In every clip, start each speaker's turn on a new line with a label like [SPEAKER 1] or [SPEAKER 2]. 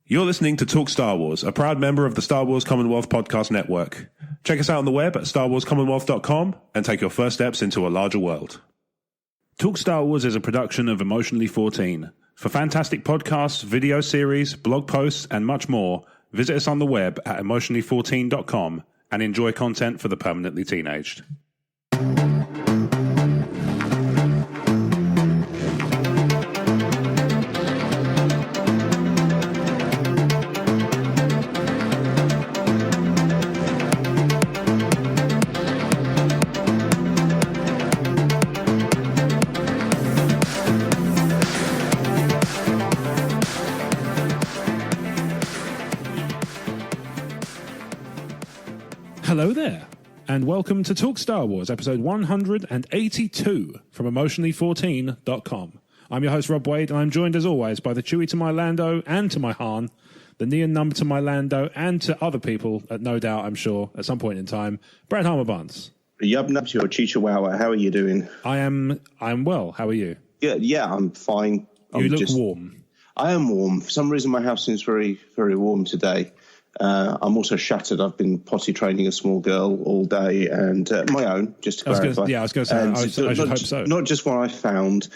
[SPEAKER 1] You're listening to Talk Star Wars, a proud member of the Star Wars Commonwealth Podcast Network. Check us out on the web at starwarscommonwealth.com and take your first steps into a larger world. Talk Star Wars is a production of Emotionally 14. For fantastic podcasts, video series, blog posts, and much more, visit us on the web at emotionally14.com and enjoy content for the permanently teenaged. Hello there, and welcome to Talk Star Wars, episode 182 from Emotionally14.com. I'm your host, Rob Wade, and I'm joined, as always, by the Chewie to my Lando and to my Han, the Neon Numb to my Lando, and to other people, no doubt, I'm sure, at some point in time, Brad Harmer-Buns.
[SPEAKER 2] Yub nubs, your chihuahua. How are you doing?
[SPEAKER 1] I'm well. How are you?
[SPEAKER 2] Yeah, I'm fine.
[SPEAKER 1] You look warm. I
[SPEAKER 2] am warm. For some reason, my house seems very, very warm today. I'm also shattered. I've been potty training a small girl all day, and my own, just to clarify.
[SPEAKER 1] I was going to say, I should hope so.
[SPEAKER 2] Not just what I found,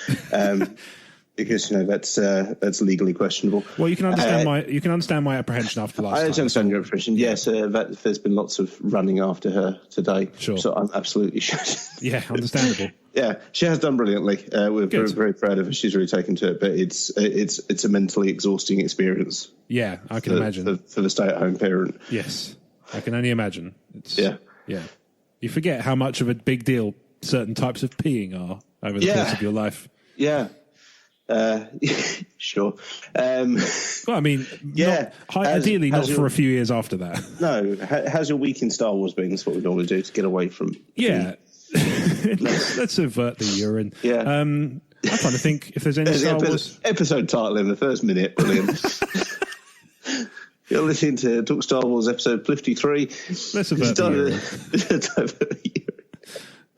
[SPEAKER 2] because that's legally questionable.
[SPEAKER 1] Well, you can understand my apprehension after last time.
[SPEAKER 2] I understand your apprehension. Yes, there's been lots of running after her today.
[SPEAKER 1] Sure.
[SPEAKER 2] So I'm absolutely shattered.
[SPEAKER 1] Yeah, understandable.
[SPEAKER 2] Yeah, she has done brilliantly. We're very, very proud of her. She's really taken to it, but it's a mentally exhausting experience.
[SPEAKER 1] Yeah, I can imagine.
[SPEAKER 2] For the stay-at-home parent.
[SPEAKER 1] Yes, I can only imagine.
[SPEAKER 2] Yeah.
[SPEAKER 1] You forget how much of a big deal certain types of peeing are over the course of your life.
[SPEAKER 2] Yeah. Sure.
[SPEAKER 1] Well, I mean, ideally not for a few years after that.
[SPEAKER 2] No. How's your week in Star Wars been? That's what we normally do to get away from.
[SPEAKER 1] Yeah. Let's avert the urine.
[SPEAKER 2] Yeah.
[SPEAKER 1] I'm trying to think if there's any Star Wars
[SPEAKER 2] episode title in the first minute. Brilliant. You're listening to Talk Star Wars episode 53.
[SPEAKER 1] Let's avert the urine.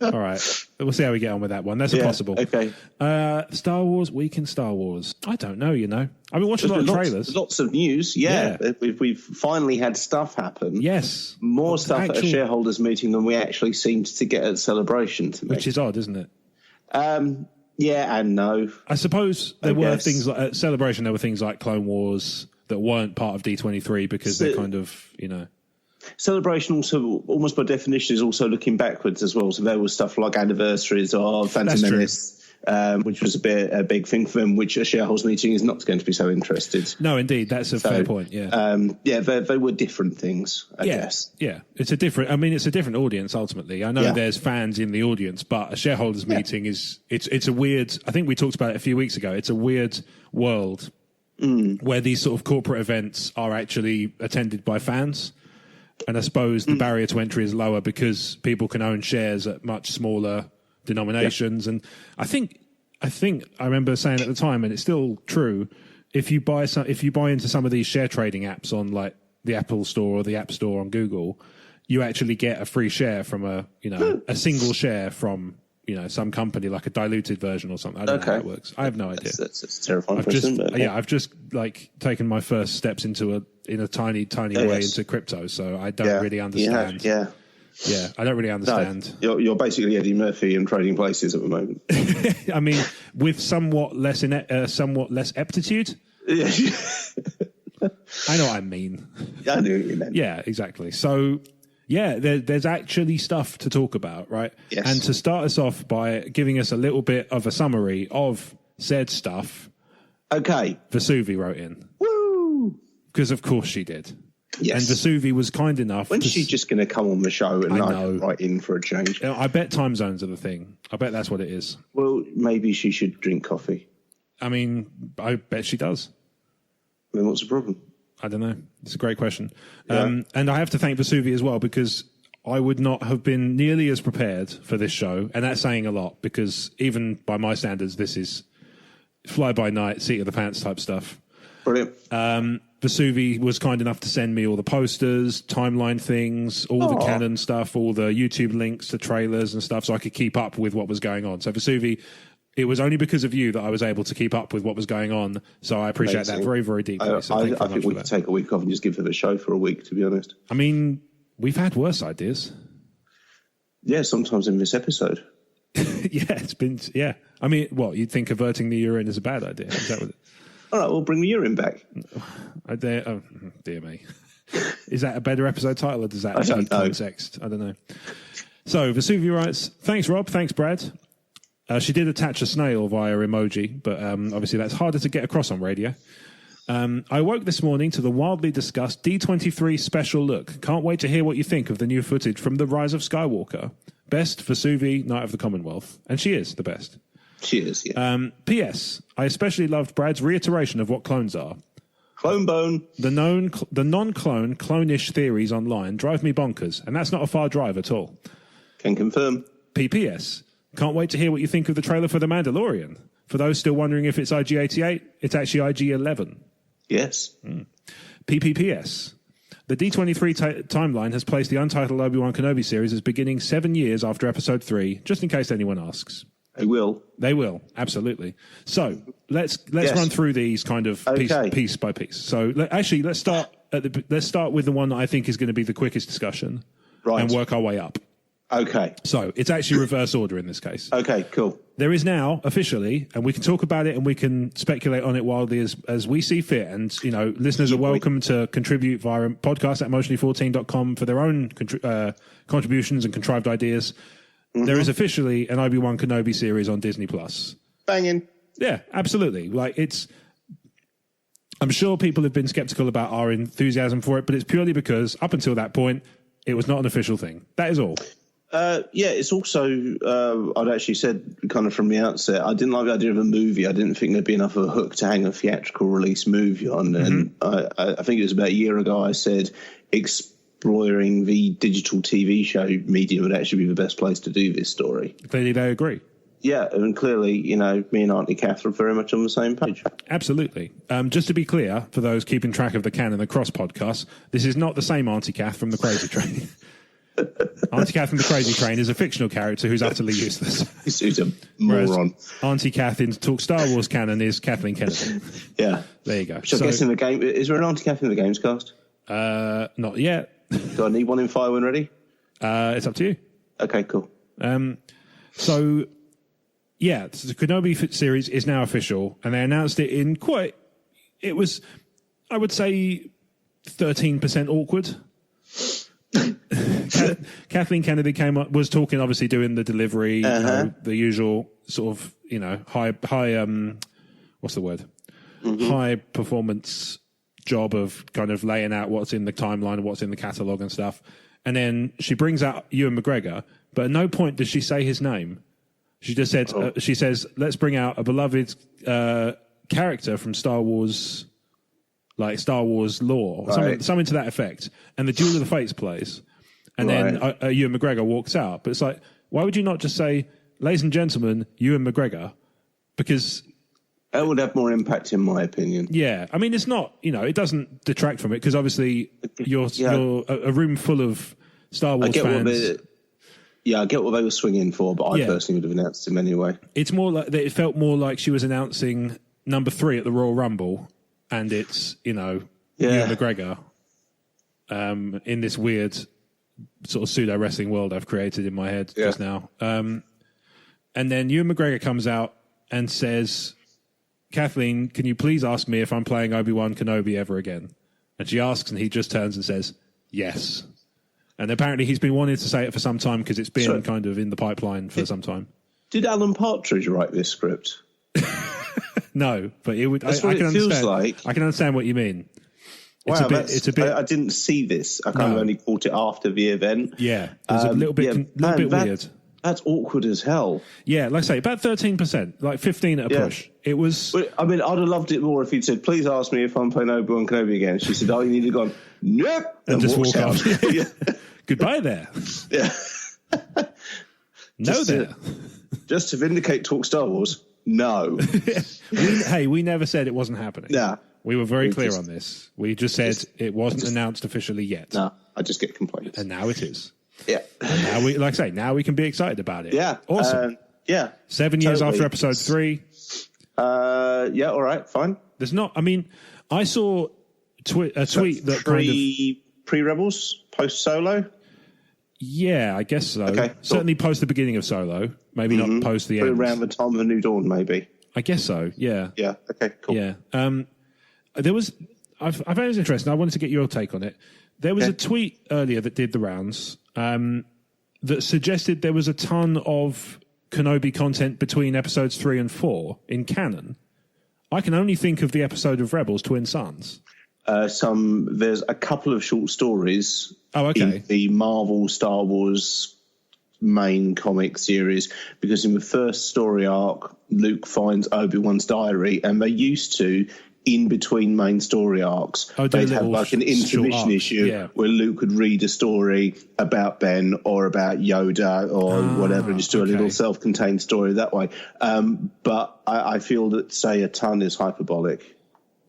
[SPEAKER 1] All right. We'll see how we get on with that one. That's possible.
[SPEAKER 2] Okay.
[SPEAKER 1] Star Wars, week in Star Wars. I don't know, I've been watching a lot of trailers.
[SPEAKER 2] Lots of news, yeah. We've finally had stuff happen.
[SPEAKER 1] Yes.
[SPEAKER 2] More stuff at a shareholders meeting than we actually seemed to get at Celebration to me.
[SPEAKER 1] Which is odd, isn't it?
[SPEAKER 2] Yeah and no.
[SPEAKER 1] I suppose there were things like at Celebration, there were things like Clone Wars that weren't part of D23 because they're kind of,
[SPEAKER 2] Celebration also, almost by definition, is also looking backwards as well. So there was stuff like anniversaries of Phantom Menace, which was a big thing for them, which a shareholders meeting is not going to be so interested.
[SPEAKER 1] No, indeed, that's a fair point. Yeah,
[SPEAKER 2] they were different things. I guess.
[SPEAKER 1] Yeah, it's a different audience ultimately. I know there's fans in the audience, but a shareholders meeting is it's a weird. I think we talked about it a few weeks ago. It's a weird world where these sort of corporate events are actually attended by fans. And I suppose the barrier to entry is lower because people can own shares at much smaller denominations. And I think I remember saying at the time, and it's still true, if you buy into some of these share trading apps on like the Apple Store or the App Store on Google, you actually get a free share from a single share from some company, like a diluted version or something. I don't know how it works. I have no idea.
[SPEAKER 2] That's terrifying.
[SPEAKER 1] I've just like taken my first steps in a tiny way into crypto, so I don't really understand. I don't really understand.
[SPEAKER 2] No, you're basically Eddie Murphy in trading places at the moment.
[SPEAKER 1] I mean, with somewhat less aptitude.
[SPEAKER 2] Yeah.
[SPEAKER 1] I know what I mean.
[SPEAKER 2] I knew what you meant.
[SPEAKER 1] Yeah, exactly. So. Yeah, there's actually stuff to talk about, right?
[SPEAKER 2] Yes.
[SPEAKER 1] And to start us off by giving us a little bit of a summary of said stuff.
[SPEAKER 2] Okay.
[SPEAKER 1] Vesuvi wrote in.
[SPEAKER 2] Woo!
[SPEAKER 1] Because of course she did.
[SPEAKER 2] Yes.
[SPEAKER 1] And Vesuvi was kind enough.
[SPEAKER 2] When's she just going to come on the show and write in for a change?
[SPEAKER 1] I bet time zones are the thing. I bet that's what it is.
[SPEAKER 2] Well, maybe she should drink coffee.
[SPEAKER 1] I mean, I bet she does.
[SPEAKER 2] Then what's the problem?
[SPEAKER 1] I don't know. It's a great question. Yeah. And I have to thank Vesuvi as well, because I would not have been nearly as prepared for this show. And that's saying a lot, because even by my standards, this is fly-by-night, seat-of-the-pants type stuff.
[SPEAKER 2] Brilliant.
[SPEAKER 1] Vesuvi was kind enough to send me all the posters, timeline things, all the canon stuff, all the YouTube links to trailers and stuff, so I could keep up with what was going on. So Vesuvi, It was only because of you that I was able to keep up with what was going on. So I appreciate that very, very deeply.
[SPEAKER 2] I think we could take a week off and just give it a show for a week, to be honest.
[SPEAKER 1] I mean, we've had worse ideas.
[SPEAKER 2] Yeah, sometimes in this episode.
[SPEAKER 1] Yeah, it's been, yeah. I mean, what, you'd think averting the urine is a bad idea? Is that what it...
[SPEAKER 2] All right, we'll bring the urine back.
[SPEAKER 1] Oh, dear me. Is that a better episode title, or does that
[SPEAKER 2] need
[SPEAKER 1] context? I don't know. So, Vesuvi writes, thanks, Rob. Thanks, Brad. She did attach a snail via emoji, but obviously that's harder to get across on radio. I woke this morning to the wildly discussed D23 special look. Can't wait to hear what you think of the new footage from The Rise of Skywalker. Best Vesuvi, Knight of the Commonwealth. And she is the best.
[SPEAKER 2] She is, yeah.
[SPEAKER 1] P.S. I especially loved Brad's reiteration of what clones are.
[SPEAKER 2] Clone bone.
[SPEAKER 1] The non-clone, clone-ish theories online drive me bonkers, and that's not a far drive at all.
[SPEAKER 2] Can confirm.
[SPEAKER 1] P.P.S. Can't wait to hear what you think of the trailer for The Mandalorian. For those still wondering if it's IG-88, it's actually IG-11.
[SPEAKER 2] Yes.
[SPEAKER 1] PPPS. The D23 timeline has placed the untitled Obi-Wan Kenobi series as beginning 7 years after Episode 3, just in case anyone asks.
[SPEAKER 2] They will.
[SPEAKER 1] They will, absolutely. So let's run through these kind of piece by piece. So let's start with the one that I think is going to be the quickest discussion, and work our way up.
[SPEAKER 2] Okay.
[SPEAKER 1] So it's actually reverse order in this case.
[SPEAKER 2] Okay, cool.
[SPEAKER 1] There is now officially, and we can talk about it and we can speculate on it wildly as we see fit. And, you know, listeners are welcome to contribute via podcast@emotionally14.com for their own contributions and contrived ideas. Mm-hmm. There is officially an Obi-Wan Kenobi series on Disney+.
[SPEAKER 2] Banging.
[SPEAKER 1] Yeah, absolutely. Like, I'm sure people have been skeptical about our enthusiasm for it, but it's purely because up until that point, it was not an official thing. That is all.
[SPEAKER 2] Yeah, it's also, I'd actually said kind of from the outset, I didn't like the idea of a movie. I didn't think there'd be enough of a hook to hang a theatrical release movie on. Mm-hmm. And I think it was about a year ago I said exploring the digital TV show medium would actually be the best place to do this story.
[SPEAKER 1] Clearly they agree.
[SPEAKER 2] Yeah, and clearly, you know, me and Auntie Kath are very much on the same page. Absolutely.
[SPEAKER 1] Just to be clear, for those keeping track of the Can and the Cross podcast, this is not the same Auntie Kath from The Crazy Train. Auntie Kath from The Crazy Train is a fictional character who's utterly useless.
[SPEAKER 2] He's a moron.
[SPEAKER 1] Auntie Kath in Talk Star Wars canon is Kathleen Kennedy.
[SPEAKER 2] Yeah.
[SPEAKER 1] There you go.
[SPEAKER 2] Which I guess in the game, is there an Auntie Kath in the games cast?
[SPEAKER 1] Not yet.
[SPEAKER 2] Do I need one in fire when ready?
[SPEAKER 1] It's up to you.
[SPEAKER 2] Okay, cool.
[SPEAKER 1] So, yeah, the Kenobi series is now official, and they announced it in it was, I would say, 13% awkward. Kathleen Kennedy was talking, obviously doing the delivery, you know, the usual sort of, you know, high what's the word? Mm-hmm. High performance job of kind of laying out what's in the timeline and what's in the catalogue and stuff. And then she brings out Ewan McGregor, but at no point does she say his name. She just said, she says, let's bring out a beloved character from Star Wars, like Star Wars lore, something to that effect. And the Duel of the Fates plays. And then Ewan McGregor walks out. But it's like, why would you not just say, ladies and gentlemen, Ewan McGregor? Because
[SPEAKER 2] that would have more impact, in my opinion.
[SPEAKER 1] Yeah. I mean, it's not, you know, it doesn't detract from it because obviously you're a room full of Star Wars fans.
[SPEAKER 2] I get what they were swinging for, but I personally would have announced him anyway.
[SPEAKER 1] It's more like it felt more like she was announcing number 3 at the Royal Rumble, and it's, you know, Ewan McGregor in this weird sort of pseudo wrestling world I've created in my head just now. And then Ewan McGregor comes out and says, Kathleen, can you please ask me if I'm playing Obi-Wan Kenobi ever again? And she asks, and he just turns and says, yes. And apparently he's been wanting to say it for some time because it's been kind of in the pipeline for some time.
[SPEAKER 2] Did Alan Partridge write this script?
[SPEAKER 1] No, but it would.
[SPEAKER 2] That's what it feels like.
[SPEAKER 1] I can understand what you mean. It's a bit.
[SPEAKER 2] I didn't see this. I kind of only caught it after the event.
[SPEAKER 1] Yeah, it was a little bit weird.
[SPEAKER 2] That's awkward as hell.
[SPEAKER 1] Yeah, like I say, about 13%, like 15 at a push. It was.
[SPEAKER 2] I mean, I'd have loved it more if he'd said, "Please ask me if I'm playing Obi-Wan Kenobi again." She said, "Oh, you need to go on." Nope,
[SPEAKER 1] and just walk off. Goodbye there.
[SPEAKER 2] Yeah.
[SPEAKER 1] There.
[SPEAKER 2] Just to vindicate Talk Star Wars. No.
[SPEAKER 1] We never said it wasn't happening.
[SPEAKER 2] Nah.
[SPEAKER 1] We were very clear on this. We just said it wasn't announced officially yet.
[SPEAKER 2] No, I just get complaints.
[SPEAKER 1] And now it is.
[SPEAKER 2] Yeah.
[SPEAKER 1] And now now we can be excited about it.
[SPEAKER 2] Yeah.
[SPEAKER 1] Awesome.
[SPEAKER 2] Yeah.
[SPEAKER 1] 7 years after episode 3.
[SPEAKER 2] Yeah, all right, fine.
[SPEAKER 1] There's not, I mean, I saw a tweet that
[SPEAKER 2] pre-Rebels, post-Solo?
[SPEAKER 1] Yeah, I guess so.
[SPEAKER 2] Okay, cool.
[SPEAKER 1] Certainly post the beginning of Solo, maybe not post the end.
[SPEAKER 2] Around the time of A New Dawn, maybe.
[SPEAKER 1] I guess so, yeah.
[SPEAKER 2] Yeah, okay, cool.
[SPEAKER 1] Yeah. There was, I found it interesting. I wanted to get your take on it. There was a tweet earlier that did the rounds that suggested there was a ton of Kenobi content between episodes 3 and 4 in canon. I can only think of the episode of Rebels, Twin Suns.
[SPEAKER 2] There's a couple of short stories in the Marvel Star Wars main comic series, because in the first story arc, Luke finds Obi-Wan's diary, and they used to, in between main story arcs, they'd have like an intermission issue where Luke would read a story about Ben or about Yoda or whatever, and just do a little self-contained story that way. But I feel that, say, a ton is hyperbolic.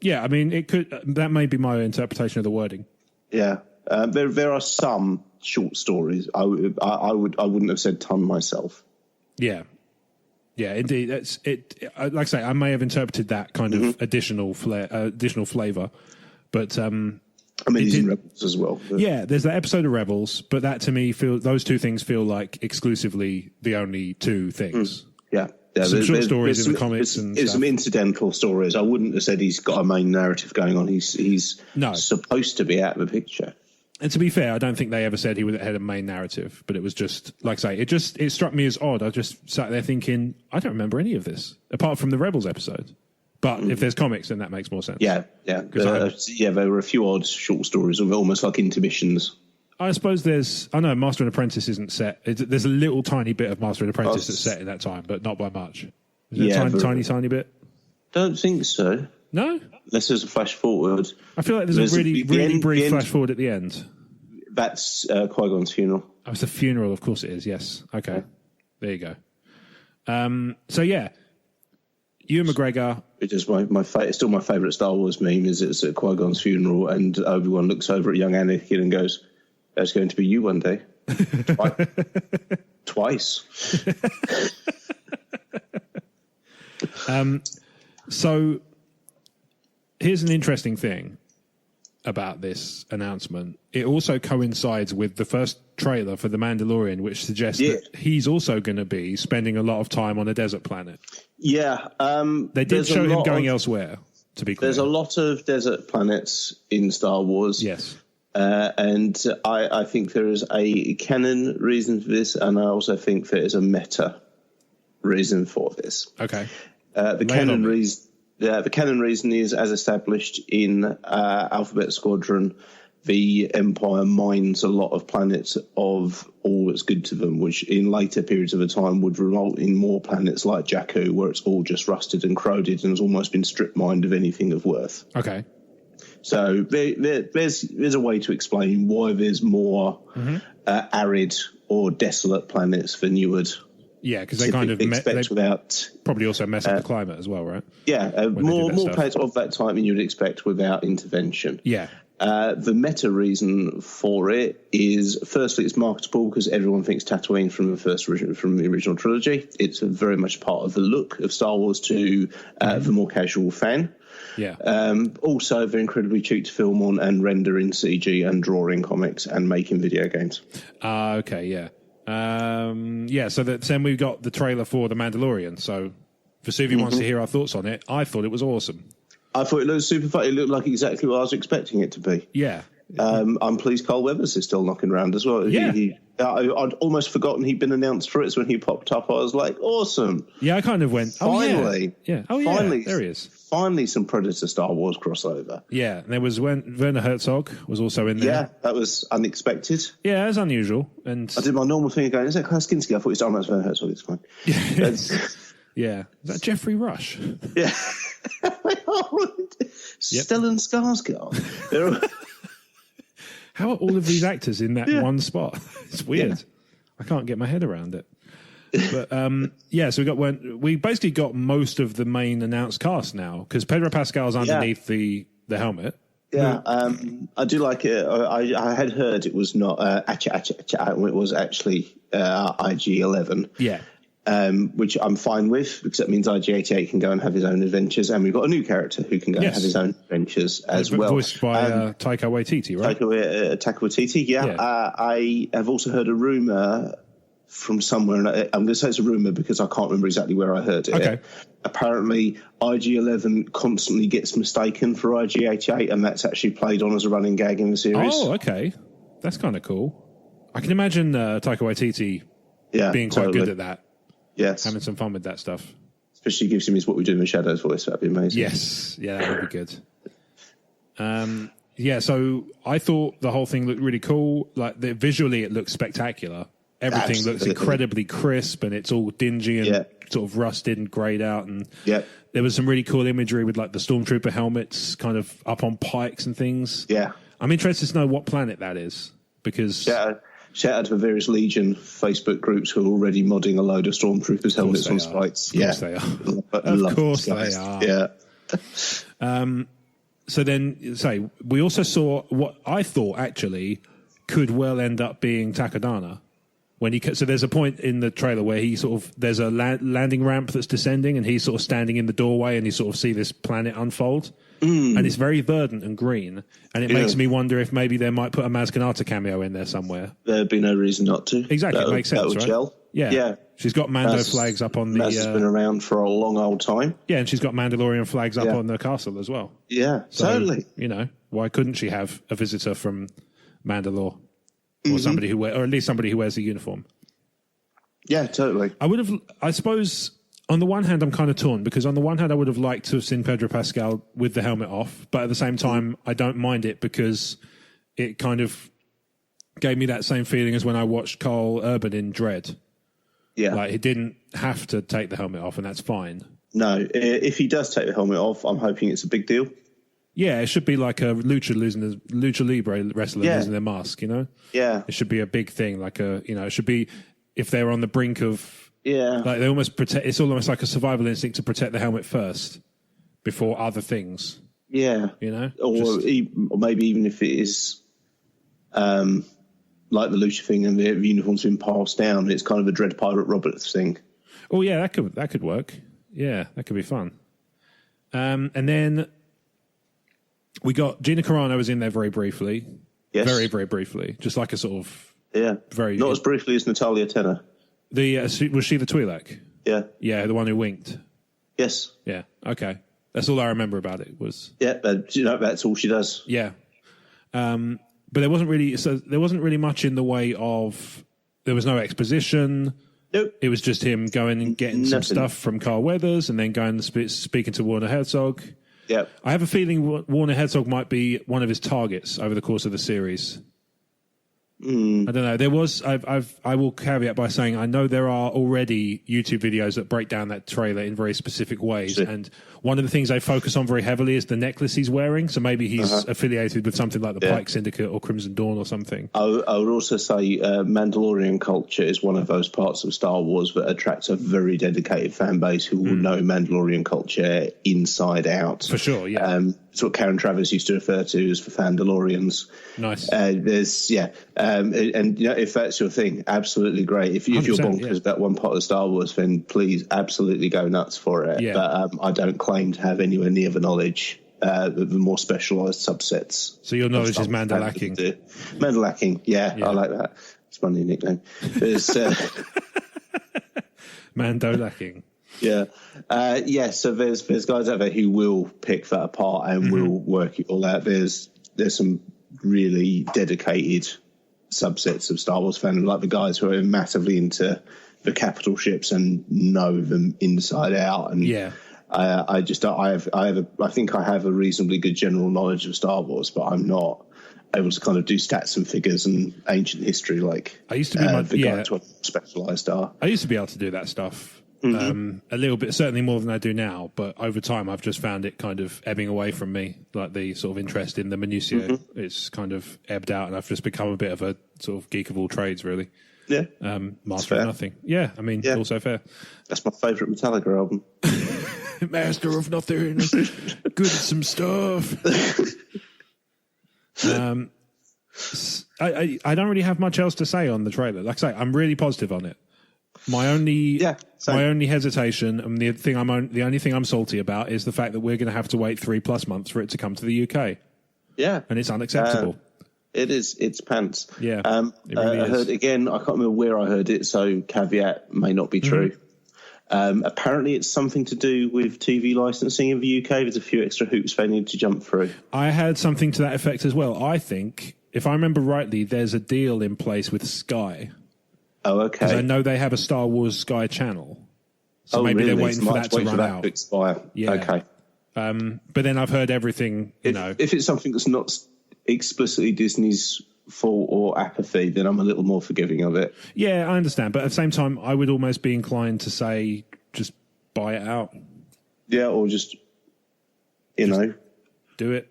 [SPEAKER 2] Yeah, I mean, it could. That may be my interpretation of the wording. Yeah, there are some short stories. I wouldn't have said ton myself. Yeah. Yeah, indeed. That's it. Like I say, I may have interpreted that kind of additional flavor, but I mean, he's in Rebels as well. But. Yeah, there's that episode of Rebels, but that to me those two things feel like exclusively the only two things. Yeah. Some short stories in the comics and stuff. Some incidental stories. I wouldn't have said he's got a main narrative going on. He's supposed to be out of the picture. And to be fair, I don't think they ever said he had a main narrative, but it was just, like I say, it struck me as odd. I just sat there thinking, I don't remember any of this, apart from the Rebels episode. But if there's comics, then that makes more sense. Yeah. There were a few odd short stories, almost like intermissions. I suppose I know Master and Apprentice isn't set. There's a little tiny bit of Master and Apprentice that's set in that time, but not by much. Is it a tiny bit? Don't think so. No? Unless there's a flash forward. I feel like there's a really brief flash forward at the end. That's Qui-Gon's funeral. Oh, it's the funeral, of course it is, yes. Okay. There you go. So, yeah. Ewan McGregor. It is still my favourite Star Wars meme is it's at Qui-Gon's funeral and Obi-Wan looks over at young Anakin and goes, "That's going to be you one day." Twice. So here's an interesting thing about this announcement. It also coincides with the first trailer for The Mandalorian, which suggests that he's also going to be spending a lot of time on a desert planet. Yeah. They did show him going elsewhere, to be clear. There's a lot of desert planets in Star Wars. Yes. And I think there is a canon reason for this, and I also think there is a meta reason for this. Okay. The canon reason is, as established in Alphabet Squadron, the Empire mines a lot of planets of all that's good to them, which in later periods of the time would result in more planets like Jakku, where it's all just rusted and corroded and has almost been strip mined of anything of worth. Okay. So there's a way to explain why there's more arid or desolate planets than you would. Yeah, because they kind of probably also mess up the climate as well, right? Yeah, more planets of that type than you'd expect without intervention. Yeah. The meta reason for it is, firstly, it's marketable because everyone thinks Tatooine from the original trilogy. It's very much part of the look of Star Wars to the more casual fan. Yeah. Also, they're incredibly cheap to film on and render in CG and draw in comics and make in video games. Okay, yeah. So then we've got the trailer for The Mandalorian. So Vesuvi wants to hear our thoughts on it. I thought it was awesome. I thought it looked super fun. It looked like exactly what I was expecting it to be. Yeah. I'm pleased Carl Weathers is still knocking around as well. Yeah. I'd almost forgotten he'd been announced for it. So when he popped up, I was like, awesome. Yeah, I kind of went, finally. Yeah. Oh, yeah. Finally, there he is. Finally, some Predator Star Wars crossover. Yeah. And there was Werner Herzog was also in there. Yeah, that was unexpected. Yeah, it was unusual. And I did my normal thing going, is that Klaus Kinski? I thought it was Werner Herzog. It's fine. Yeah. Is that Jeffrey Rush? Yeah. Stellan Skarsgård. How are all of these actors in that one spot? It's weird. Yeah. I can't get my head around it. But so we basically got most of the main announced cast now because Pedro Pascal's underneath the helmet. Yeah, I do like it. I had heard it was not it was actually IG-11. Yeah. which I'm fine with, because that means IG-88 can go and have his own adventures, and we've got a new character who can go and have his own adventures as well.
[SPEAKER 1] Voiced by Taika Waititi, right?
[SPEAKER 2] Taika Waititi, yeah. I have also heard a rumour from somewhere, and I'm going to say it's a rumour because I can't remember exactly where I heard it.
[SPEAKER 1] Okay.
[SPEAKER 2] Apparently, IG-11 constantly gets mistaken for IG-88, and that's actually played on as a running gag in the series.
[SPEAKER 1] Oh, okay. That's kind of cool. I can imagine Taika Waititi being quite good at that.
[SPEAKER 2] Yes.
[SPEAKER 1] Having some fun with that stuff.
[SPEAKER 2] Especially gives him his What We Do in the Shadows voice. That'd be amazing.
[SPEAKER 1] Yes. Yeah, that would be good. So I thought the whole thing looked really cool. Like, visually, it looks spectacular. Everything looks incredibly crisp, and it's all dingy and sort of rusted and greyed out. And there was some really cool imagery with, like, the Stormtrooper helmets kind of up on pikes and things.
[SPEAKER 2] Yeah.
[SPEAKER 1] I'm interested to know what planet that is, because...
[SPEAKER 2] Shout out to the various Legion Facebook groups who are already modding a load of Stormtroopers helmets on spikes.
[SPEAKER 1] Of course they are. Of course they are.
[SPEAKER 2] Yeah.
[SPEAKER 1] So then, we also saw what I thought actually could well end up being Takadana. So there's a point in the trailer where there's a landing ramp that's descending, and he's sort of standing in the doorway, and you sort of see this planet unfold. And it's very verdant and green, and it makes me wonder if maybe they might put a Maz Kanata cameo in there somewhere.
[SPEAKER 2] There'd be no reason not to.
[SPEAKER 1] Exactly, it makes sense,
[SPEAKER 2] that would
[SPEAKER 1] right?
[SPEAKER 2] Gel.
[SPEAKER 1] Yeah. She's got Mando flags up on the...
[SPEAKER 2] Maz has been around for a long old time.
[SPEAKER 1] Yeah, and she's got Mandalorian flags up on the castle as well.
[SPEAKER 2] Yeah,
[SPEAKER 1] so,
[SPEAKER 2] totally.
[SPEAKER 1] Why couldn't she have a visitor from Mandalore? Or somebody or at least somebody who wears a uniform.
[SPEAKER 2] Yeah, totally.
[SPEAKER 1] I suppose, on the one hand, I'm kind of torn, because on the one hand, I would have liked to have seen Pedro Pascal with the helmet off, but at the same time, I don't mind it because it kind of gave me that same feeling as when I watched Carl Urban in Dredd.
[SPEAKER 2] Yeah.
[SPEAKER 1] Like, he didn't have to take the helmet off, and that's fine.
[SPEAKER 2] No, if he does take the helmet off, I'm hoping it's a big deal.
[SPEAKER 1] Yeah, it should be like a Lucha Libre wrestler losing their mask,
[SPEAKER 2] Yeah.
[SPEAKER 1] It should be a big thing, like it should be, if they're on the brink of...
[SPEAKER 2] Yeah.
[SPEAKER 1] Like, they almost protect... It's almost like a survival instinct to protect the helmet first before other things.
[SPEAKER 2] Yeah. Or maybe even if it is like the Lucha thing and the uniform's been passed down, it's kind of a Dread Pirate Roberts thing.
[SPEAKER 1] Oh, yeah, that could work. Yeah, that could be fun. And then we got... Gina Carano was in there very briefly.
[SPEAKER 2] Yes.
[SPEAKER 1] Very, very briefly. Just like a sort of...
[SPEAKER 2] Yeah. Not as briefly as Natalia Tenner.
[SPEAKER 1] Was she the Twi'lek?
[SPEAKER 2] Yeah.
[SPEAKER 1] Yeah, the one who winked.
[SPEAKER 2] Yes.
[SPEAKER 1] Yeah. Okay. That's all I remember about it was.
[SPEAKER 2] Yeah, that's all she does.
[SPEAKER 1] Yeah. But there wasn't really much in the way of. There was no exposition.
[SPEAKER 2] Nope.
[SPEAKER 1] It was just him going and getting some stuff from Carl Weathers, and then going and speaking to Werner Herzog.
[SPEAKER 2] Yeah.
[SPEAKER 1] I have a feeling Werner Herzog might be one of his targets over the course of the series. I don't know. There was. I will caveat by saying I know there are already YouTube videos that break down that trailer in very specific ways, and one of the things they focus on very heavily is the necklace he's wearing. So maybe he's affiliated with something like the Pike Syndicate or Crimson Dawn or something.
[SPEAKER 2] I would also say Mandalorian culture is one of those parts of Star Wars that attracts a very dedicated fan base who will know Mandalorian culture inside out.
[SPEAKER 1] For sure, yeah.
[SPEAKER 2] It's what Karen Travers used to refer to as for Fandalorians.
[SPEAKER 1] Nice.
[SPEAKER 2] And if that's your thing, absolutely great. If you're bonkers about one part of Star Wars, then please absolutely go nuts for it. Yeah. But I don't claim to have anywhere near the knowledge of the more specialised subsets.
[SPEAKER 1] So your knowledge is Mandalacking.
[SPEAKER 2] Mandalacking, yeah, I like that. It's my new nickname. There's
[SPEAKER 1] Mandalacking.
[SPEAKER 2] Yeah. So there's guys out there who will pick that apart and will work it all out. There's some really dedicated subsets of Star Wars fandom, like the guys who are massively into the capital ships and know them inside out. And I think I have a reasonably good general knowledge of Star Wars, but I'm not able to kind of do stats and figures and ancient history like
[SPEAKER 1] I used to be
[SPEAKER 2] the guys who are specialised are.
[SPEAKER 1] I used to be able to do that stuff. A little bit, certainly more than I do now, but over time I've just found it kind of ebbing away from me, like the sort of interest in the minutiae. It's kind of ebbed out, and I've just become a bit of a sort of geek of all trades, really.
[SPEAKER 2] Yeah.
[SPEAKER 1] Master of nothing. Yeah, I mean, also fair.
[SPEAKER 2] That's my favourite Metallica album.
[SPEAKER 1] Master of nothing. Good at some stuff. I don't really have much else to say on the trailer. Like I say, I'm really positive on it. My only hesitation, and the only thing I'm salty about is the fact that we're going to have to wait 3+ months for it to come to the UK.
[SPEAKER 2] Yeah,
[SPEAKER 1] and it's unacceptable.
[SPEAKER 2] It is. It's pants.
[SPEAKER 1] Yeah,
[SPEAKER 2] it really I heard again. I can't remember where I heard it, so caveat may not be true. Apparently, it's something to do with TV licensing in the UK. There's a few extra hoops they need to jump through.
[SPEAKER 1] I heard something to that effect as well. I think, if I remember rightly, there's a deal in place with Sky.
[SPEAKER 2] Oh, okay.
[SPEAKER 1] Because I know they have a Star Wars Sky channel. So maybe they're waiting for that to run out.
[SPEAKER 2] To expire. Yeah. Okay.
[SPEAKER 1] But then I've heard everything,
[SPEAKER 2] If it's something that's not explicitly Disney's fault or apathy, then I'm a little more forgiving of it.
[SPEAKER 1] Yeah, I understand. But at the same time, I would almost be inclined to say, just buy it out.
[SPEAKER 2] Yeah, or just
[SPEAKER 1] do it.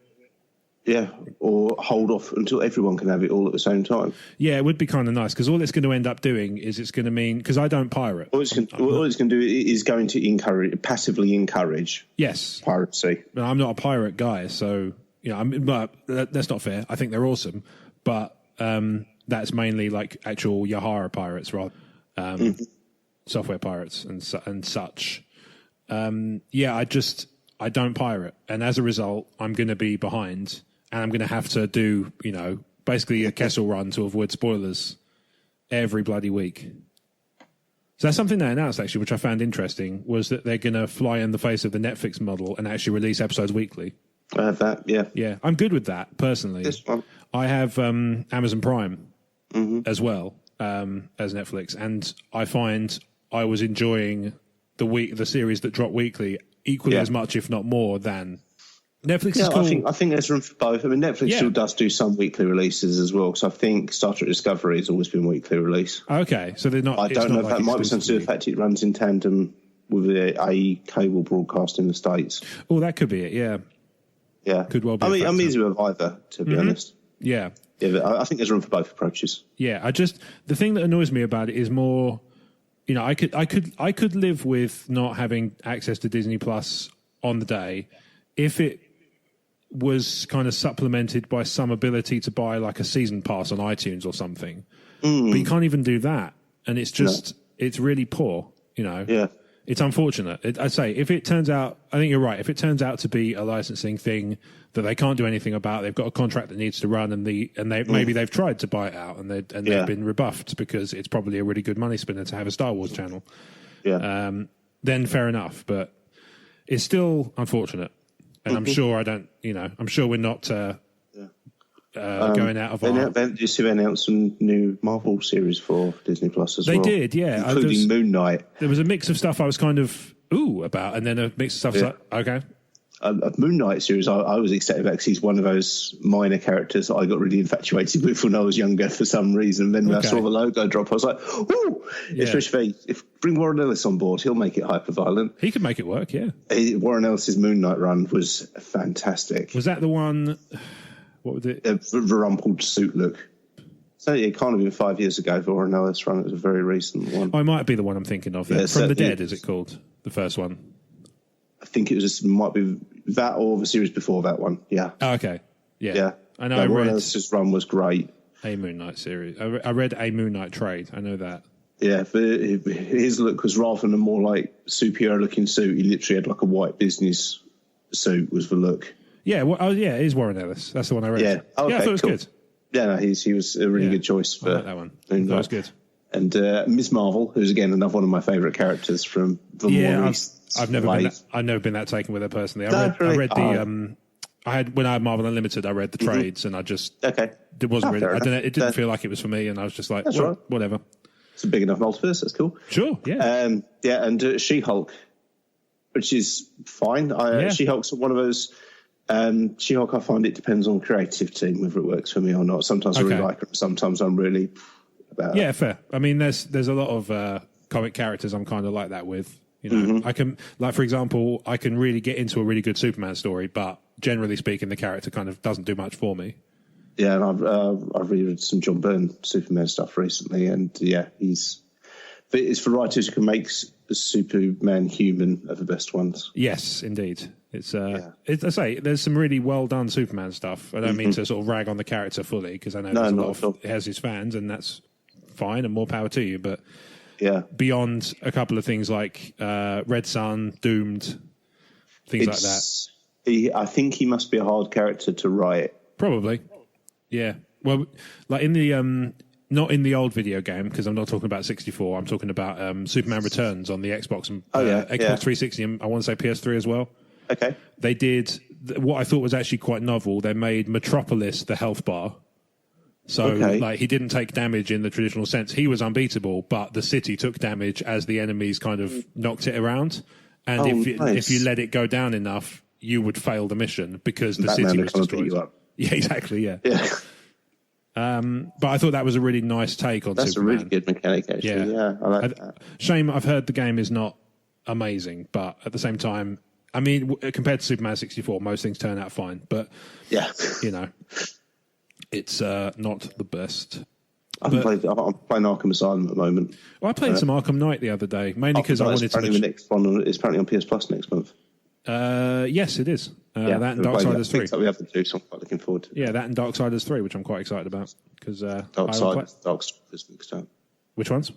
[SPEAKER 2] Yeah, or hold off until everyone can have it all at the same time.
[SPEAKER 1] Yeah, it would be kind of nice, because all it's going to end up doing is it's going to mean, because I don't pirate.
[SPEAKER 2] All it's going to do is going to passively encourage piracy.
[SPEAKER 1] I'm not a pirate guy, so but that's not fair. I think they're awesome, but that's mainly like actual Yahara pirates rather software pirates and such. I don't pirate, and as a result, I'm going to be behind. And I'm going to have to do, basically a Kessel run to avoid spoilers every bloody week. So that's something they announced, actually, which I found interesting, was that they're going to fly in the face of the Netflix model and actually release episodes weekly.
[SPEAKER 2] I have that, yeah.
[SPEAKER 1] Yeah, I'm good with that, personally.
[SPEAKER 2] This one.
[SPEAKER 1] I have Amazon Prime as well as Netflix, and I find I was enjoying the series that drop weekly equally as much, if not more, than... Netflix is cool.
[SPEAKER 2] I think there's room for both. I mean, Netflix still does do some weekly releases as well, because I think Star Trek Discovery has always been weekly release.
[SPEAKER 1] Okay, so they're not...
[SPEAKER 2] I don't know if that might be something to do with the fact it runs in tandem with a cable broadcast in the States.
[SPEAKER 1] Oh, that could be it, yeah.
[SPEAKER 2] Yeah.
[SPEAKER 1] Could well be.
[SPEAKER 2] I'm easy with either, to be honest.
[SPEAKER 1] Yeah.
[SPEAKER 2] Yeah, but I think there's room for both approaches.
[SPEAKER 1] Yeah, the thing that annoys me about it is more, I could live with not having access to Disney Plus on the day if it was kind of supplemented by some ability to buy like a season pass on iTunes or something. But you can't even do that. And it's just, it's really poor,
[SPEAKER 2] Yeah.
[SPEAKER 1] It's unfortunate. I say, if it turns out, I think you're right, if it turns out to be a licensing thing that they can't do anything about, they've got a contract that needs to run, and maybe they've tried to buy it out and they've been rebuffed because it's probably a really good money spinner to have a Star Wars channel.
[SPEAKER 2] Yeah.
[SPEAKER 1] Then fair enough, but it's still unfortunate. And I'm sure I'm sure we're not going out of our...
[SPEAKER 2] Did you see they announced some new Marvel series for Disney Plus as well?
[SPEAKER 1] They did, yeah.
[SPEAKER 2] Including Moon Knight.
[SPEAKER 1] There was a mix of stuff I was kind of, about, and then a mix of stuff like, okay.
[SPEAKER 2] A Moon Knight series, I was excited about because he's one of those minor characters that I got really infatuated with when I was younger for some reason. Then when I saw the logo drop, I was like, ooh! Especially if bring Warren Ellis on board, he'll make it hyper-violent.
[SPEAKER 1] He could make it work, yeah.
[SPEAKER 2] Warren Ellis's Moon Knight run was fantastic.
[SPEAKER 1] Was that the one... What was it?
[SPEAKER 2] The rumpled suit look. So it can't have been 5 years ago for Warren Ellis run. It was a very recent one.
[SPEAKER 1] Oh, it might be the one I'm thinking of. Yeah, From the Dead, is it called? The first one?
[SPEAKER 2] I think it might be that or the series before that one. Yeah.
[SPEAKER 1] Oh, okay. Yeah. I know.
[SPEAKER 2] Warren Ellis's run was great.
[SPEAKER 1] A Moon Knight series. I read A Moon Knight Trade. I know that.
[SPEAKER 2] Yeah, his look was rather than a more like superhero looking suit, he literally had like a white business suit was the look.
[SPEAKER 1] Yeah, it is Warren Ellis. That's the one I read.
[SPEAKER 2] Yeah, okay,
[SPEAKER 1] I thought it was good.
[SPEAKER 2] Yeah, no, he was a really good choice for
[SPEAKER 1] that one. That was good.
[SPEAKER 2] And Ms. Marvel, who's again another one of my favourite characters from the more recent.
[SPEAKER 1] I've never been that taken with her personally. I read when I had Marvel Unlimited, I read the trades, and I just it wasn't really. I don't know. It didn't feel like it was for me, and I was just like, whatever.
[SPEAKER 2] It's a big enough multiverse. That's cool.
[SPEAKER 1] Sure. Yeah.
[SPEAKER 2] And She-Hulk, which is fine. She-Hulk's one of those. She-Hulk, I find it depends on creative team whether it works for me or not. Sometimes I really like her, sometimes I'm really about
[SPEAKER 1] her. Fair. I mean, there's a lot of comic characters I'm kind of like that with. I can, like, for example, I can really get into a really good Superman story, but generally speaking, the character kind of doesn't do much for me.
[SPEAKER 2] Yeah, and I've read some John Byrne Superman stuff recently, and it's for writers who can make Superman human are the best ones.
[SPEAKER 1] Yes, indeed. I say, there's some really well done Superman stuff. I don't mean to sort of rag on the character fully, because I know it has his fans, and that's fine, and more power to you. But beyond a couple of things like Red Sun, Doomed, things like that.
[SPEAKER 2] I think he must be a hard character to write.
[SPEAKER 1] Probably, yeah. Well, like in the not in the old video game, because I'm not talking about 64. I'm talking about Superman Returns on the Xbox and Xbox 360, and I want to say PS3 as well.
[SPEAKER 2] Okay.
[SPEAKER 1] They did what I thought was actually quite novel. They made Metropolis the health bar. So, like, he didn't take damage in the traditional sense. He was unbeatable, but the city took damage as the enemies kind of knocked it around. And if you let it go down enough, you would fail the mission because the city was destroyed. You up. Yeah, exactly, yeah. But I thought that was a really nice take on Superman.
[SPEAKER 2] That's a really good mechanic, actually. Yeah, I like that.
[SPEAKER 1] Shame, I've heard the game is not amazing, but at the same time, I mean, compared to Superman 64, most things turn out fine. But, you know, it's not the best.
[SPEAKER 2] I'm playing Arkham Asylum at the moment.
[SPEAKER 1] Well, I played some Arkham Knight the other day, mainly because I wanted to...
[SPEAKER 2] The next one is apparently on PS Plus next month.
[SPEAKER 1] Yes, it is. That and Darksiders 3.
[SPEAKER 2] That we have to do, so I'm quite looking forward to it.
[SPEAKER 1] Yeah, that and Darksiders 3, which I'm quite excited about.
[SPEAKER 2] Darkstalkers mixed up.
[SPEAKER 1] Which ones?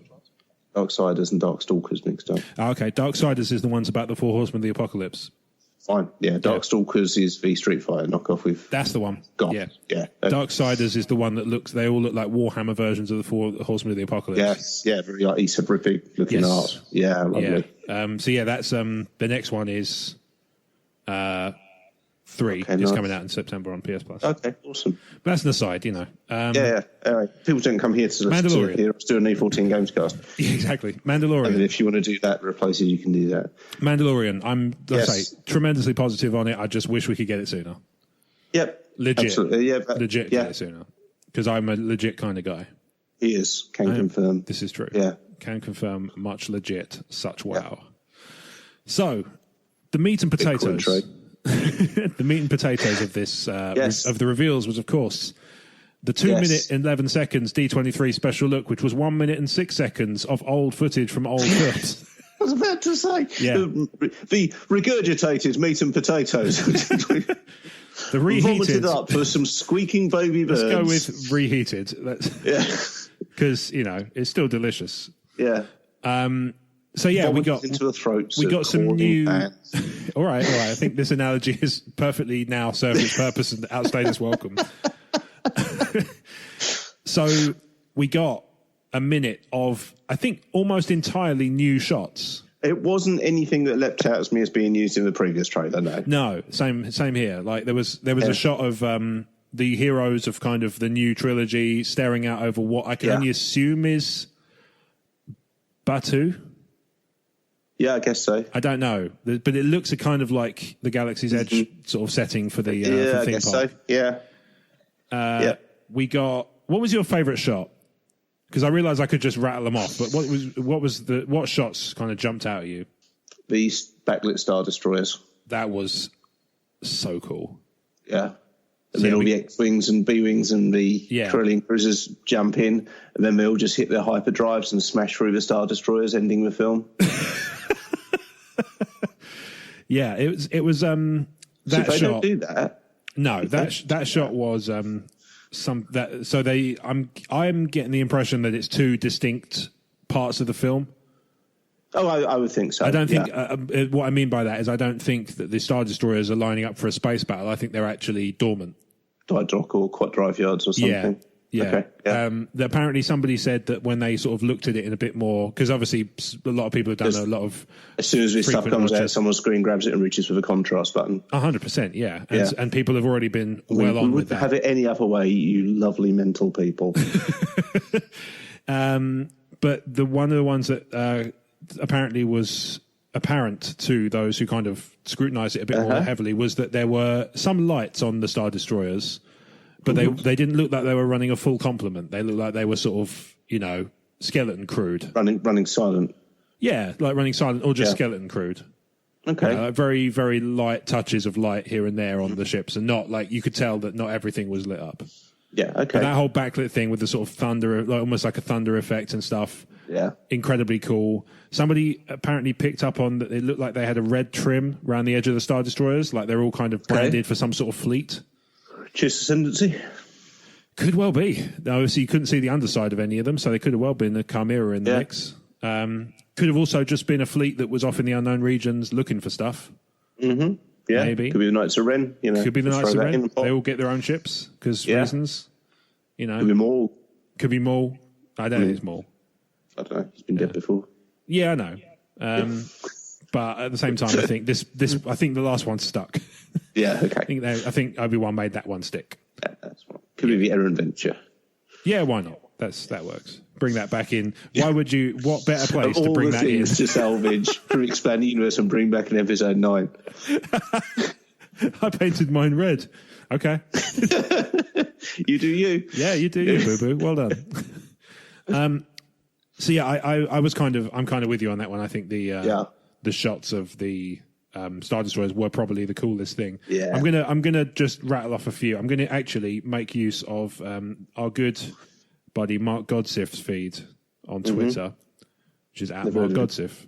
[SPEAKER 2] Darksiders and Darkstalkers mixed up.
[SPEAKER 1] Oh, okay, Darksiders is the ones about the Four Horsemen of the Apocalypse.
[SPEAKER 2] Fine, yeah. Darkstalkers is the Street Fighter knockoff with...
[SPEAKER 1] That's the one.
[SPEAKER 2] God.
[SPEAKER 1] Yeah. Darksiders is the one that looks... They all look like Warhammer versions of the Four Horsemen of the Apocalypse.
[SPEAKER 2] Yes, yeah, very like Issa Rippig looking art. Yeah, lovely.
[SPEAKER 1] Yeah. So yeah, that's... the next one is... 3 is coming out in September on PS Plus.
[SPEAKER 2] Okay, awesome.
[SPEAKER 1] But that's an aside, you know.
[SPEAKER 2] Anyway, people don't come here to listen to hear us do an E14 Games cast.
[SPEAKER 1] Yeah, exactly. Mandalorian.
[SPEAKER 2] And if you want to do that, replace it, you can do that.
[SPEAKER 1] Mandalorian. I'm tremendously positive on it. I just wish we could get it sooner.
[SPEAKER 2] Yep.
[SPEAKER 1] Legit.
[SPEAKER 2] Absolutely. Yeah,
[SPEAKER 1] legit get it sooner. Because I'm a legit kind of guy.
[SPEAKER 2] He is. Can confirm.
[SPEAKER 1] This is true.
[SPEAKER 2] Yeah.
[SPEAKER 1] Can confirm. Much legit. Such wow. Yeah. So, the meat and potatoes. The meat and potatoes of this of the reveals was, of course, the 2 minute and 11 seconds D23 special look, which was 1 minute and 6 seconds of old footage from old films.
[SPEAKER 2] I was about to say the regurgitated meat and potatoes.
[SPEAKER 1] The reheated,
[SPEAKER 2] vomited up for some squeaking baby birds.
[SPEAKER 1] Let's go with reheated. Because you know it's still delicious.
[SPEAKER 2] Yeah.
[SPEAKER 1] So yeah, we got some new. All right. I think this analogy has perfectly now served its purpose and outstayed its welcome. So we got a minute of, I think, almost entirely new shots.
[SPEAKER 2] It wasn't anything that leapt out at me as being used in the previous trailer.
[SPEAKER 1] No, same here. Like there was a shot of the heroes of kind of the new trilogy staring out over what I can only assume is Batuu.
[SPEAKER 2] Yeah, I guess so.
[SPEAKER 1] I don't know, but it looks a kind of like the Galaxy's Edge sort of setting for the for
[SPEAKER 2] I
[SPEAKER 1] theme
[SPEAKER 2] guess
[SPEAKER 1] park.
[SPEAKER 2] So. Yeah.
[SPEAKER 1] We got. What was your favourite shot? Because I realised I could just rattle them off, but what shots kind of jumped out at you?
[SPEAKER 2] These backlit Star Destroyers.
[SPEAKER 1] That was so cool.
[SPEAKER 2] Yeah. And then all the X-Wings and B-Wings and the Corellian cruisers jump in, and then they all just hit their hyperdrives and smash through the Star Destroyers, ending the film.
[SPEAKER 1] Yeah, it was that
[SPEAKER 2] so
[SPEAKER 1] shot.
[SPEAKER 2] They don't do that.
[SPEAKER 1] No, that shot was I'm getting the impression that it's two distinct parts of the film.
[SPEAKER 2] Oh, I would think so.
[SPEAKER 1] I don't think what I mean by that is I don't think that the Star Destroyers are lining up for a space battle. I think they're actually dormant.
[SPEAKER 2] Dry dock or quad drive yards or something.
[SPEAKER 1] Yeah.
[SPEAKER 2] Okay. Yeah.
[SPEAKER 1] Apparently somebody said that when they sort of looked at it in a bit more, because obviously a lot of people have done a lot of...
[SPEAKER 2] As soon as this stuff comes out, someone's screen grabs it and reaches for the contrast button.
[SPEAKER 1] 100%, yeah. And people have already been on with that. We wouldn't
[SPEAKER 2] have it any other way, you lovely mental people.
[SPEAKER 1] But one of the ones that apparently was apparent to those who kind of scrutinised it a bit more heavily was that there were some lights on the Star Destroyers, but they didn't look like they were running a full complement. They looked like they were sort of, skeleton crewed.
[SPEAKER 2] Running silent.
[SPEAKER 1] Yeah, like running silent or just skeleton crewed.
[SPEAKER 2] Okay.
[SPEAKER 1] Very, very light touches of light here and there on the ships, and not like you could tell that not everything was lit up.
[SPEAKER 2] Yeah, okay.
[SPEAKER 1] But that whole backlit thing with the sort of thunder, like almost like a thunder effect and stuff.
[SPEAKER 2] Yeah.
[SPEAKER 1] Incredibly cool. Somebody apparently picked up on that it looked like they had a red trim around the edge of the Star Destroyers, like they're all kind of branded for some sort of fleet.
[SPEAKER 2] Chiss ascendancy?
[SPEAKER 1] Could well be. Obviously, you couldn't see the underside of any of them, so they could have well been a Chimera in the mix. Could have also just been a fleet that was off in the unknown regions looking for stuff.
[SPEAKER 2] Mm-hmm. Yeah,
[SPEAKER 1] maybe.
[SPEAKER 2] Could be the Knights of Ren.
[SPEAKER 1] Could be the Knights of Ren. They all get their own ships because reasons.
[SPEAKER 2] Could be Maul.
[SPEAKER 1] Could be Maul. I don't think it's Maul.
[SPEAKER 2] I don't know. He's been dead before.
[SPEAKER 1] Yeah, I know. But at the same time, I think this. I think the last one stuck.
[SPEAKER 2] Yeah. Okay.
[SPEAKER 1] I think Obi-Wan made that one stick.
[SPEAKER 2] Yeah, that's fine. Could be the Errant Venture.
[SPEAKER 1] Yeah, why not? That works. Bring that back in. Why would you? What better place to bring that in?
[SPEAKER 2] All the things to salvage from Expand the Universe and bring back in episode 9.
[SPEAKER 1] I painted mine red. Okay.
[SPEAKER 2] You do you.
[SPEAKER 1] Yeah, you do you, boo boo. Well done. So yeah, I'm kind of with you on that one. I think the shots of the Star Destroyers were probably the coolest thing.
[SPEAKER 2] Yeah.
[SPEAKER 1] I'm gonna just rattle off a few. I'm gonna actually make use of our good buddy Mark Godsif's feed on Twitter, which is at Mark Godsif.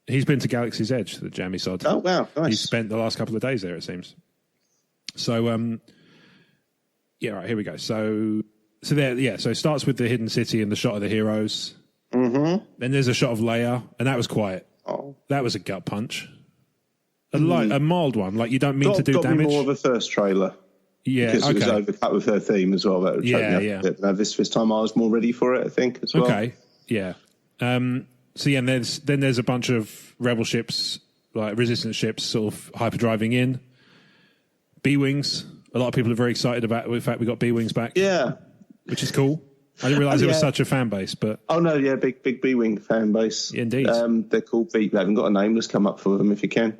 [SPEAKER 1] He's been to Galaxy's Edge, the jammy sod.
[SPEAKER 2] Oh wow, nice.
[SPEAKER 1] He's spent the last couple of days there, it seems. So yeah, right, here we go. So it starts with the hidden city and the shot of the heroes. Mm-hmm. Then there's a shot of Leia, and that was quiet.
[SPEAKER 2] Oh,
[SPEAKER 1] that was a gut punch. A mild one, like you don't mean to do
[SPEAKER 2] got
[SPEAKER 1] damage.
[SPEAKER 2] Me more of a first trailer.
[SPEAKER 1] Yeah,
[SPEAKER 2] because it was overcut with her theme as well. That would choke me up a bit. Now, this time I was more ready for it, I think, as well.
[SPEAKER 1] Okay, yeah. So yeah, and then there's a bunch of rebel ships, like resistance ships, sort of hyperdriving in. B-wings. A lot of people are very excited about the fact we got B-wings back.
[SPEAKER 2] Yeah,
[SPEAKER 1] which is cool. I didn't realise it was such a fan base, but
[SPEAKER 2] big B-wing fan base.
[SPEAKER 1] Indeed,
[SPEAKER 2] they're called B. They haven't got a name. Let's come up for them if you can.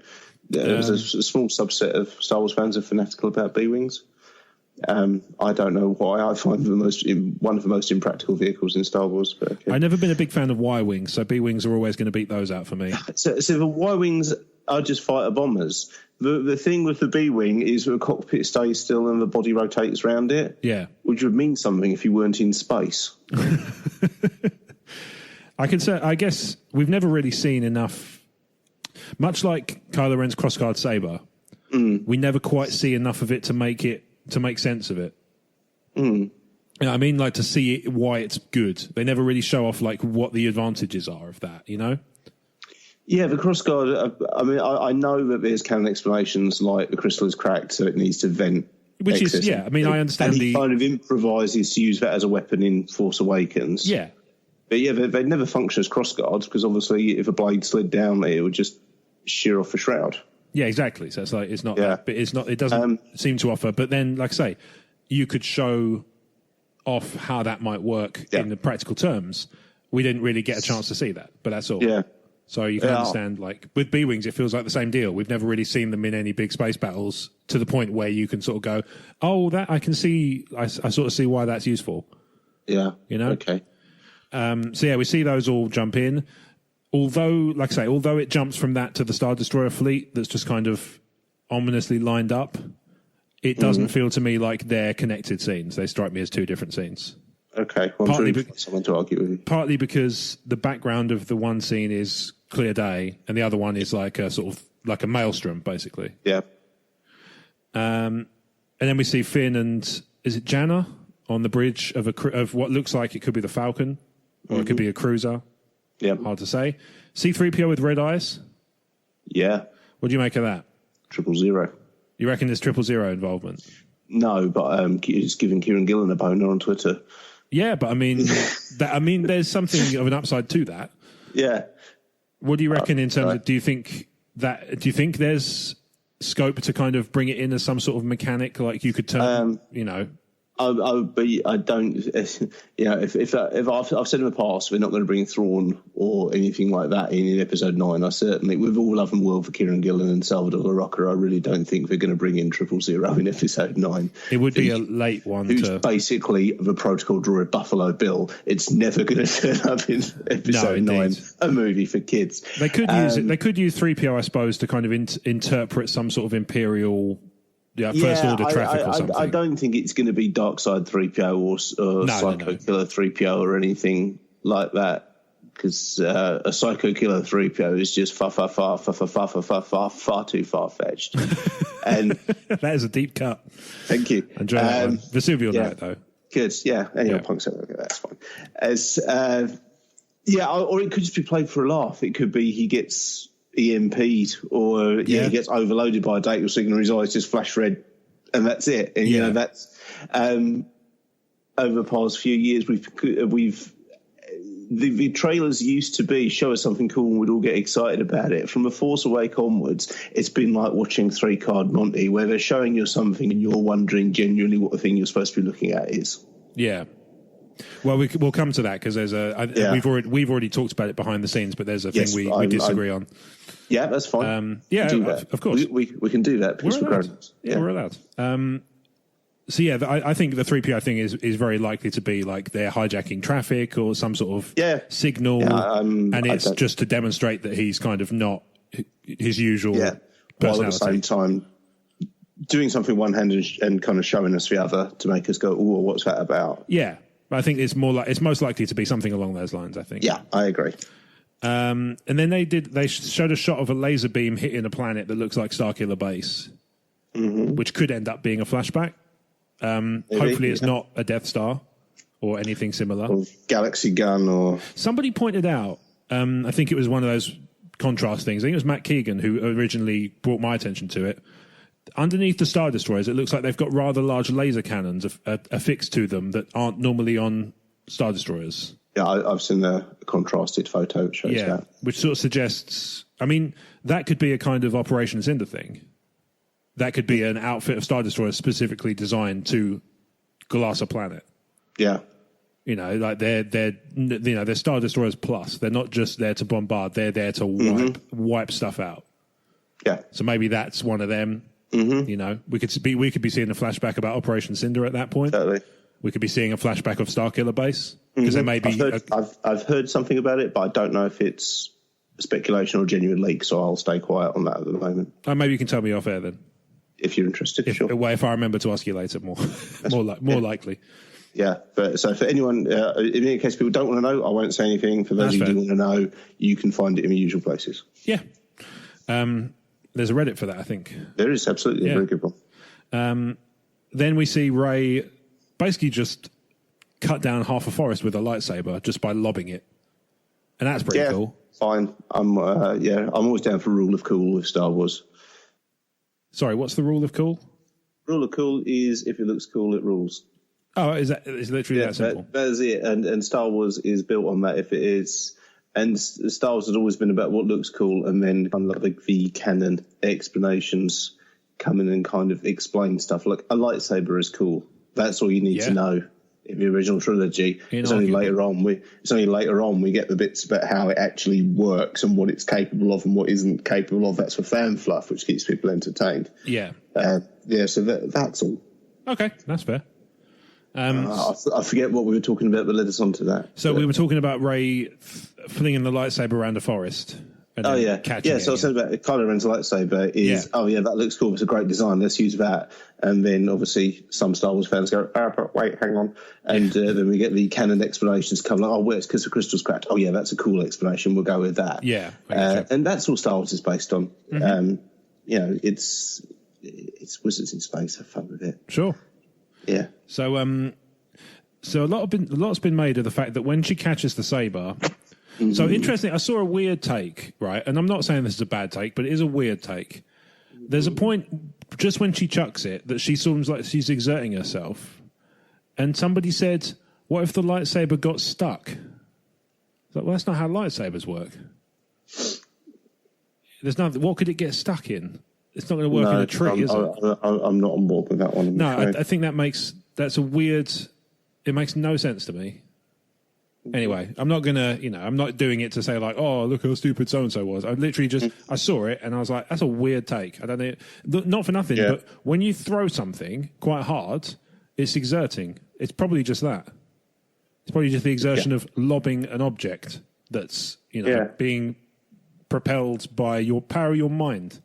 [SPEAKER 2] There's a small subset of Star Wars fans are fanatical about B-wings. I don't know why. I find them one of the most impractical vehicles in Star Wars. But okay.
[SPEAKER 1] I've never been a big fan of Y-wings, so B-wings are always going to beat those out for me.
[SPEAKER 2] So the Y-wings are just fighter bombers. The thing with the B-wing is the cockpit stays still and the body rotates around it.
[SPEAKER 1] Yeah,
[SPEAKER 2] which would mean something if you weren't in space.
[SPEAKER 1] I guess we've never really seen enough. Much like Kylo Ren's crossguard saber, we never quite see enough of it to make sense of it. You know, I mean, like to see why it's good. They never really show off like what the advantages are of that. You know?
[SPEAKER 2] Yeah, the crossguard. I mean, I know that there's canon explanations like the crystal is cracked, so it needs to vent.
[SPEAKER 1] Which is, I mean, I understand.
[SPEAKER 2] And he kind of improvises to use that as a weapon in Force Awakens.
[SPEAKER 1] Yeah.
[SPEAKER 2] But yeah, they never function as crossguards because obviously if a blade slid down there, it would just shear off a shroud.
[SPEAKER 1] Yeah, exactly. So it's like it's not that, but it's not. It doesn't seem to offer. But then, like I say, you could show off how that might work in the practical terms. We didn't really get a chance to see that, but that's all.
[SPEAKER 2] Yeah.
[SPEAKER 1] So you can understand, like with B-wings, it feels like the same deal. We've never really seen them in any big space battles to the point where you can sort of go, "Oh, that I can see. I sort of see why that's useful."
[SPEAKER 2] Yeah.
[SPEAKER 1] You know.
[SPEAKER 2] Okay.
[SPEAKER 1] So yeah, we see those all jump in. Although, like I say, although it jumps from that to the Star Destroyer fleet that's just kind of ominously lined up, it doesn't feel to me like they're connected scenes. They strike me as two different scenes.
[SPEAKER 2] Okay, well, I'm sure someone to argue with you.
[SPEAKER 1] Partly because the background of the one scene is clear day, and the other one is like a sort of like a maelstrom, basically.
[SPEAKER 2] Yeah.
[SPEAKER 1] And then we see Finn and is it Janna on the bridge of what looks like it could be the Falcon, or it could be a cruiser.
[SPEAKER 2] Yeah.
[SPEAKER 1] Hard to say. C-3PO with red eyes?
[SPEAKER 2] Yeah.
[SPEAKER 1] What do you make of that?
[SPEAKER 2] 000.
[SPEAKER 1] You reckon there's 000 involvement?
[SPEAKER 2] No, but he's giving Kieran Gillen a boner on Twitter.
[SPEAKER 1] Yeah, but I mean, there's something of an upside to that.
[SPEAKER 2] Yeah.
[SPEAKER 1] What do you reckon in terms of, do you think there's scope to kind of bring it in as some sort of mechanic, like you could turn,
[SPEAKER 2] I don't. You know, if I've said in the past we're not going to bring Thrawn or anything like that in episode 9. I certainly, with all love and will for Kieran Gillen and Salvador LaRocca, I really don't think they're going to bring in 000 in episode 9.
[SPEAKER 1] It would be a late one.
[SPEAKER 2] Who's basically the protocol droid Buffalo Bill. It's never going to turn up in episode 9. A movie for kids.
[SPEAKER 1] They could use it. They could use 3PO, I suppose, to kind of interpret some sort of Imperial. First order traffic or something.
[SPEAKER 2] I don't think it's going to be Darkside 3PO or Psycho Killer 3PO or anything like that, because a Psycho Killer 3PO is just far too far fetched. And
[SPEAKER 1] that is a deep cut.
[SPEAKER 2] Thank you.
[SPEAKER 1] Enjoy that one. Vesuvial note though.
[SPEAKER 2] Good, yeah. Anyway, punks, that's fine. Yeah, or it could just be played for a laugh. It could be he gets EMP'd, or he gets overloaded by a data signal, his eyes just flash red, and that's it. And you know, that's over the past few years the trailers used to be show us something cool and we'd all get excited about it. From The Force Awakens onwards, it's been like watching Three Card Monty, where they're showing you something and you're wondering genuinely what the thing you're supposed to be looking at is.
[SPEAKER 1] Yeah. Well, we'll come to that because there's we've already talked about it behind the scenes, but there's a thing we disagree on.
[SPEAKER 2] Yeah, that's fine.
[SPEAKER 1] Of course.
[SPEAKER 2] We can do that.
[SPEAKER 1] We're allowed. So yeah, I think the 3PO thing is very likely to be like they're hijacking traffic or some sort of signal, and it's just to demonstrate that he's kind of not his usual personality.
[SPEAKER 2] While at the same time doing something one hand and kind of showing us the other to make us go, "Oh, what's that about?"
[SPEAKER 1] Yeah, but I think it's most likely to be something along those lines. I think.
[SPEAKER 2] Yeah, I agree.
[SPEAKER 1] And then they showed a shot of a laser beam hitting a planet that looks like Starkiller Base, which could end up being a flashback. Hopefully it's not a Death Star or anything similar.
[SPEAKER 2] Or Galaxy Gun or...
[SPEAKER 1] Somebody pointed out, I think it was one of those contrast things. I think it was Matt Keegan who originally brought my attention to it. Underneath the Star Destroyers, it looks like they've got rather large laser cannons affixed to them that aren't normally on Star Destroyers.
[SPEAKER 2] Yeah, I've seen the contrasted photo which shows that.
[SPEAKER 1] Which sort of suggests... I mean, that could be a kind of Operation Cinder thing. That could be an outfit of Star Destroyers specifically designed to glass a planet.
[SPEAKER 2] Yeah.
[SPEAKER 1] You know, like they're Star Destroyers plus. They're not just there to bombard. They're there to wipe stuff out.
[SPEAKER 2] Yeah.
[SPEAKER 1] So maybe that's one of them. You know, we could be seeing a flashback about Operation Cinder at that point.
[SPEAKER 2] Totally.
[SPEAKER 1] We could be seeing a flashback of Starkiller Base because there may be.
[SPEAKER 2] I've heard something about it, but I don't know if it's speculation or genuine leak. So I'll stay quiet on that at the moment.
[SPEAKER 1] Maybe you can tell me off air then.
[SPEAKER 2] If you're interested, sure.
[SPEAKER 1] Well, if I remember to ask you later, more likely.
[SPEAKER 2] Yeah, but so for anyone, in any case people don't want to know, I won't say anything. For those who do want to know, you can find it in the usual places.
[SPEAKER 1] Yeah. There's a Reddit for that, I think.
[SPEAKER 2] There is, absolutely. A very good one.
[SPEAKER 1] Then we see Rey basically just cut down half a forest with a lightsaber just by lobbing it. And that's pretty cool.
[SPEAKER 2] Fine. I'm always down for rule of cool with Star Wars.
[SPEAKER 1] Sorry, what's the rule of cool?
[SPEAKER 2] Rule of cool is if it looks cool, it rules.
[SPEAKER 1] Oh, is literally that simple?
[SPEAKER 2] That is it. And Star Wars is built on that. If it is, and Star Wars has always been about what looks cool, and then kind of like the canon explanations come in and kind of explain stuff. Like a lightsaber is cool. That's all you need to know. In the original trilogy, it's only later on we get the bits about how it actually works and what it's capable of and what isn't capable of. That's for fan fluff, which keeps people entertained.
[SPEAKER 1] Yeah,
[SPEAKER 2] So that's all.
[SPEAKER 1] Okay, that's fair.
[SPEAKER 2] I forget what we were talking about, but led us on to that.
[SPEAKER 1] So we were talking about Rey flinging the lightsaber around a forest. Catching it.
[SPEAKER 2] So I said about Kylo Ren's lightsaber is, that looks cool. It's a great design. Let's use that. And then obviously some Star Wars fans go, but wait, hang on. And then we get the canon explanations come like, it's because the crystal's cracked. Oh yeah, that's a cool explanation. We'll go with that. Yeah. And that's all Star Wars is based on. It's wizards in space. Have fun with it.
[SPEAKER 1] Sure.
[SPEAKER 2] Yeah.
[SPEAKER 1] So a lot's been made of the fact that when she catches the saber. So interesting, I saw a weird take, right? And I'm not saying this is a bad take, but it is a weird take. There's a point just when she chucks it that she seems like she's exerting herself. And somebody said, what if the lightsaber got stuck? Like, well, that's not how lightsabers work. There's nothing. What could it get stuck in? It's not going to work in a tree, is it? I'm
[SPEAKER 2] not on board with that one.
[SPEAKER 1] I think that's a weird... It makes no sense to me. Anyway, I'm not gonna, I'm not doing it to say like, oh, look how stupid so and so was. I literally just, I saw it and I was like, that's a weird take. I don't know, not for nothing, but when you throw something quite hard, it's exerting. It's probably just that. It's probably just the exertion of lobbing an object that's, being propelled by your power of your mind.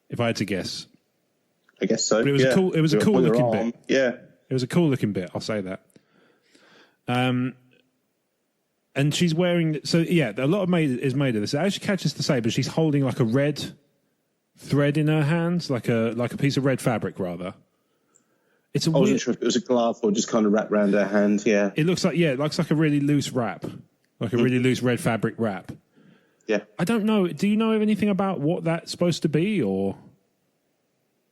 [SPEAKER 1] If I had to guess,
[SPEAKER 2] I guess so.
[SPEAKER 1] But it was a cool. It was a cool looking bit.
[SPEAKER 2] Yeah,
[SPEAKER 1] it was a cool looking bit. I'll say that. And she's wearing, a lot is made of this. As she catches the saber, she's holding like a red thread in her hands, like a piece of red fabric, rather. I
[SPEAKER 2] wasn't sure if it was a glove or just kind of wrapped around her hand. Yeah,
[SPEAKER 1] it looks like it looks like a really loose wrap. like a really loose red fabric wrap.
[SPEAKER 2] Yeah.
[SPEAKER 1] I don't know. Do you know anything about what that's supposed to be, or?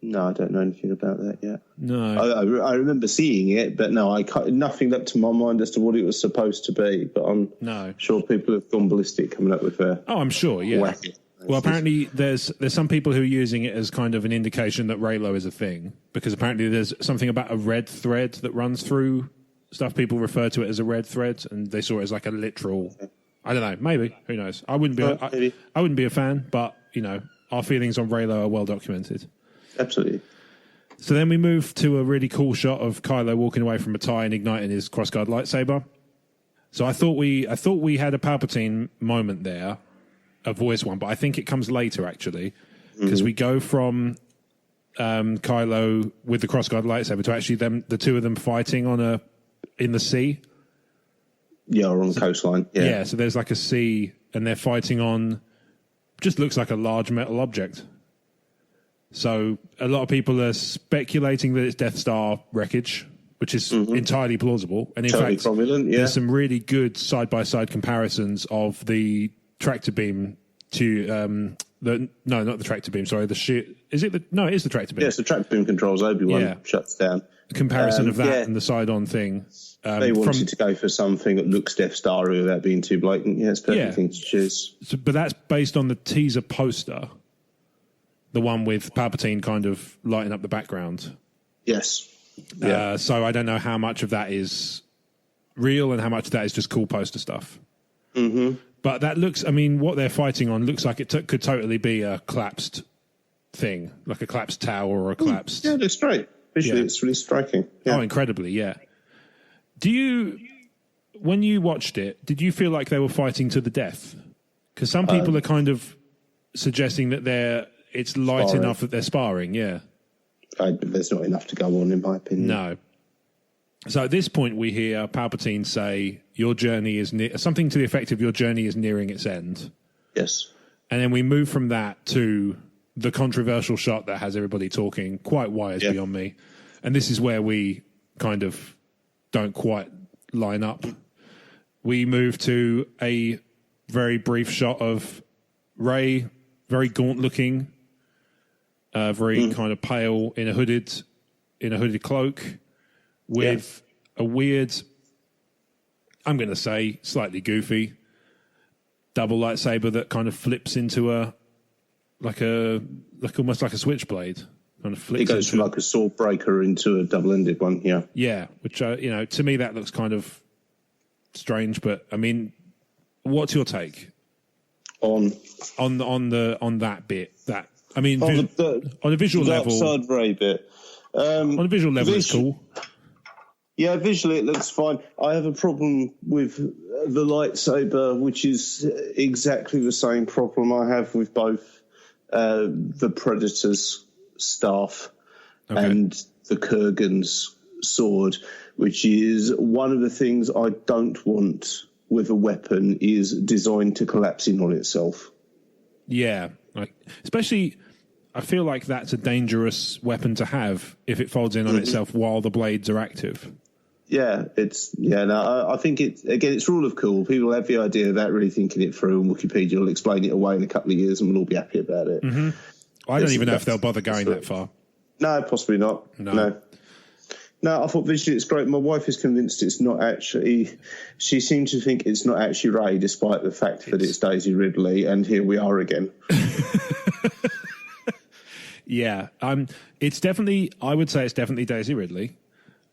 [SPEAKER 2] No, I don't know anything about that yet.
[SPEAKER 1] No.
[SPEAKER 2] I remember seeing it, but no, nothing leapt to my mind as to what it was supposed to be. But I'm sure people have gone ballistic coming up with
[SPEAKER 1] I'm sure, yeah.
[SPEAKER 2] Wacky.
[SPEAKER 1] Well, apparently there's some people who are using it as kind of an indication that Reylo is a thing, because apparently there's something about a red thread that runs through stuff. People refer to it as a red thread, and they saw it as like a literal... Okay. I don't know. Maybe. Who knows? I wouldn't be a fan, but, our feelings on Reylo are well documented.
[SPEAKER 2] Absolutely.
[SPEAKER 1] So then we move to a really cool shot of Kylo walking away from a tie and igniting his crossguard lightsaber. So I thought we had a Palpatine moment there, a voice one, but I think it comes later actually, because we go from Kylo with the crossguard lightsaber to actually the two of them fighting in the sea.
[SPEAKER 2] Yeah, or on the coastline.
[SPEAKER 1] Yeah, so there's like a sea, and they're fighting on, just looks like a large metal object. So a lot of people are speculating that it's Death Star wreckage, which is entirely plausible. And in fact, there's some really good side-by-side comparisons of the tractor beam to not the tractor beam. Sorry, the shit. Is it the? No, it is the tractor beam.
[SPEAKER 2] Yes, the tractor beam controls Obi-Wan shuts down.
[SPEAKER 1] Comparison of that and the side-on thing.
[SPEAKER 2] They wanted to go for something that looks Death Star-y without being too blatant. Yeah, it's a perfect thing to choose.
[SPEAKER 1] So, but that's based on the teaser poster. The one with Palpatine kind of lighting up the background.
[SPEAKER 2] Yes.
[SPEAKER 1] Yeah. So I don't know how much of that is real and how much of that is just cool poster stuff.
[SPEAKER 2] Mm-hmm.
[SPEAKER 1] But that looks, what they're fighting on looks like it could totally be a collapsed thing, like a collapsed tower or a collapsed...
[SPEAKER 2] Yeah, it looks great. Visually, it's really striking. Yeah.
[SPEAKER 1] Oh, incredibly, yeah. When you watched it, did you feel like they were fighting to the death? Because some people are kind of suggesting that it's light enough that they're sparring, yeah.
[SPEAKER 2] There's not enough to go on, in my opinion.
[SPEAKER 1] No. So at this point, we hear Palpatine say, your journey is something to the effect of your journey is nearing its end.
[SPEAKER 2] Yes.
[SPEAKER 1] And then we move from that to the controversial shot that has everybody talking quite wires beyond me. And this is where we kind of don't quite line up. We move to a very brief shot of Rey, very gaunt looking, very kind of pale in a hooded cloak with a weird, I'm going to say slightly goofy double lightsaber that kind of flips into almost like a switchblade. Kind of flips.
[SPEAKER 2] It goes from like a sword breaker into a double-ended one. Yeah.
[SPEAKER 1] Yeah, which to me that looks kind of strange. But what's your take on that bit? On a visual level,
[SPEAKER 2] side Rey bit.
[SPEAKER 1] On a visual level, it's cool.
[SPEAKER 2] Yeah, visually it looks fine. I have a problem with the lightsaber, which is exactly the same problem I have with both the Predator's staff and the Kurgan's sword, which is one of the things I don't want with a weapon is designed to collapse in on itself.
[SPEAKER 1] Yeah, especially... I feel like that's a dangerous weapon to have if it folds in on itself while the blades are active.
[SPEAKER 2] Yeah, I think it's rule of cool. People have the idea without really thinking it through, and Wikipedia will explain it away in a couple of years and we'll all be happy about it.
[SPEAKER 1] Mm-hmm. I don't even know if they'll bother going that far.
[SPEAKER 2] No, possibly not. No, I thought visually it's great. My wife is convinced it's not actually... She seems to think it's not actually Rey, despite the fact that it's Daisy Ridley, and here we are again.
[SPEAKER 1] Yeah, it's definitely. I would say it's definitely Daisy Ridley.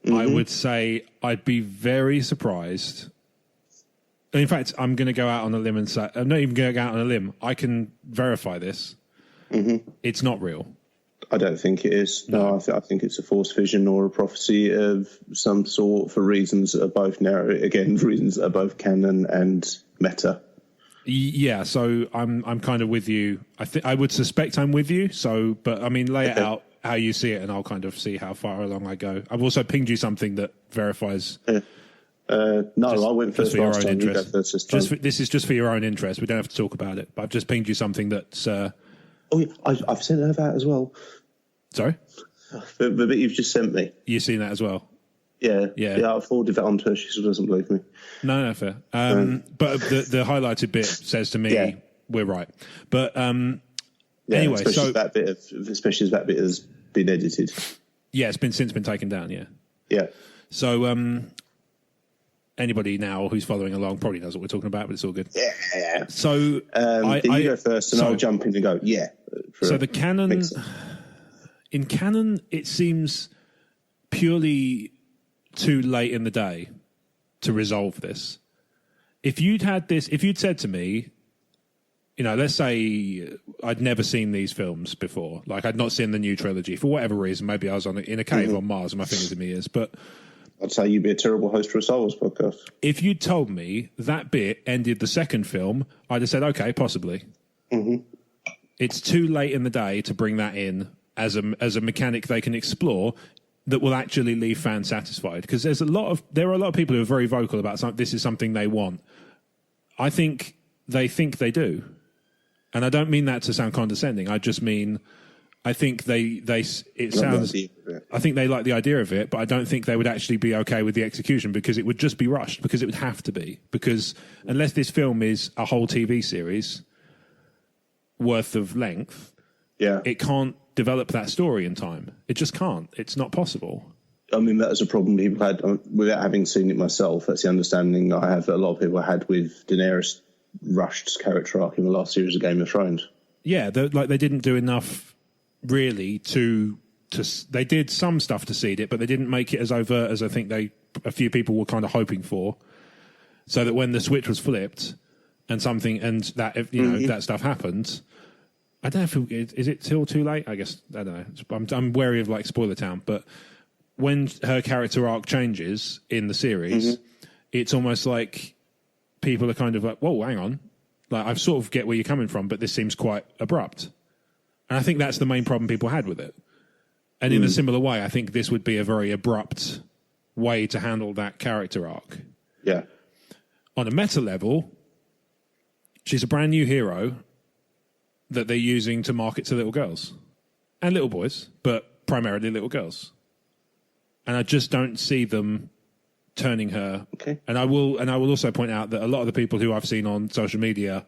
[SPEAKER 1] Mm-hmm. I would say I'd be very surprised. In fact, I'm going to go out on a limb and say I'm not even going out on a limb. I can verify this. Mm-hmm. It's not real.
[SPEAKER 2] I don't think it is. No, I think it's a Force vision or a prophecy of some sort for reasons that are both reasons that are both canon and meta.
[SPEAKER 1] Yeah, so I'm kind of with you. I would suspect I'm with you. So, but lay it out how you see it, and I'll kind of see how far along I go. I've also pinged you something that verifies.
[SPEAKER 2] I went first last time. You go first this time.
[SPEAKER 1] This is just for your own interest. We don't have to talk about it. But I've just pinged you something that's.
[SPEAKER 2] I've sent her that as well.
[SPEAKER 1] Sorry,
[SPEAKER 2] the bit you've just sent me.
[SPEAKER 1] You've seen that as well.
[SPEAKER 2] Yeah. I forwarded that on to her. She still doesn't believe me.
[SPEAKER 1] No, fair. But the highlighted bit says to me, we're right. But anyway,
[SPEAKER 2] especially as that bit has been edited.
[SPEAKER 1] Yeah, it's since been taken down.
[SPEAKER 2] Yeah.
[SPEAKER 1] So anybody now who's following along probably knows what we're talking about, but it's all good.
[SPEAKER 2] Yeah.
[SPEAKER 1] So
[SPEAKER 2] you go first, and I'll jump in and go. Yeah.
[SPEAKER 1] So the canon. In canon, it seems purely too late in the day to resolve this. If you'd said to me, let's say I'd never seen these films before, like I'd not seen the new trilogy for whatever reason. Maybe I was in a cave on Mars and my fingers in my ears, but
[SPEAKER 2] I'd say you'd be a terrible host for a Star Wars podcast. If
[SPEAKER 1] you'd told me that bit ended the second film, I'd have said, okay, possibly. Mm-hmm. It's too late in the day to bring that in as a mechanic they can explore that will actually leave fans satisfied. Because there are a lot of people who are very vocal about this is something they want. I think they do. And I don't mean that to sound condescending. I just mean I think I think they like the idea of it, but I don't think they would actually be okay with the execution because it would just be rushed, because it would have to be. Because unless this film is a whole TV series worth of length, it can't develop that story in time. It just can't. It's not possible.
[SPEAKER 2] I mean, that is a problem people had without having seen it myself. That's the understanding I have that a lot of people had with Daenerys' rushed character arc in the last series of Game of Thrones.
[SPEAKER 1] Yeah, they didn't do enough really to they did some stuff to seed it, but they didn't make it as overt as I think a few people were kind of hoping for. So that when the switch was flipped and that stuff happened, I don't know is it still too late? I guess I don't know. I'm wary of like spoiler town, but when her character arc changes in the series, it's almost like people are kind of like, whoa, hang on. Like, I sort of get where you're coming from, but this seems quite abrupt. And I think that's the main problem people had with it. And in a similar way, I think this would be a very abrupt way to handle that character arc.
[SPEAKER 2] Yeah.
[SPEAKER 1] On a meta level, she's a brand new hero that they're using to market to little girls and little boys, but primarily little girls. And I just don't see them turning her. Okay. And I will also point out that a lot of the people who I've seen on social media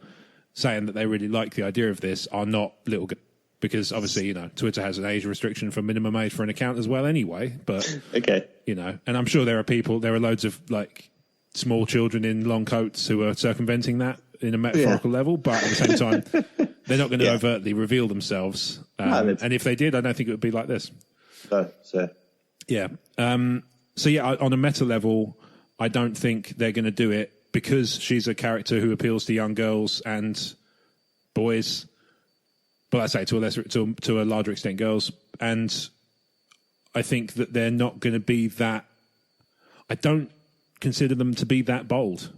[SPEAKER 1] saying that they really like the idea of this are not little girls, because obviously, Twitter has an age restriction for minimum age for an account as well anyway. But,
[SPEAKER 2] okay.
[SPEAKER 1] And I'm sure there are loads of like small children in long coats who are circumventing that in a metaphorical level, but at the same time, they're not going to overtly reveal themselves. And if they did, I don't think it would be like this.
[SPEAKER 2] So.
[SPEAKER 1] Yeah. On a meta level, I don't think they're going to do it because she's a character who appeals to young girls and boys. But I say to a larger extent, girls. And I think that they're not going to be that. I don't consider them to be that bold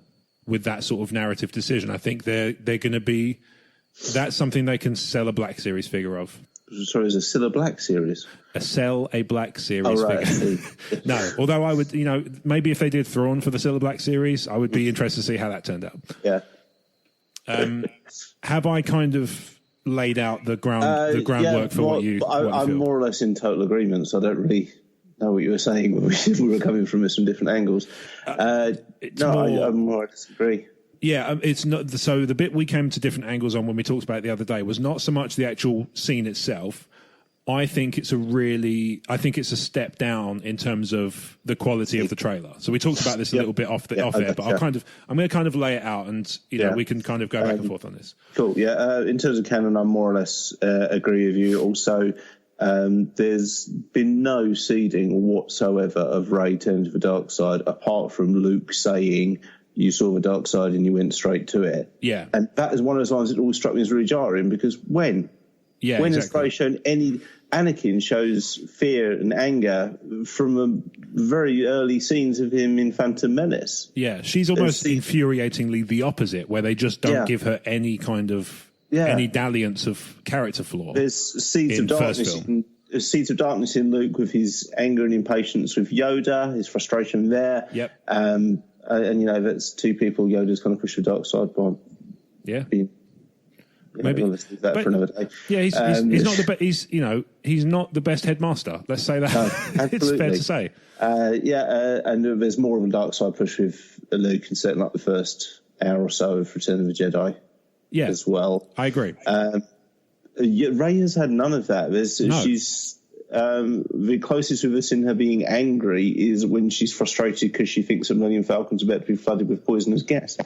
[SPEAKER 1] with that sort of narrative decision. I think they're going to be. That's something they can sell a Black Series figure of.
[SPEAKER 2] Sorry, is it still a Black Series?
[SPEAKER 1] Sell a Black Series figure. No, although I would, maybe if they did Thrawn for the Still a Black Series, I would be interested to see how that turned out.
[SPEAKER 2] Yeah.
[SPEAKER 1] Have I kind of laid out the groundwork for what you
[SPEAKER 2] I'm
[SPEAKER 1] feel?
[SPEAKER 2] More or less in total agreement, so I don't really know what you were saying when we were coming from some different angles. I more disagree.
[SPEAKER 1] Yeah, it's not. So the bit we came to different angles on when we talked about it the other day was not so much the actual scene itself. I think it's a step down in terms of the quality of the trailer. So we talked about this a little bit off air, but I'm going to kind of lay it out, and we can kind of go back and forth on this.
[SPEAKER 2] Cool. Yeah. In terms of canon, I more or less agree with you. Also, there's been no seeding whatsoever of Rey turning to the dark side, apart from Luke saying, you saw the dark side and you went straight to it.
[SPEAKER 1] Yeah.
[SPEAKER 2] And that is one of those lines that always struck me as really jarring, because when has Rey shown any... Anakin shows fear and anger from the very early scenes of him in Phantom Menace.
[SPEAKER 1] Yeah, she's almost infuriatingly the opposite, where they just don't give her any kind of... any dalliance of character flaw.
[SPEAKER 2] There's seeds of darkness in Luke with his anger and impatience with Yoda, his frustration there.
[SPEAKER 1] Yep.
[SPEAKER 2] And that's two people Yoda's kind of pushed the dark side by.
[SPEAKER 1] Yeah. maybe
[SPEAKER 2] let's leave that for another day.
[SPEAKER 1] Yeah, he's not the best. He's not the best headmaster. Let's say that. No, it's fair to say.
[SPEAKER 2] And there's more of a dark side push with Luke, and certainly like the first hour or so of Return of the Jedi. Yeah, as well.
[SPEAKER 1] I agree.
[SPEAKER 2] Rey has had none of that. She's the closest we've ever seen her being angry is when she's frustrated because she thinks the Millennium Falcon's about to be flooded with poisonous gas.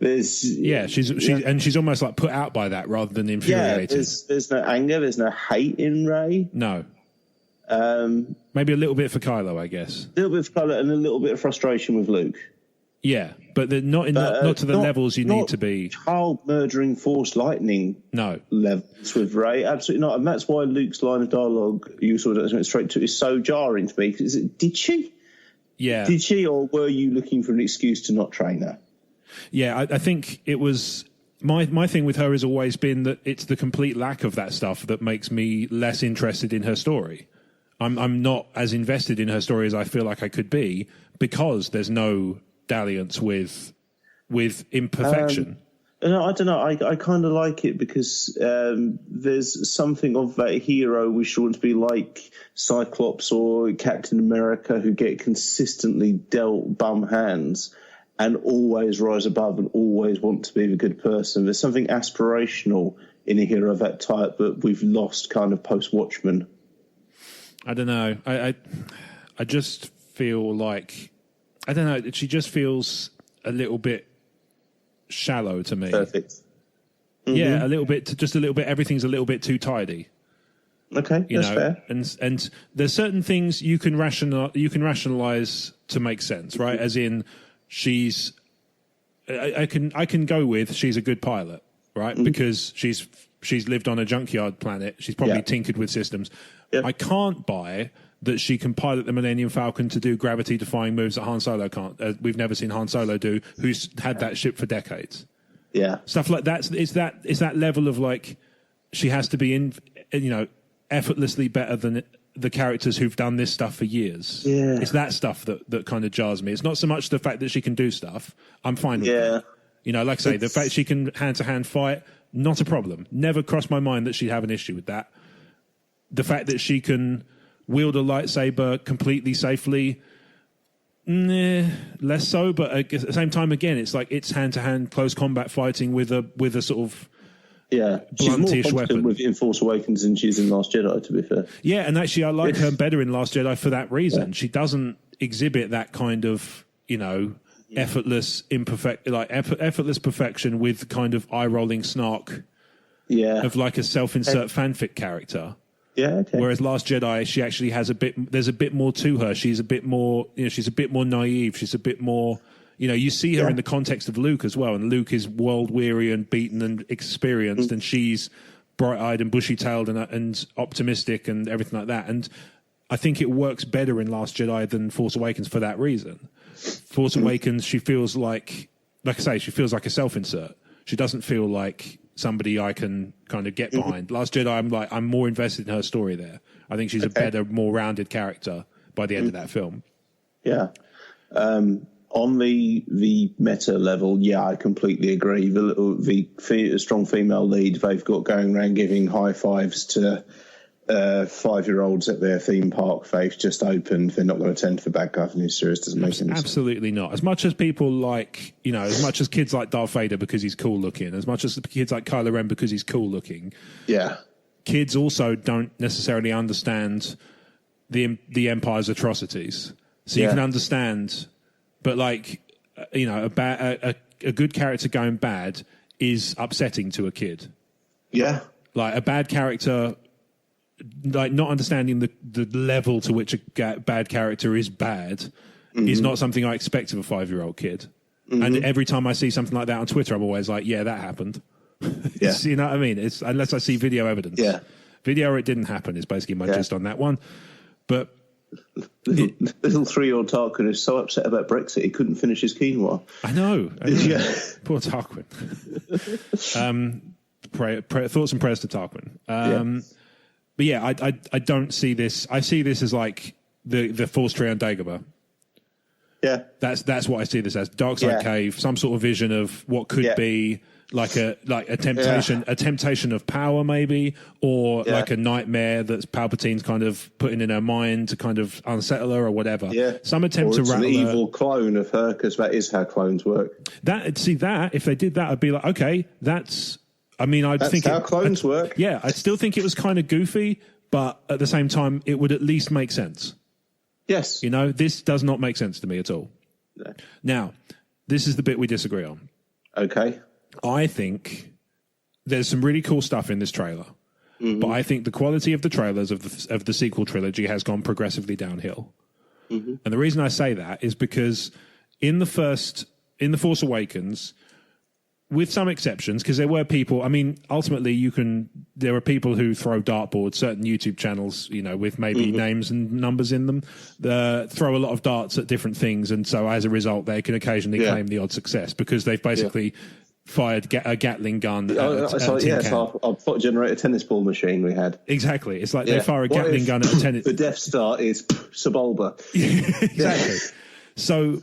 [SPEAKER 1] She's almost like put out by that rather than infuriated.
[SPEAKER 2] Yeah, there's no anger, there's no hate in Rey.
[SPEAKER 1] No. Maybe a little bit for Kylo, I guess.
[SPEAKER 2] A little bit for Kylo and a little bit of frustration with Luke.
[SPEAKER 1] Yeah, but not to the levels you need to be.
[SPEAKER 2] Child murdering Force lightning.
[SPEAKER 1] No
[SPEAKER 2] levels with Rey, absolutely not, and that's why Luke's line of dialogue you sort of went straight to is so jarring to me. Because did she?
[SPEAKER 1] Yeah,
[SPEAKER 2] did she, or were you looking for an excuse to not train her?
[SPEAKER 1] Yeah, I think it was. My thing with her has always been that it's the complete lack of that stuff that makes me less interested in her story. I'm not as invested in her story as I feel like I could be because there's no dalliance with imperfection.
[SPEAKER 2] I don't know. I kind of like it because there's something of that hero we want to be like Cyclops or Captain America who get consistently dealt bum hands and always rise above and always want to be the good person. There's something aspirational in a hero of that type that we've lost kind of post-Watchmen.
[SPEAKER 1] I don't know. I just feel like... I don't know. She just feels a little bit shallow to me.
[SPEAKER 2] Perfect.
[SPEAKER 1] Mm-hmm. Yeah, a little bit. Just a little bit. Everything's a little bit too tidy.
[SPEAKER 2] Okay, that's fair.
[SPEAKER 1] And there's certain things you can rationalize to make sense, right? As in, she's. I can go with she's a good pilot, right? Mm-hmm. Because she's lived on a junkyard planet. She's probably tinkered with systems. Yep. I can't buy that she can pilot the Millennium Falcon to do gravity-defying moves that Han Solo can't. We've never seen Han Solo do, who's had that ship for decades.
[SPEAKER 2] Yeah,
[SPEAKER 1] stuff like that. It's that level of like she has to be effortlessly better than the characters who've done this stuff for years.
[SPEAKER 2] Yeah,
[SPEAKER 1] it's that stuff that kind of jars me. It's not so much the fact that she can do stuff. I'm fine with that. Like I say, the fact she can hand-to-hand fight, not a problem. Never crossed my mind that she'd have an issue with that. The fact that she can wield a lightsaber completely safely, less so. But at the same time, again, it's like it's hand-to-hand close combat fighting with a sort of bluntish weapon.
[SPEAKER 2] In Force Awakens than she's in Last Jedi, to be fair.
[SPEAKER 1] Yeah, and actually, I like her better in Last Jedi for that reason. Yeah. She doesn't exhibit that kind of effortless effortless perfection with kind of eye-rolling snark.
[SPEAKER 2] Yeah,
[SPEAKER 1] of like a self-insert fanfic character.
[SPEAKER 2] Yeah, okay.
[SPEAKER 1] Whereas Last Jedi, she actually has there's a bit more to her. She's a bit more, she's a bit more naive. She's a bit more, you see her in the context of Luke as well. And Luke is world-weary and beaten and experienced, and she's bright-eyed and bushy-tailed and optimistic and everything like that. And I think it works better in Last Jedi than Force Awakens for that reason. Force Awakens, she feels like I say, she feels like a self-insert. She doesn't feel like somebody I can kind of get behind. Last Jedi, I'm more invested in her story there. I think she's a better, more rounded character by the end of that film.
[SPEAKER 2] Yeah. On the meta level, I completely agree. The strong female lead they've got going around giving high fives to 5-year-olds at their theme park they've just opened. They're not going to attend for bad guy for new series. Doesn't make sense.
[SPEAKER 1] Absolutely not. As much as people like, as much as kids like Darth Vader because he's cool looking, as much as kids like Kylo Ren because he's cool looking. Yeah. Kids also don't necessarily understand the Empire's atrocities. So you can understand, but like, a good character going bad is upsetting to a kid.
[SPEAKER 2] Yeah.
[SPEAKER 1] Like a bad character, like not understanding the level to which a bad character is bad is not something I expect of a 5-year-old kid. And every time I see something like that on Twitter, I'm always like, yeah, that happened. Yeah. You know what I mean? It's unless I see video evidence.
[SPEAKER 2] Yeah.
[SPEAKER 1] Video it didn't happen is basically my gist on that one. But
[SPEAKER 2] little 3-year-old Tarquin is so upset about Brexit he couldn't finish his quinoa.
[SPEAKER 1] I know. Yeah. Poor Tarquin. Thoughts and prayers to Tarquin. But yeah, I don't see this. I see this as like the Force tree on Dagobah. Yeah, that's what I see this as. Dark Side Cave, some sort of vision of what could be. like a temptation of power, maybe, or like a nightmare that Palpatine's kind of putting in her mind to kind of unsettle her or whatever.
[SPEAKER 2] Yeah,
[SPEAKER 1] some attempt to rattle
[SPEAKER 2] an evil clone of her, because that is how clones work.
[SPEAKER 1] That if they did that, I'd be like, okay, that's. I mean,
[SPEAKER 2] that's how clones work.
[SPEAKER 1] Yeah, I still think it was kind of goofy, but at the same time, it would at least make sense.
[SPEAKER 2] Yes,
[SPEAKER 1] this does not make sense to me at all. No. Now, this is the bit we disagree on.
[SPEAKER 2] Okay.
[SPEAKER 1] I think there's some really cool stuff in this trailer, but I think the quality of the trailers of the sequel trilogy has gone progressively downhill. And the reason I say that is because in The Force Awakens, with some exceptions, because there were people, I mean, ultimately there are people who throw dartboards, certain YouTube channels, with maybe names and numbers in them, throw a lot of darts at different things. And so as a result, they can occasionally claim the odd success because they've basically fired a Gatling gun.
[SPEAKER 2] Our thought generator tennis ball machine we had.
[SPEAKER 1] Exactly. It's like they fire a Gatling gun at a tennis.
[SPEAKER 2] The Death Star is Sebulba.
[SPEAKER 1] Exactly. So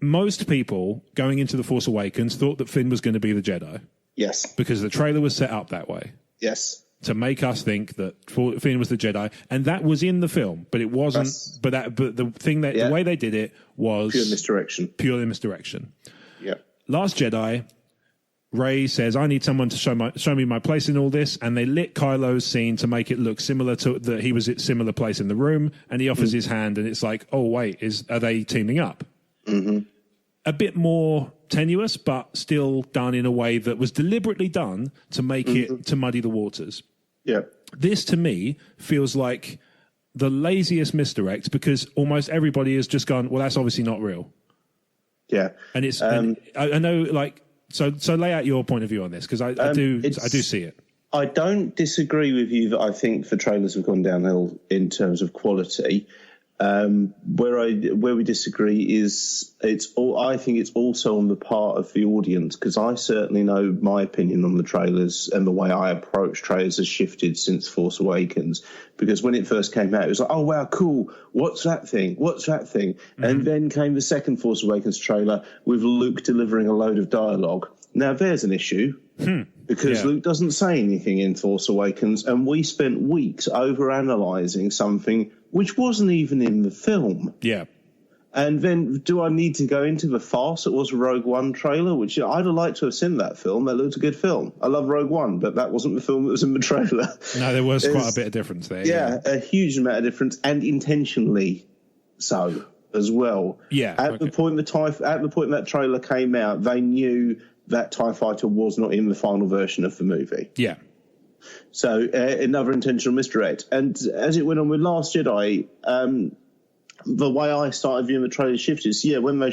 [SPEAKER 1] most people going into The Force Awakens thought that Finn was going to be the Jedi.
[SPEAKER 2] Yes.
[SPEAKER 1] Because the trailer was set up that way.
[SPEAKER 2] Yes.
[SPEAKER 1] To make us think that Finn was the Jedi, and that was in the film, but it wasn't. But the thing that the way they did it was purely misdirection.
[SPEAKER 2] Yeah.
[SPEAKER 1] Last Jedi, Rey says, "I need someone to show me my place in all this," and they lit Kylo's scene to make it look similar to that he was at similar place in the room, and he offers his hand, and it's like, oh wait, are they teaming up? A bit more tenuous, but still done in a way that was deliberately done to make it to muddy the waters.
[SPEAKER 2] Yeah. This
[SPEAKER 1] to me feels like the laziest misdirect because almost everybody has just gone, well, that's obviously not real.
[SPEAKER 2] Yeah.
[SPEAKER 1] And it's, I know, like, so lay out your point of view on this, because I do see it.
[SPEAKER 2] I don't disagree with you that I think the trailers have gone downhill in terms of quality. Where we disagree is I think it's also on the part of the audience, because I certainly know my opinion on the trailers and the way I approach trailers has shifted since Force Awakens, because when it first came out it was like, oh wow, cool, what's that thing, and then came the second Force Awakens trailer with Luke delivering a load of dialogue. Now there's an issue because Luke doesn't say anything in Force Awakens, and we spent weeks over-analysing something which wasn't even in the film.
[SPEAKER 1] Yeah.
[SPEAKER 2] And then do I need to go into the farce that was a Rogue One trailer, which I'd have liked to have seen that film. That looked a good film. I love Rogue One, but that wasn't the film that was in the trailer.
[SPEAKER 1] No, there was quite a bit of difference there.
[SPEAKER 2] Yeah, a huge amount of difference, and intentionally so as well.
[SPEAKER 1] Yeah.
[SPEAKER 2] At the point that trailer came out, they knew that TIE Fighter was not in the final version of the movie.
[SPEAKER 1] Yeah.
[SPEAKER 2] So another intentional misdirect. And as it went on with Last Jedi, the way I started viewing the trailer shifted. So when they,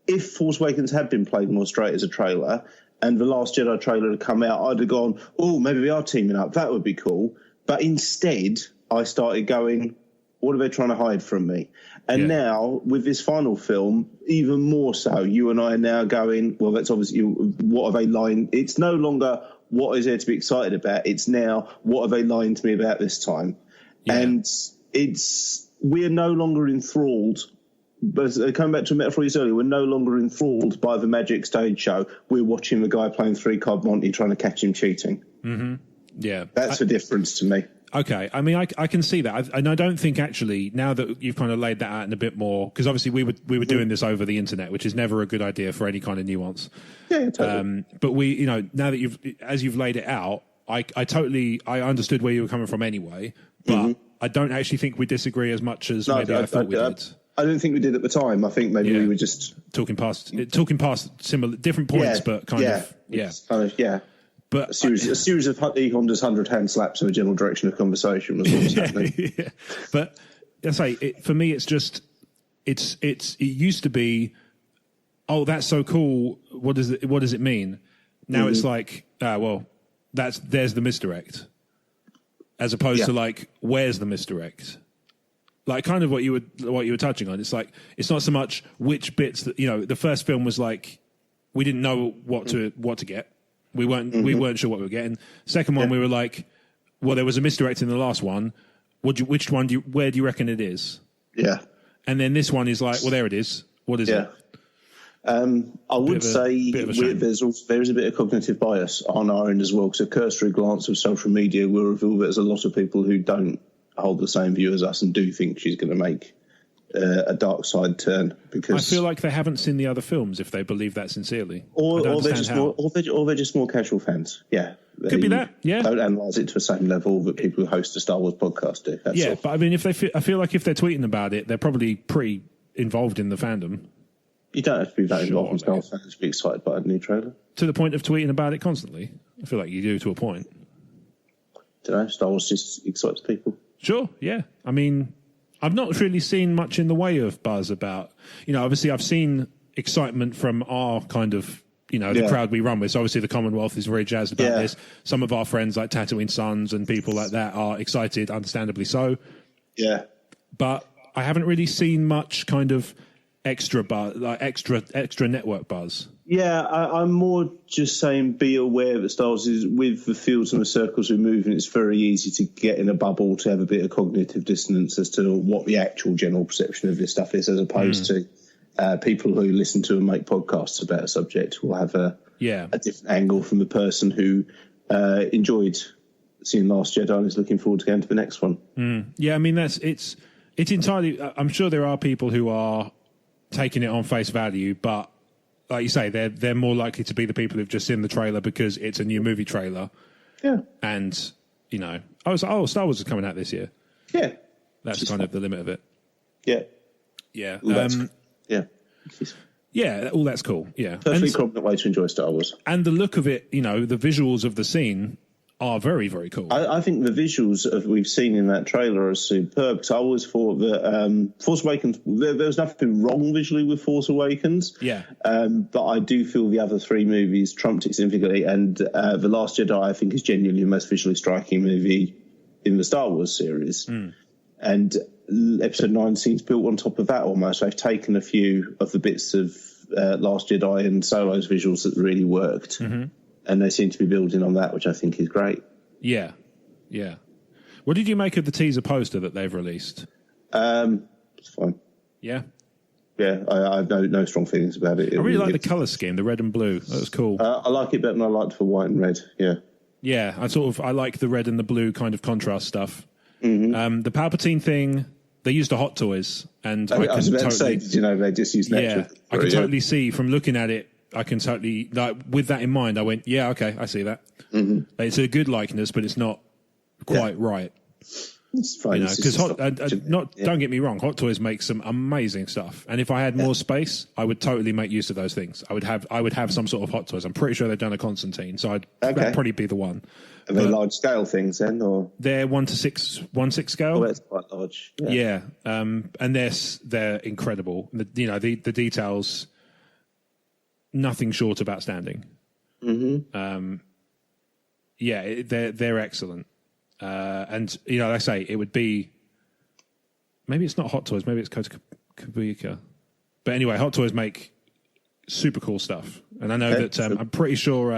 [SPEAKER 2] if Force Awakens had been played more straight as a trailer, and the Last Jedi trailer had come out, I'd have gone, oh, maybe they are teaming up. That would be cool. But instead, I started going, what are they trying to hide from me? And now, with this final film, even more so, you and I are now going, well, that's obviously, what are they lying? It's no longer, what is there to be excited about? It's now, what are they lying to me about this time? Yeah. And we're no longer enthralled. But coming back to a metaphor you said earlier, we're no longer enthralled by the magic stage show. We're watching the guy playing three-card Monty trying to catch him cheating.
[SPEAKER 1] Mm-hmm. Yeah.
[SPEAKER 2] That's the difference to me.
[SPEAKER 1] Okay, I mean, I can see that, and I don't think actually, now that you've kind of laid that out in a bit more, because obviously we were doing this over the internet, which is never a good idea for any kind of nuance.
[SPEAKER 2] Yeah, totally.
[SPEAKER 1] But we, now that you've laid it out, I understood where you were coming from anyway, but I don't actually think we disagree as much as maybe I thought we did.
[SPEAKER 2] I don't think we did at the time. I think maybe we were just
[SPEAKER 1] talking past similar different points, but kind of. But
[SPEAKER 2] a series of Honda's 100 hand slaps in the general direction of conversation was what was happening.
[SPEAKER 1] Yeah. But I say, for me, it's just it used to be, oh, that's so cool. What does it mean? Now it's like, there's the misdirect, as opposed to like, where's the misdirect? Like kind of what you were touching on. It's like it's not so much which bits that the first film was like we didn't know what to get. We weren't sure what we were getting. Second one, we were like, well, there was a misdirect in the last one. Which one where do you reckon it is?
[SPEAKER 2] Yeah.
[SPEAKER 1] And then this one is like, well, there it is. What is it?
[SPEAKER 2] I would say there is a bit of cognitive bias on our end as well, because a cursory glance of social media will reveal that there's a lot of people who don't hold the same view as us and do think she's going to make a dark side turn. Because
[SPEAKER 1] I feel like they haven't seen the other films if they believe that sincerely.
[SPEAKER 2] Or they're just more casual fans. Yeah.
[SPEAKER 1] Could be that, yeah.
[SPEAKER 2] Don't analyse it to the same level that people who host a Star Wars podcast do. That's all.
[SPEAKER 1] But I mean, I feel like if they're tweeting about it, they're probably pretty involved in the fandom.
[SPEAKER 2] You don't have to be that involved in Star Wars fans to be excited by a new trailer.
[SPEAKER 1] To the point of tweeting about it constantly? I feel like you do to a point.
[SPEAKER 2] Don't know, Star Wars just excites people.
[SPEAKER 1] Sure, yeah. I mean, I've not really seen much in the way of buzz about, obviously I've seen excitement from our kind of, the crowd we run with. So obviously the Commonwealth is very jazzed about this. Some of our friends like Tatooine Sons and people like that are excited, understandably so.
[SPEAKER 2] Yeah.
[SPEAKER 1] But I haven't really seen much kind of extra buzz, like extra network buzz.
[SPEAKER 2] Yeah, I'm more just saying be aware that Star Wars is, with the fields and the circles we move in, it's very easy to get in a bubble, to have a bit of cognitive dissonance as to what the actual general perception of this stuff is, as opposed to people who listen to and make podcasts about a subject will have a different angle from the person who enjoyed seeing Last Jedi and is looking forward to going to the next one.
[SPEAKER 1] Yeah, I mean, it's entirely... I'm sure there are people who are taking it on face value, but like you say, they're more likely to be the people who've just seen the trailer because it's a new movie trailer.
[SPEAKER 2] Yeah.
[SPEAKER 1] And, Star Wars is coming out this year.
[SPEAKER 2] Yeah.
[SPEAKER 1] That's kind of the limit of it.
[SPEAKER 2] Yeah.
[SPEAKER 1] Yeah.
[SPEAKER 2] Yeah,
[SPEAKER 1] all that's cool. Yeah.
[SPEAKER 2] Perfectly competent way to enjoy Star Wars.
[SPEAKER 1] And the look of it, the visuals of the scene are very, very cool.
[SPEAKER 2] I think the visuals we've seen in that trailer are superb, because I always thought that Force Awakens, there was nothing wrong visually with Force Awakens.
[SPEAKER 1] Yeah.
[SPEAKER 2] But I do feel the other three movies trumped it significantly, and The Last Jedi, I think, is genuinely the most visually striking movie in the Star Wars series. And Episode 9 seems built on top of that almost. They've taken a few of the bits of Last Jedi and Solo's visuals that really worked. And they seem to be building on that, which I think is great.
[SPEAKER 1] Yeah. What did you make of the teaser poster that they've released?
[SPEAKER 2] It's fine.
[SPEAKER 1] Yeah?
[SPEAKER 2] Yeah, I have no strong feelings about it.
[SPEAKER 1] I really like the colour scheme, the red and blue. That was cool.
[SPEAKER 2] I like it better than I liked for white and red, yeah.
[SPEAKER 1] Yeah, I like the red and the blue kind of contrast stuff. The Palpatine thing, they used the Hot Toys. And
[SPEAKER 2] I was about to say, did you know they just used natural?
[SPEAKER 1] Yeah, I can totally see from looking at it, I can totally, with that in mind, I went, yeah, okay, I see that. It's a good likeness, but it's not quite right.
[SPEAKER 2] It's fine.
[SPEAKER 1] Because don't get me wrong, Hot Toys make some amazing stuff. And if I had more space, I would totally make use of those things. I would have some sort of Hot Toys. I'm pretty sure they've done a Constantine, so that'd probably be the one.
[SPEAKER 2] Are they large scale things then, or
[SPEAKER 1] they're 1:6 scale?
[SPEAKER 2] Oh, that's quite large.
[SPEAKER 1] Yeah. And they're incredible. The details, nothing short of outstanding. They're excellent. And like I say, it would be, maybe it's not Hot Toys, maybe it's Kabuka. But anyway, Hot Toys make super cool stuff. And I know that I'm pretty sure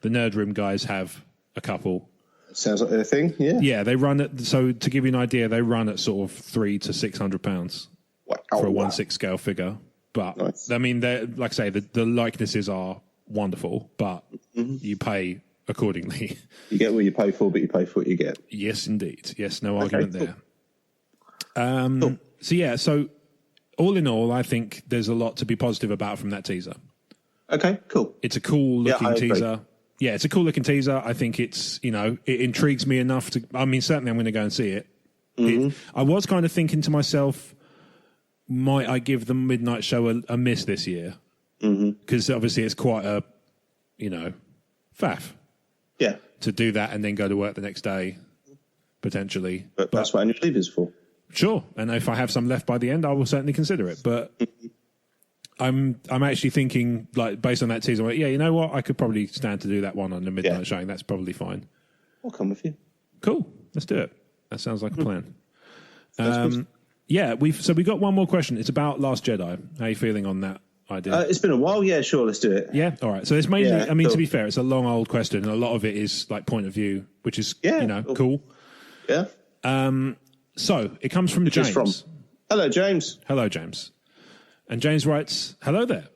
[SPEAKER 1] the Nerd Room guys have a couple.
[SPEAKER 2] Sounds like their thing, yeah.
[SPEAKER 1] Yeah, they run at, so to give you an idea, they run at sort of £300 to £600 for a 1/6 scale figure. But nice. I mean, like I say, the likenesses are wonderful, but you pay accordingly.
[SPEAKER 2] You get what you pay for, but you pay for what you get.
[SPEAKER 1] Yes, indeed. Yes, no argument
[SPEAKER 2] cool.
[SPEAKER 1] there.
[SPEAKER 2] Cool.
[SPEAKER 1] So all in all, I think there's a lot to be positive about from that teaser.
[SPEAKER 2] Okay, cool.
[SPEAKER 1] It's a cool looking teaser. Yeah, it's a cool looking teaser. I think it's, it intrigues me enough to, I mean, certainly I'm going to go and see it. I was kind of thinking to myself, might I give the Midnight Show a miss this year? Because obviously it's quite a, faff.
[SPEAKER 2] Yeah.
[SPEAKER 1] To do that and then go to work the next day, potentially.
[SPEAKER 2] But that's what annual leave is for.
[SPEAKER 1] Sure. And if I have some left by the end, I will certainly consider it. But I'm actually thinking, like, based on that teaser, like, yeah, you know what? I could probably stand to do that one on the midnight showing. That's probably fine.
[SPEAKER 2] I'll come with you.
[SPEAKER 1] Cool. Let's do it. That sounds like a plan. We got one more question. It's about Last Jedi. How are you feeling on that idea?
[SPEAKER 2] It's been a while. Yeah, sure. Let's do it.
[SPEAKER 1] Yeah. All right. So it's mainly, to be fair, it's a long old question. And a lot of it is like point of view, which is, cool.
[SPEAKER 2] Yeah.
[SPEAKER 1] So it comes from James.
[SPEAKER 2] Hello, James.
[SPEAKER 1] Hello, James. And James writes, hello there.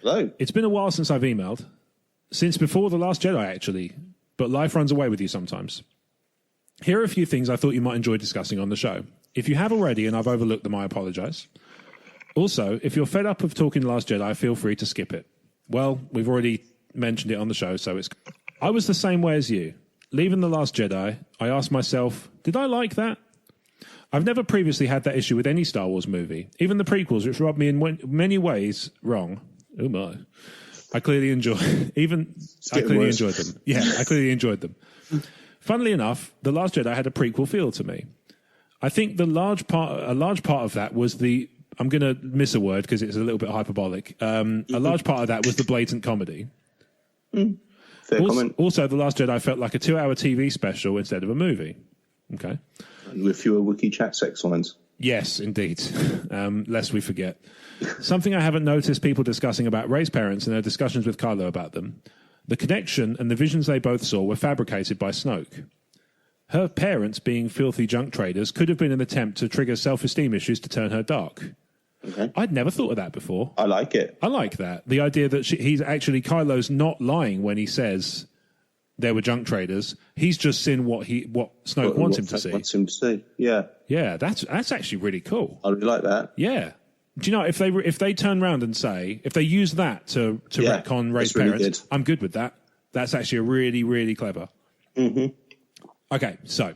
[SPEAKER 2] Hello.
[SPEAKER 1] It's been a while since I've emailed. Since before The Last Jedi, actually. But life runs away with you sometimes. Here are a few things I thought you might enjoy discussing on the show. If you have already and I've overlooked them, I apologise. Also, if you're fed up of talking Last Jedi, feel free to skip it. Well, we've already mentioned it on the show, so it's... I was the same way as you. Leaving The Last Jedi, I asked myself, did I like that? I've never previously had that issue with any Star Wars movie. Even the prequels, which rubbed me in many ways wrong. Oh my. I clearly enjoyed them. Yeah, I clearly enjoyed them. Funnily enough, The Last Jedi had a prequel feel to me. I think a large part of that was the... I'm going to miss a word because it's a little bit hyperbolic. A large part of that was the blatant comedy.
[SPEAKER 2] Fair comment.
[SPEAKER 1] Also, The Last Jedi felt like a 2-hour TV special instead of a movie. Okay.
[SPEAKER 2] And with fewer wiki chat sex lines.
[SPEAKER 1] Yes, indeed. Lest we forget. Something I haven't noticed people discussing about Rey's parents and their discussions with Kylo about them. The connection and the visions they both saw were fabricated by Snoke. Her parents, being filthy junk traders, could have been an attempt to trigger self-esteem issues to turn her dark.
[SPEAKER 2] Okay.
[SPEAKER 1] I'd never thought of that before.
[SPEAKER 2] I like it.
[SPEAKER 1] I like that. The idea that Kylo's not lying when he says there were junk traders. He's just seen what Snoke wants him to see.
[SPEAKER 2] Wants him to see. Yeah.
[SPEAKER 1] Yeah, that's actually really cool.
[SPEAKER 2] I really like that.
[SPEAKER 1] Yeah. Do you know if they turn around and say if they use that to retcon Rey's
[SPEAKER 2] really
[SPEAKER 1] parents,
[SPEAKER 2] good.
[SPEAKER 1] I'm good with that. That's actually really, really clever.
[SPEAKER 2] Mm-hmm.
[SPEAKER 1] Okay, so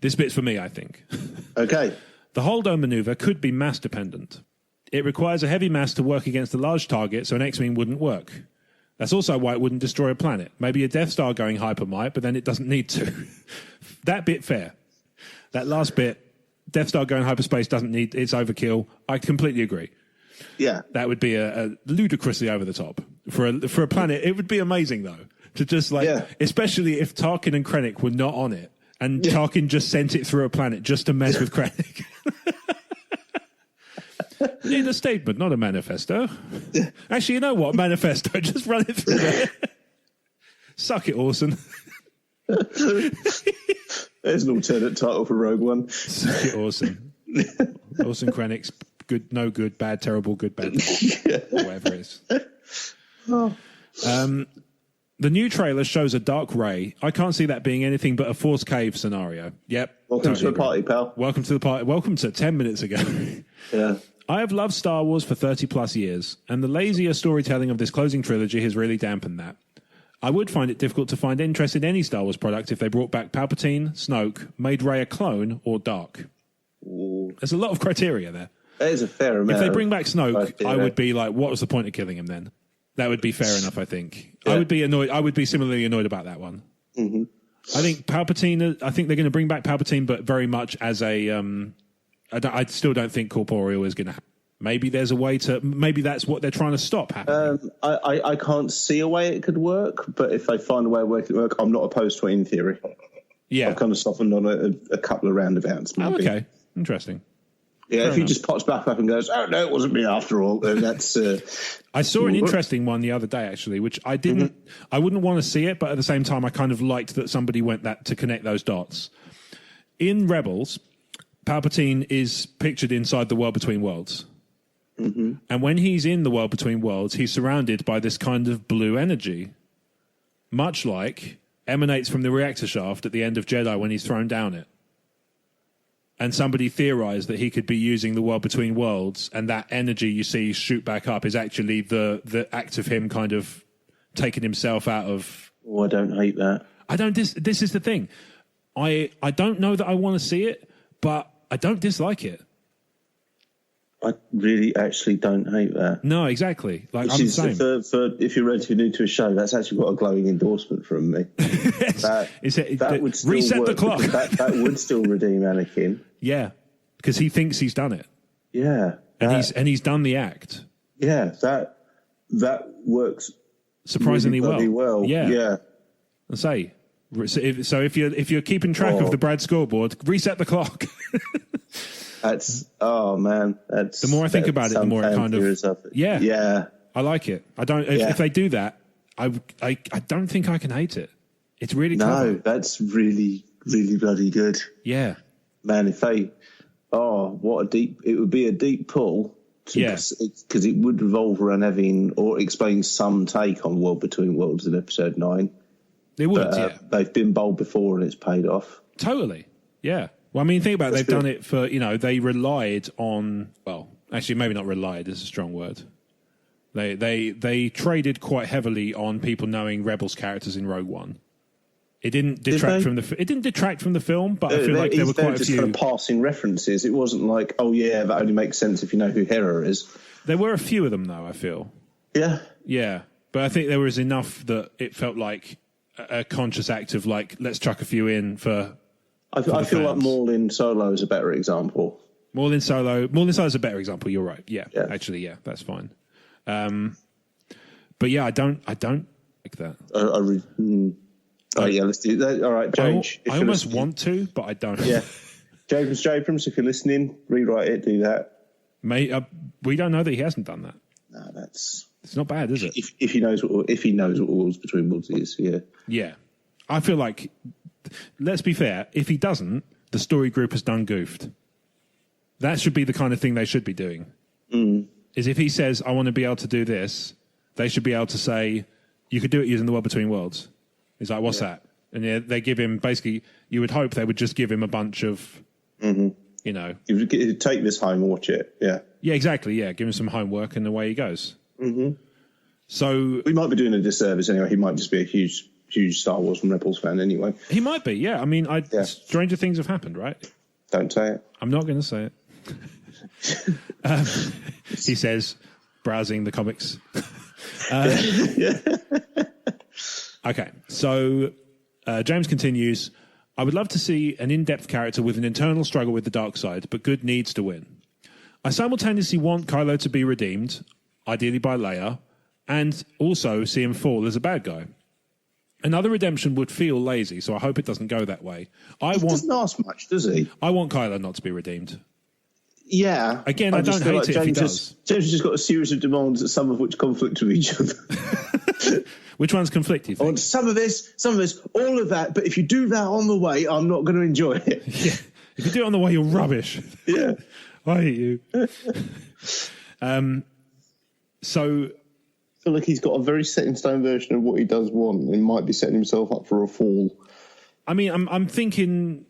[SPEAKER 1] this bit's for me, I think.
[SPEAKER 2] Okay.
[SPEAKER 1] The Holdo maneuver could be mass dependent. It requires a heavy mass to work against a large target, so an X-Wing wouldn't work. That's also why it wouldn't destroy a planet. Maybe a Death Star going hyper might, but then it doesn't need to. That bit fair. That last bit, Death Star going hyperspace doesn't need, it's overkill. I completely agree.
[SPEAKER 2] Yeah.
[SPEAKER 1] That would be a ludicrously over the top. For a planet, it would be amazing, though. To just especially if Tarkin and Krennic were not on it, and Tarkin just sent it through a planet just to mess with Krennic. Need a statement, not a manifesto. Actually, you know what? Manifesto. Just run it through there. Suck it, Orson.
[SPEAKER 2] There's an alternate title for Rogue One.
[SPEAKER 1] Suck it, Orson. Orson Krennic's good, no good, bad, terrible, good, bad. Whatever it is.
[SPEAKER 2] Oh.
[SPEAKER 1] The new trailer shows a dark Rey. I can't see that being anything but a Force cave scenario. Yep.
[SPEAKER 2] Welcome to the party, pal.
[SPEAKER 1] Welcome to the party. Welcome to 10 minutes ago.
[SPEAKER 2] Yeah.
[SPEAKER 1] I have loved Star Wars for 30 plus years, and the lazier storytelling of this closing trilogy has really dampened that. I would find it difficult to find interest in any Star Wars product if they brought back Palpatine, Snoke, made Rey a clone, or dark.
[SPEAKER 2] Ooh.
[SPEAKER 1] There's a lot of criteria there.
[SPEAKER 2] There's a fair amount.
[SPEAKER 1] If they bring back Snoke, I would be like, what was the point of killing him then? That would be fair enough, I think. Yeah. I would be annoyed. I would be similarly annoyed about that one.
[SPEAKER 2] Mm-hmm.
[SPEAKER 1] I think Palpatine, I think they're going to bring back Palpatine, but very much as a, I still don't think corporeal is going to happen. Maybe there's a way to, maybe that's what they're trying to stop happening.
[SPEAKER 2] I can't see a way it could work, but if they find a way it could work, I'm not opposed to it in theory.
[SPEAKER 1] Yeah.
[SPEAKER 2] I've kind of softened on a couple of roundabouts, maybe.
[SPEAKER 1] Oh, okay. Interesting.
[SPEAKER 2] Yeah, Fair if he enough. Just pops back up and goes, oh, no, it wasn't me after all, then that's...
[SPEAKER 1] I saw an interesting one the other day, actually, which I didn't... Mm-hmm. I wouldn't want to see it, but at the same time, I kind of liked that somebody went that to connect those dots. In Rebels, Palpatine is pictured inside the World Between Worlds.
[SPEAKER 2] Mm-hmm.
[SPEAKER 1] And when he's in the World Between Worlds, he's surrounded by this kind of blue energy, much like emanates from the reactor shaft at the end of Jedi when he's thrown down it. And somebody theorized that he could be using the World Between Worlds, and that energy you see shoot back up is actually the act of him kind of taking himself out of...
[SPEAKER 2] Oh, I don't hate that.
[SPEAKER 1] I don't... This is the thing. I don't know that I want to see it, but I don't dislike it.
[SPEAKER 2] I really actually don't hate that.
[SPEAKER 1] No, exactly. Like, I'm the same.
[SPEAKER 2] For if you're relatively new to a show, that's actually got a glowing endorsement from me. That would still
[SPEAKER 1] reset
[SPEAKER 2] work,
[SPEAKER 1] the clock.
[SPEAKER 2] that would still redeem Anakin.
[SPEAKER 1] Yeah, because he thinks he's done it.
[SPEAKER 2] Yeah,
[SPEAKER 1] and he's done the act.
[SPEAKER 2] Yeah, that works
[SPEAKER 1] surprisingly
[SPEAKER 2] really
[SPEAKER 1] well.
[SPEAKER 2] Yeah.
[SPEAKER 1] I say so. If you're keeping track of the Brad scoreboard, reset the clock.
[SPEAKER 2] That's man. That's
[SPEAKER 1] the more I think about it, the more it kind of
[SPEAKER 2] yeah.
[SPEAKER 1] I like it. I don't. If they do that, I don't think I can hate it. It's really clever.
[SPEAKER 2] No, that's really really bloody good.
[SPEAKER 1] Yeah,
[SPEAKER 2] man. If they, it would be a deep pull
[SPEAKER 1] Yes,
[SPEAKER 2] because it would revolve around having or explain some take on World Between Worlds in Episode 9.
[SPEAKER 1] It would, yeah.
[SPEAKER 2] They've been bold before and it's paid off.
[SPEAKER 1] Totally, yeah. Well, I mean, think about it. They've done it for, they relied on, well, actually, maybe not relied is a strong word. They traded quite heavily on people knowing Rebels characters in Rogue One. It didn't detract from the film, but I feel like there were quite a few
[SPEAKER 2] kind of passing references. It wasn't like, oh yeah, that only makes sense if you know who Hera is.
[SPEAKER 1] There were a few of them, though. I feel.
[SPEAKER 2] Yeah,
[SPEAKER 1] but I think there was enough that it felt like a conscious act of like, let's chuck a few in for.
[SPEAKER 2] I feel like Maulin Solo is a better example.
[SPEAKER 1] Maulin Solo is a better example. You're right. Yeah. Actually, yeah, that's fine. But yeah, I don't like that.
[SPEAKER 2] Let's do that. All right, James.
[SPEAKER 1] I almost want to, but I don't.
[SPEAKER 2] Yeah, James Abrams, if you're listening, rewrite it. Do that.
[SPEAKER 1] Mate, we don't know that he hasn't done that.
[SPEAKER 2] No, it's
[SPEAKER 1] not bad, is it?
[SPEAKER 2] If he knows what Worlds Between Worlds is, yeah. Yeah,
[SPEAKER 1] I feel like. Let's be fair. If he doesn't, the story group has done goofed. That should be the kind of thing they should be doing. Is if he says, I want to be able to do this, they should be able to say, you could do it using the World Between Worlds. He's like, what's that? And they give him, basically, you would hope they would just give him a bunch of,
[SPEAKER 2] You take this home and watch it, yeah.
[SPEAKER 1] Yeah, exactly, yeah. Give him some homework and away he goes. So
[SPEAKER 2] we might be doing a disservice anyway. He might just be a huge Star Wars and Rebels fan anyway.
[SPEAKER 1] He might be, yeah. I mean, stranger things have happened, right?
[SPEAKER 2] Don't say it.
[SPEAKER 1] I'm not going to say it. He says, browsing the comics. Okay, so James continues, I would love to see an in-depth character with an internal struggle with the dark side, but good needs to win. I simultaneously want Kylo to be redeemed, ideally by Leia, and also see him fall as a bad guy. Another redemption would feel lazy, so I hope it doesn't go that way.
[SPEAKER 2] He doesn't ask much, does he?
[SPEAKER 1] I want Kylo not to be redeemed.
[SPEAKER 2] Yeah.
[SPEAKER 1] Again, I don't hate it if he does.
[SPEAKER 2] James has just got a series of demands, some of which conflict with each other.
[SPEAKER 1] Which one's conflict, you think?
[SPEAKER 2] I want some of this, all of that, but if you do that on the way, I'm not going to enjoy it.
[SPEAKER 1] Yeah. If you do it on the way, you're rubbish.
[SPEAKER 2] Yeah.
[SPEAKER 1] I hate you. So...
[SPEAKER 2] I feel like he's got a very set in stone version of what he does want and might be setting himself up for a fall.
[SPEAKER 1] I mean, I'm thinking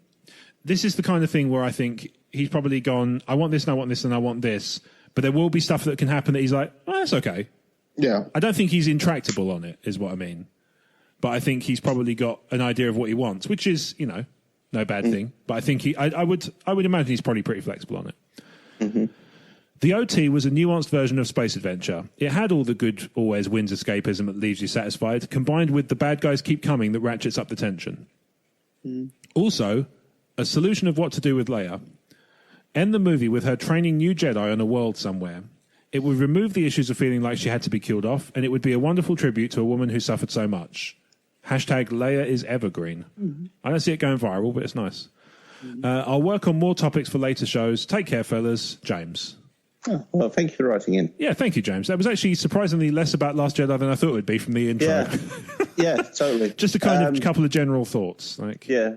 [SPEAKER 1] this is the kind of thing where I think he's probably gone, I want this and I want this and I want this, but there will be stuff that can happen that he's like, oh, that's okay.
[SPEAKER 2] Yeah.
[SPEAKER 1] I don't think he's intractable on it, is what I mean. But I think he's probably got an idea of what he wants, which is, no bad thing. But I think I would imagine he's probably pretty flexible on it.
[SPEAKER 2] Mm-hmm.
[SPEAKER 1] The OT was a nuanced version of Space Adventure. It had all the good always wins escapism that leaves you satisfied, combined with the bad guys keep coming that ratchets up the tension. Also, a solution of what to do with Leia. End the movie with her training new Jedi on a world somewhere. It would remove the issues of feeling like she had to be killed off, and it would be a wonderful tribute to a woman who suffered so much. Hashtag Leia is evergreen. I don't see it going viral, but it's nice. I'll work on more topics for later shows. Take care, fellas. James.
[SPEAKER 2] Oh, well, thank you for writing in.
[SPEAKER 1] Yeah, thank you, James. That was actually surprisingly less about Last Jedi than I thought it would be from the intro.
[SPEAKER 2] Yeah, totally.
[SPEAKER 1] Just a kind of couple of general thoughts.
[SPEAKER 2] Yeah.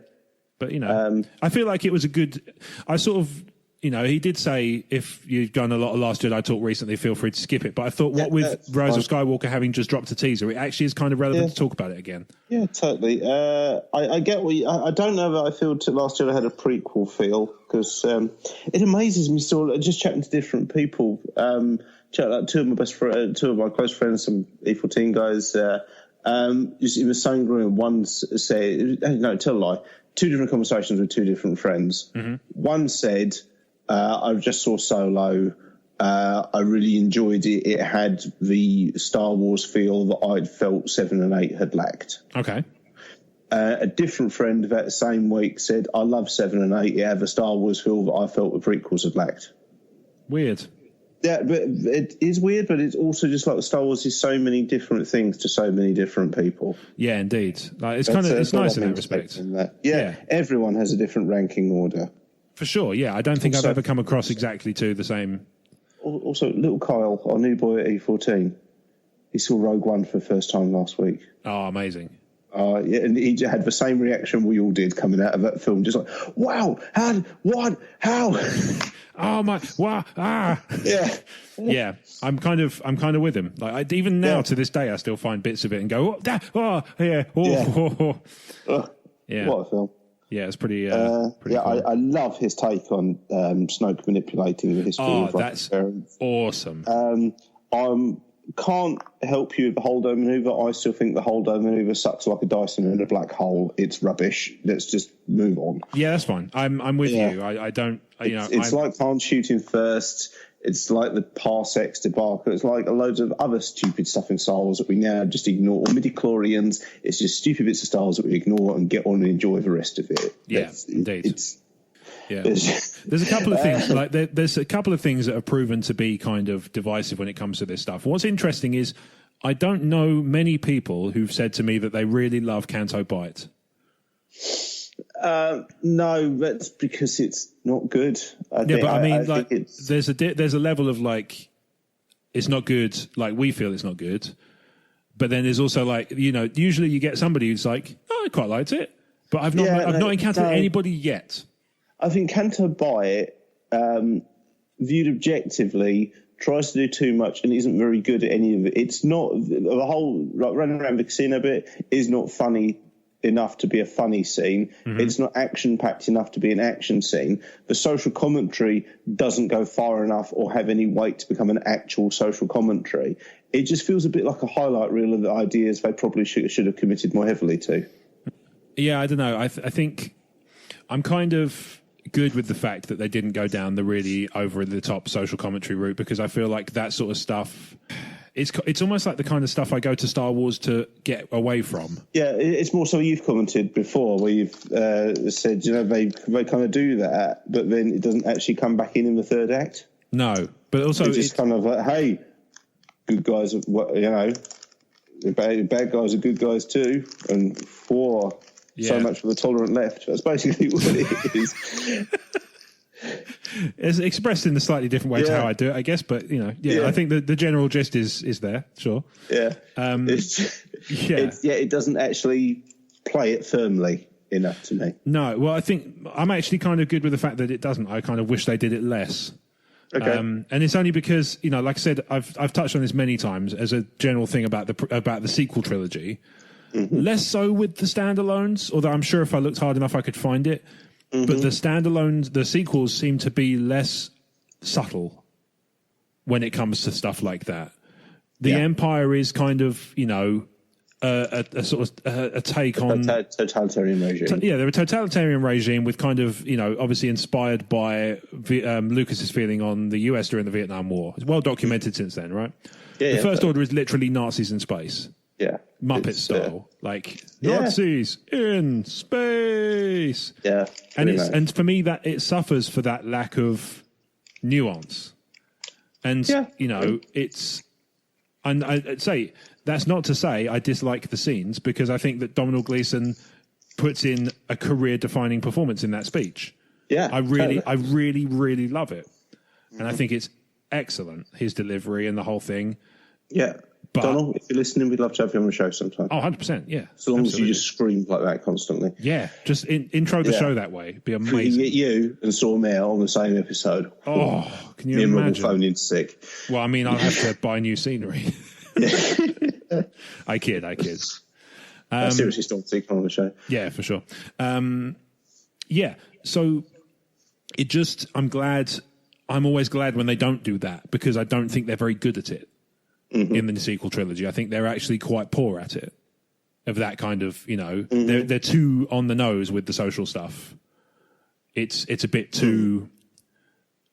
[SPEAKER 1] But, I feel like it was a good... I sort of... he did say if you've done a lot of Last Jedi talk recently, feel free to skip it. But I thought with Rise of Skywalker having just dropped a teaser, it actually is kind of relevant to talk about it again.
[SPEAKER 2] Yeah, totally. I get what I don't know that I feel Last Jedi had a prequel feel because it amazes me still just chatting to different people. Two of my close friends, some E14 guys, just in the same room. One said, no, tell a lie. Two different conversations with two different friends. Mm-hmm. One said, I just saw Solo. I really enjoyed it. It had the Star Wars feel that I'd felt 7 and 8 had lacked.
[SPEAKER 1] Okay.
[SPEAKER 2] A different friend that same week said, I love 7 and 8. It had the Star Wars feel that I felt the prequels had lacked.
[SPEAKER 1] Weird.
[SPEAKER 2] Yeah, but it is weird, but it's also just like Star Wars is so many different things to so many different people.
[SPEAKER 1] Yeah, indeed. Like, it's nice in that respect.
[SPEAKER 2] Yeah, everyone has a different ranking order.
[SPEAKER 1] For sure, yeah. I don't think I've ever come across exactly to the same.
[SPEAKER 2] Also, little Kyle, our new boy at E14, he saw Rogue One for the first time last week.
[SPEAKER 1] Oh, amazing.
[SPEAKER 2] Yeah, and he had the same reaction we all did coming out of that film, just like, wow, how?
[SPEAKER 1] Oh my, wow, yeah. I'm kind of with him. Like even now to this day, I still find bits of it and go, yeah, yeah.
[SPEAKER 2] What a film!
[SPEAKER 1] Yeah, it's pretty.
[SPEAKER 2] Pretty cool. I love his take on Snoke manipulating the history.
[SPEAKER 1] Oh, that's awesome.
[SPEAKER 2] Can't help you with the holdo maneuver. I still think the holdo maneuver sucks like a Dyson in a black hole. It's rubbish. Let's just move on.
[SPEAKER 1] Yeah, that's fine. I'm with you. I don't.
[SPEAKER 2] It's like Han shooting first. It's like the Parsecs debacle. It's like loads of other stupid stuff in Star Wars that we now just ignore. Or midi-chlorians. It's just stupid bits of Star Wars that we ignore and get on and enjoy the rest of it.
[SPEAKER 1] Yeah, indeed. Yeah. There's a couple of things there's a couple of things that have proven to be kind of divisive when it comes to this stuff. What's interesting is I don't know many people who've said to me that they really love Canto Bight.
[SPEAKER 2] No, that's because it's not good.
[SPEAKER 1] There's a level of like it's not good, like we feel it's not good, but then there's also like usually you get somebody who's like, oh, I quite liked it, but I've not encountered anybody yet. I
[SPEAKER 2] think Canto Bight, viewed objectively, tries to do too much and isn't very good at any of it. It's not the whole running around the casino bit is not funny enough to be a funny scene. Mm-hmm. It's not action-packed enough to be an action scene. The social commentary doesn't go far enough or have any weight to become an actual social commentary. It just feels a bit like a highlight reel of the ideas they probably should have committed more heavily to.
[SPEAKER 1] Yeah, I don't know. I think I'm kind of good with the fact that they didn't go down the really over-the-top social commentary route, because I feel like that sort of stuff, it's almost like the kind of stuff I go to Star Wars to get away from.
[SPEAKER 2] Yeah, it's more so you've commented before where you've said, they kind of do that, but then it doesn't actually come back in the third act.
[SPEAKER 1] No, but also
[SPEAKER 2] it's just kind of like, hey, good guys, bad guys are good guys too, and so much for the tolerant left. That's basically what it is.
[SPEAKER 1] It's expressed in a slightly different way to how I do it, I guess. But I think the general gist is there. Sure.
[SPEAKER 2] Yeah. It doesn't actually play it firmly enough to me.
[SPEAKER 1] No. Well, I think I'm actually kind of good with the fact that it doesn't. I kind of wish they did it less.
[SPEAKER 2] Okay.
[SPEAKER 1] And it's only because like I said, I've touched on this many times as a general thing about the sequel trilogy. Mm-hmm. Less so with the standalones, although I'm sure if I looked hard enough I could find it. Mm-hmm. But the standalones, the sequels seem to be less subtle when it comes to stuff like that. The Empire is kind of, a sort of a take on
[SPEAKER 2] totalitarian regime.
[SPEAKER 1] They're a totalitarian regime with kind of, obviously inspired by Lucas's feeling on the US during the Vietnam War. It's well documented since then, right? The First Order is literally Nazis in space.
[SPEAKER 2] Yeah.
[SPEAKER 1] Muppet style. Nazis in space.
[SPEAKER 2] Yeah.
[SPEAKER 1] And for me that it suffers for that lack of nuance. And it's, and I'd say that's not to say I dislike the scenes, because I think that Domhnall Gleeson puts in a career defining performance in that speech.
[SPEAKER 2] Yeah.
[SPEAKER 1] I really, really love it. And I think it's excellent, his delivery and the whole thing.
[SPEAKER 2] Yeah. But, Donald, if you're listening, we'd love to have you on the show sometime.
[SPEAKER 1] Oh, 100%, yeah.
[SPEAKER 2] So long as you just scream like that constantly.
[SPEAKER 1] Yeah, just intro the show that way. Be amazing.
[SPEAKER 2] We can get you and Saw Mail on the same episode.
[SPEAKER 1] Oh, can you imagine?
[SPEAKER 2] Phone in sick.
[SPEAKER 1] Well, I mean, I'll have to buy new scenery. I kid.
[SPEAKER 2] Seriously, still taking on the show.
[SPEAKER 1] Yeah, for sure. So I'm always glad when they don't do that, because I don't think they're very good at it. Mm-hmm. In the sequel trilogy, I think they're actually quite poor at it. Of that kind of, they're too on the nose with the social stuff. It's a bit too.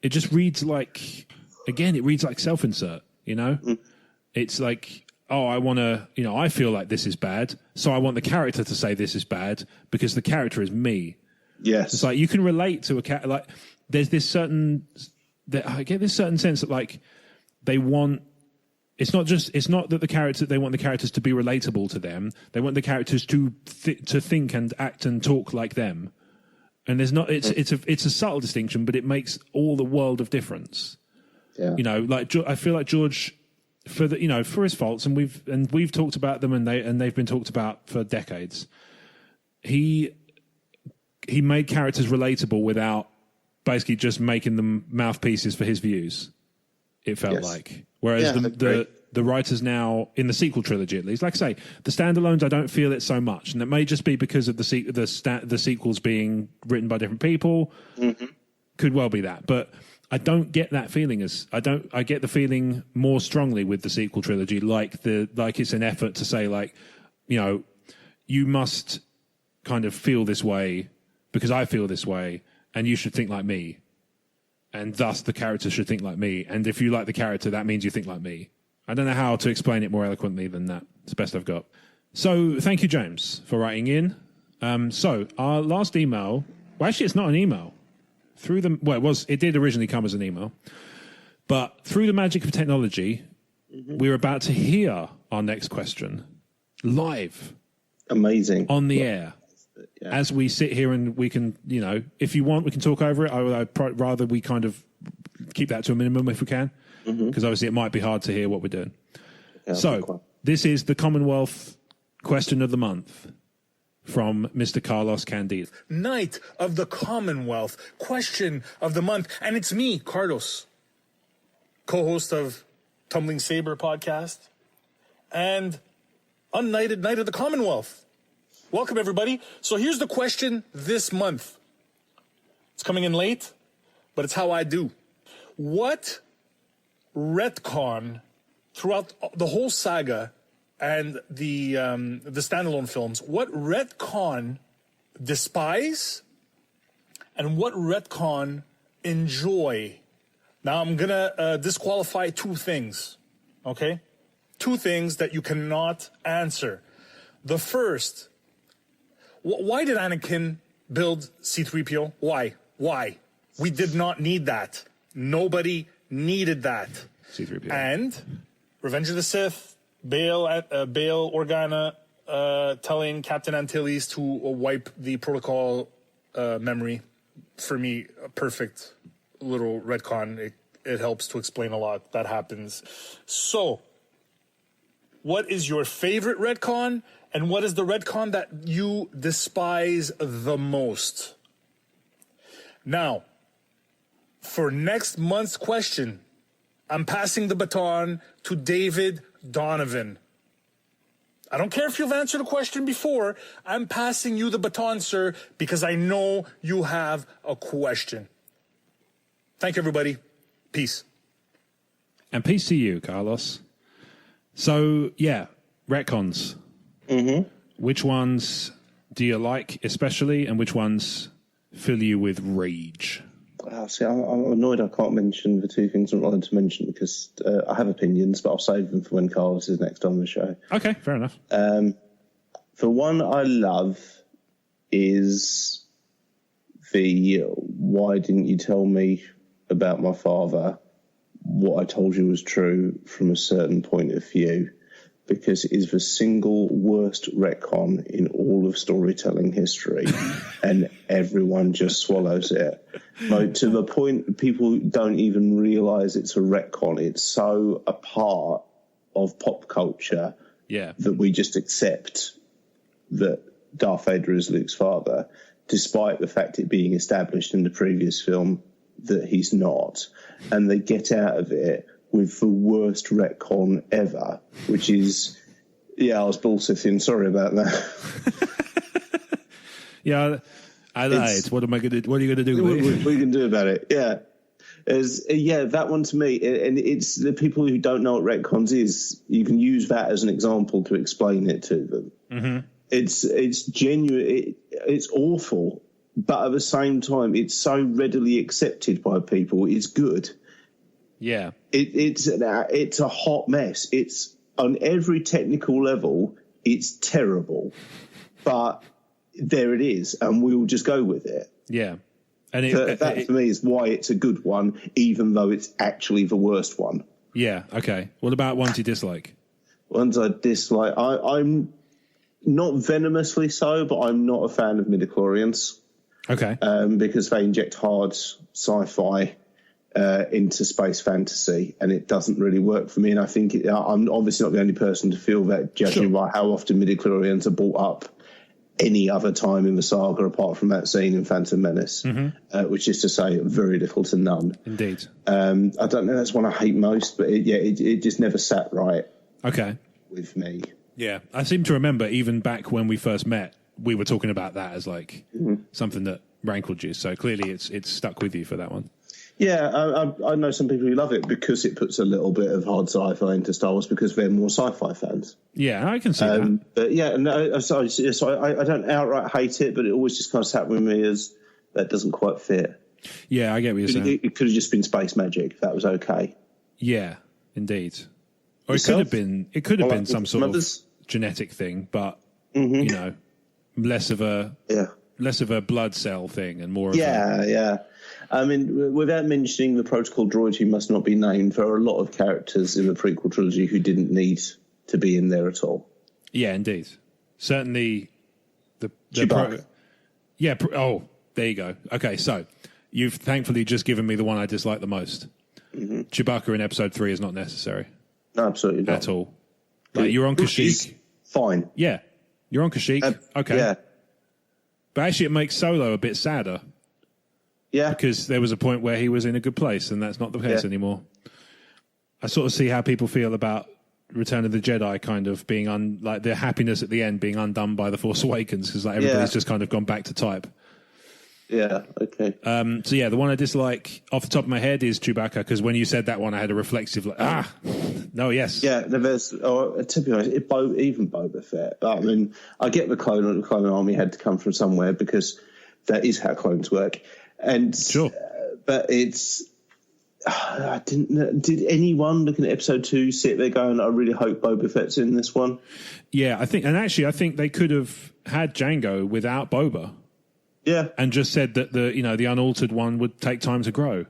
[SPEAKER 1] It just reads like, again, it reads like self-insert. It's like, oh, I want to, I feel like this is bad, so I want the character to say this is bad because the character is me.
[SPEAKER 2] Yes,
[SPEAKER 1] it's like you can relate to a character. Like there's this certain, I get this certain sense that like they want. It's not that they want the characters to be relatable to them. They want the characters to think and act and talk like them. And there's not. It's a subtle distinction, but it makes all the world of difference.
[SPEAKER 2] Yeah.
[SPEAKER 1] I feel like George for his faults, and we've talked about them, and they've been talked about for decades. He made characters relatable without basically just making them mouthpieces for his views. It felt like, whereas the writers now in the sequel trilogy, at least, like I say, the standalones, I don't feel it so much, and it may just be because of the sequels being written by different people. Mm-hmm. Could well be that, but I don't get that feeling I get the feeling more strongly with the sequel trilogy, like it's an effort to say, like, you must kind of feel this way because I feel this way, and you should think like me, and thus the character should think like me, and if you like the character, that means you think like me. I don't know how to explain it more eloquently than that. It's the best I've got. So thank you, James, for writing in. So our last email, well, actually, it's not an email. It did originally come as an email, but through the magic of technology, we're about to hear our next question live.
[SPEAKER 2] Amazing.
[SPEAKER 1] On the air. Yeah. As we sit here, and we can, if you want, we can talk over it. I'd rather we kind of keep that to a minimum if we can, because obviously it might be hard to hear what we're doing. Yeah, so this is the Commonwealth question of the month from Mr. Carlos Candide.
[SPEAKER 3] Night of the Commonwealth question of the month. And it's me, Carlos, co-host of Tumbling Saber podcast and United Night of the Commonwealth. Welcome, everybody. So here's the question this month. It's coming in late, but it's how I do. What retcon throughout the whole saga and the standalone films, what retcon despise and what retcon enjoy? Now I'm going to disqualify two things, okay? Two things that you cannot answer. The first, why did Anakin build C-3PO? Why? We did not need that. Nobody needed that.
[SPEAKER 1] C-3PO.
[SPEAKER 3] And Revenge of the Sith, Bail Organa telling Captain Antilles to wipe the protocol memory. For me, a perfect little retcon. It helps to explain a lot. That happens. So, what is your favorite retcon, and what is the retcon that you despise the most? Now, for next month's question, I'm passing the baton to David Donovan. I don't care if you've answered a question before. I'm passing you the baton, sir, because I know you have a question. Thank you, everybody. Peace.
[SPEAKER 1] And peace to you, Carlos. So, yeah, retcons.
[SPEAKER 2] Mm-hmm.
[SPEAKER 1] Which ones do you like especially, and which ones fill you with rage?
[SPEAKER 2] See, I'm annoyed I can't mention the two things I'm not allowed to mention because I have opinions, but I'll save them for when Carlos is next on the show.
[SPEAKER 1] Okay, fair enough.
[SPEAKER 2] The one I love is the why didn't you tell me about my father? What I told you was true from a certain point of view, because it is the single worst retcon in all of storytelling history, and everyone just swallows it. Like, to the point people don't even realise it's a retcon. It's so a part of pop culture that we just accept that Darth Vader is Luke's father, despite the fact it being established in the previous film that he's not. And they get out of it with the worst retcon ever, which is, I was bullshitting. Sorry about that.
[SPEAKER 1] Yeah, I lied. What am I going to do? What are you going to do with it?
[SPEAKER 2] What are you going to do about it? Yeah. That one to me, and it's the people who don't know what retcons is, you can use that as an example to explain it to them.
[SPEAKER 1] Mm-hmm.
[SPEAKER 2] It's genuine. It's awful, but at the same time, it's so readily accepted by people. It's good.
[SPEAKER 1] Yeah.
[SPEAKER 2] It's a hot mess. It's on every technical level, it's terrible, but there it is, and we will just go with it.
[SPEAKER 1] Yeah.
[SPEAKER 2] And that for me is why it's a good one, even though it's actually the worst one.
[SPEAKER 1] Yeah. Okay. What about ones you dislike?
[SPEAKER 2] Ones I dislike, I'm not venomously so, but I'm not a fan of midichlorians.
[SPEAKER 1] Okay.
[SPEAKER 2] Because they inject hard sci-fi into space fantasy, and it doesn't really work for me. And I think I'm obviously not the only person to feel that, judging by how often midichlorians are brought up any other time in the saga apart from that scene in Phantom Menace, which is to say very little to none.
[SPEAKER 1] Indeed.
[SPEAKER 2] I don't know, that's one I hate most, but it just never sat right with me.
[SPEAKER 1] Yeah, I seem to remember even back when we first met, we were talking about that as like something that rankled you. So clearly it's stuck with you for that one.
[SPEAKER 2] Yeah, I know some people who love it because it puts a little bit of hard sci-fi into Star Wars because they're more sci-fi fans.
[SPEAKER 1] Yeah, I can see that.
[SPEAKER 2] But yeah, no, so I don't outright hate it, but it always just kind of sat with me as that doesn't quite fit.
[SPEAKER 1] Yeah, I get what you're saying.
[SPEAKER 2] It could have just been space magic. That was okay.
[SPEAKER 1] Yeah, indeed. Or it could have been. It could have been some sort of genetic thing, but you know, less of a blood cell thing and more of
[SPEAKER 2] yeah. I mean, without mentioning the protocol droid who must not be named, there are a lot of characters in the prequel trilogy who didn't need to be in there at all.
[SPEAKER 1] Yeah, indeed. Certainly the
[SPEAKER 2] Chewbacca.
[SPEAKER 1] There you go. Okay, so you've thankfully just given me the one I dislike the most. Chewbacca in Episode 3 is not necessary.
[SPEAKER 2] No, absolutely not.
[SPEAKER 1] At all. Like, you're on Kashyyyk.
[SPEAKER 2] Fine.
[SPEAKER 1] Yeah, you're on Kashyyyk. Okay.
[SPEAKER 2] Yeah.
[SPEAKER 1] But actually it makes Solo a bit sadder.
[SPEAKER 2] Yeah.
[SPEAKER 1] Because there was a point where he was in a good place, and that's not the case anymore. I sort of see how people feel about Return of the Jedi kind of being like the happiness at the end being undone by The Force Awakens, because like everybody's just kind of gone back to type.
[SPEAKER 2] Yeah, okay.
[SPEAKER 1] So yeah, the one I dislike off the top of my head is Chewbacca, because when you said that one, I had a reflexive like, no, yes.
[SPEAKER 2] Yeah, there's, to be honest, even Boba Fett. I mean, I get the clone army had to come from somewhere because that is how clones work. And
[SPEAKER 1] sure,
[SPEAKER 2] but it's. I didn't. Did anyone looking at Episode 2 sit there going, "I really hope Boba Fett's in this one"?
[SPEAKER 1] Yeah, I think they could have had Jango without Boba.
[SPEAKER 2] Yeah,
[SPEAKER 1] and just said that the unaltered one would take time to grow,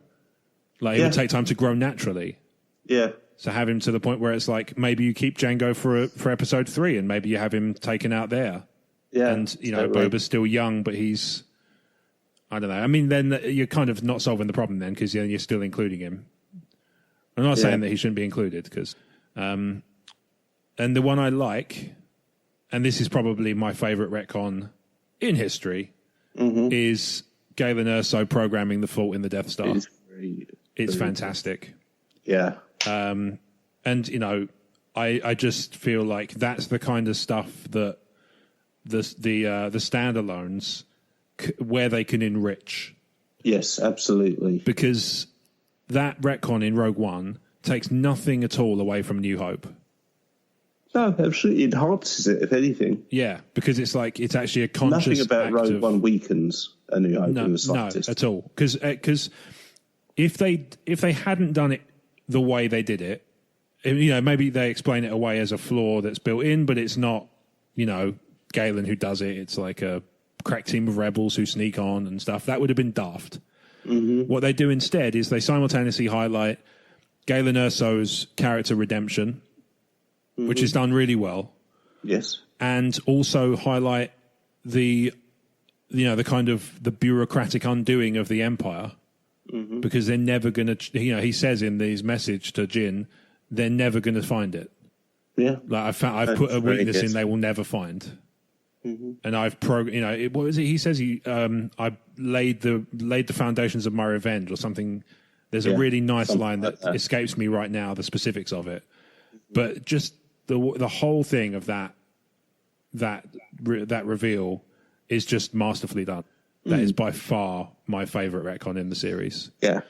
[SPEAKER 1] like it would take time to grow naturally.
[SPEAKER 2] Yeah.
[SPEAKER 1] So have him to the point where it's like maybe you keep Jango for Episode 3, and maybe you have him taken out there. Yeah, and Boba's still young, but he's. I don't know. I mean, then you're kind of not solving the problem then, because you're still including him. I'm not saying that he shouldn't be included, because... and the one I like, and this is probably my favourite retcon in history, is Galen Erso programming the fault in the Death Star. It's fantastic.
[SPEAKER 2] Yeah.
[SPEAKER 1] And, I just feel like that's the kind of stuff that the standalones... where they can enrich.
[SPEAKER 2] Yes, absolutely.
[SPEAKER 1] Because that retcon in Rogue One takes nothing at all away from New Hope.
[SPEAKER 2] No, absolutely enhances it, if anything.
[SPEAKER 1] Yeah, because it's like it's actually a conscious.
[SPEAKER 2] Nothing about Rogue One weakens a New Hope in the slightest.
[SPEAKER 1] No, at all. Because if they hadn't done it the way they did it, maybe they explain it away as a flaw that's built in, but it's not. Galen who does it. It's like a crack team of rebels who sneak on and stuff. That would have been daft. What they do instead is they simultaneously highlight Galen Erso's character redemption, which is done really well.
[SPEAKER 2] Yes. And
[SPEAKER 1] also highlight the kind of the bureaucratic undoing of the Empire, because they're never going to, he says in his message to Jin, they're never going to find it.
[SPEAKER 2] Yeah.
[SPEAKER 1] Like I've put a weakness in they will never find. And I've what was it? He says I laid the foundations of my revenge or something. There's a really nice line that escapes me right now, the specifics of it, but just the whole thing of that reveal is just masterfully done. That is by far my favourite retcon in the series.
[SPEAKER 2] Yeah,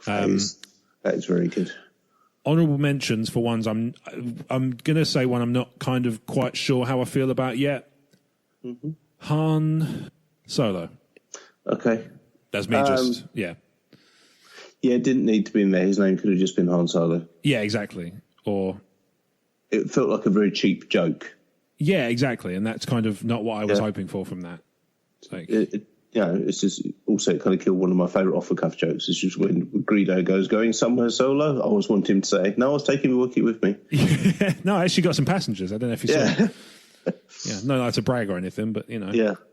[SPEAKER 2] that is very good.
[SPEAKER 1] Honourable mentions for ones I'm going to say one I'm not kind of quite sure how I feel about yet. Han Solo.
[SPEAKER 2] Okay.
[SPEAKER 1] That's me just,
[SPEAKER 2] Yeah, it didn't need to be in there. His name could have just been Han Solo.
[SPEAKER 1] Yeah, exactly. Or...
[SPEAKER 2] it felt like a very cheap joke.
[SPEAKER 1] Yeah, exactly. And that's kind of not what I was hoping for from that. Like,
[SPEAKER 2] it's just also kind of killed one of my favourite off-the-cuff jokes. It's just when Greedo goes going somewhere solo, I always want him to say, no, I was taking the Wookiee with me.
[SPEAKER 1] No, I actually got some passengers. I don't know if you saw it. Yeah, not like to brag or anything, but,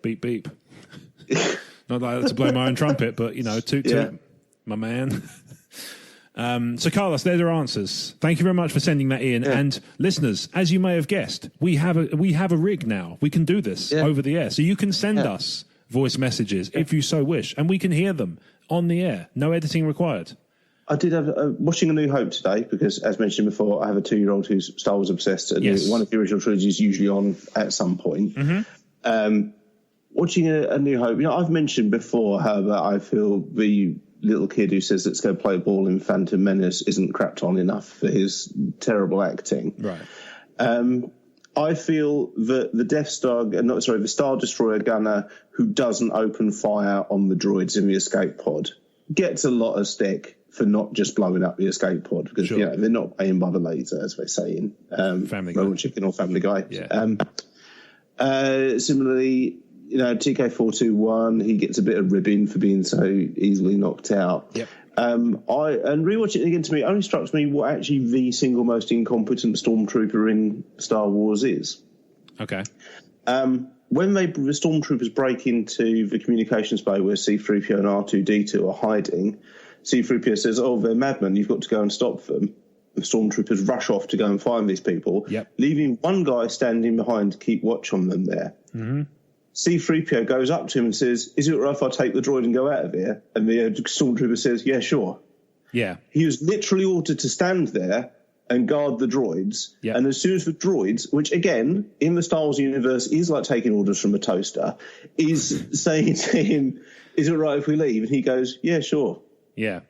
[SPEAKER 1] beep, beep. Not like to blow my own trumpet, but, toot, toot, my man. So, Carlos, there are answers. Thank you very much for sending that in. Yeah. And listeners, as you may have guessed, we have a rig now. We can do this over the air. So you can send us voice messages if you so wish, and we can hear them on the air. No editing required.
[SPEAKER 2] I did have watching A New Hope today because, as mentioned before, I have a 2-year-old who's Star Wars obsessed, and one of the original trilogies is usually on at some point. Mm-hmm. Watching A New Hope, I've mentioned before how I feel the little kid who says let's go play ball in Phantom Menace isn't crapped on enough for his terrible acting.
[SPEAKER 1] Right.
[SPEAKER 2] I feel that the Star Destroyer gunner who doesn't open fire on the droids in the escape pod gets a lot of stick for not just blowing up the escape pod because they're not playing by the laser, as they say in
[SPEAKER 1] Family Guy.
[SPEAKER 2] Robot Chicken or Family Guy.
[SPEAKER 1] Yeah.
[SPEAKER 2] Similarly, TK421, he gets a bit of ribbing for being so easily knocked out.
[SPEAKER 1] Yep.
[SPEAKER 2] And rewatching it again, to me, it only strikes me what actually the single most incompetent stormtrooper in Star Wars is.
[SPEAKER 1] Okay.
[SPEAKER 2] When the stormtroopers break into the communications bay where C-3PO and R2-D2 are hiding, C-3PO says, they're madmen, you've got to go and stop them. The stormtroopers rush off to go and find these people, leaving one guy standing behind to keep watch on them there.
[SPEAKER 1] Mm-hmm.
[SPEAKER 2] C-3PO goes up to him and says, is it right if I take the droid and go out of here? And the stormtrooper says, yeah, sure.
[SPEAKER 1] Yeah.
[SPEAKER 2] He was literally ordered to stand there and guard the droids.
[SPEAKER 1] Yep.
[SPEAKER 2] And as soon as the droids, which again, in the Star Wars universe is like taking orders from a toaster, is saying to him, is it right if we leave? And he goes, yeah, sure.
[SPEAKER 1] Yeah.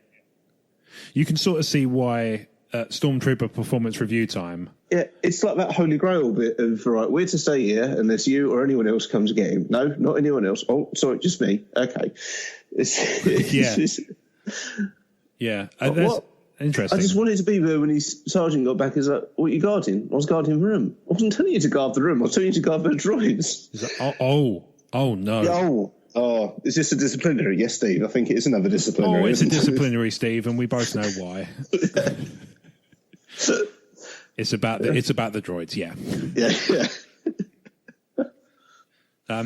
[SPEAKER 1] You can sort of see why Stormtrooper performance review time.
[SPEAKER 2] Yeah, it's like that Holy Grail bit of, right, we're to stay here unless you or anyone else comes get him. No, not anyone else. Oh, sorry, just me. Okay.
[SPEAKER 1] Yeah.
[SPEAKER 2] What?
[SPEAKER 1] Interesting.
[SPEAKER 2] I just wanted to be there when his sergeant got back. He's like, what are you guarding? I was guarding the room. I wasn't telling you to guard the room. I was telling you to guard the droids.
[SPEAKER 1] Like, oh, no.
[SPEAKER 2] Yeah, is this a disciplinary? Yes, Steve. I think it is another disciplinary.
[SPEAKER 1] Oh, it's a disciplinary, Steve, and we both know why. It's about the droids, yeah.
[SPEAKER 2] Yeah.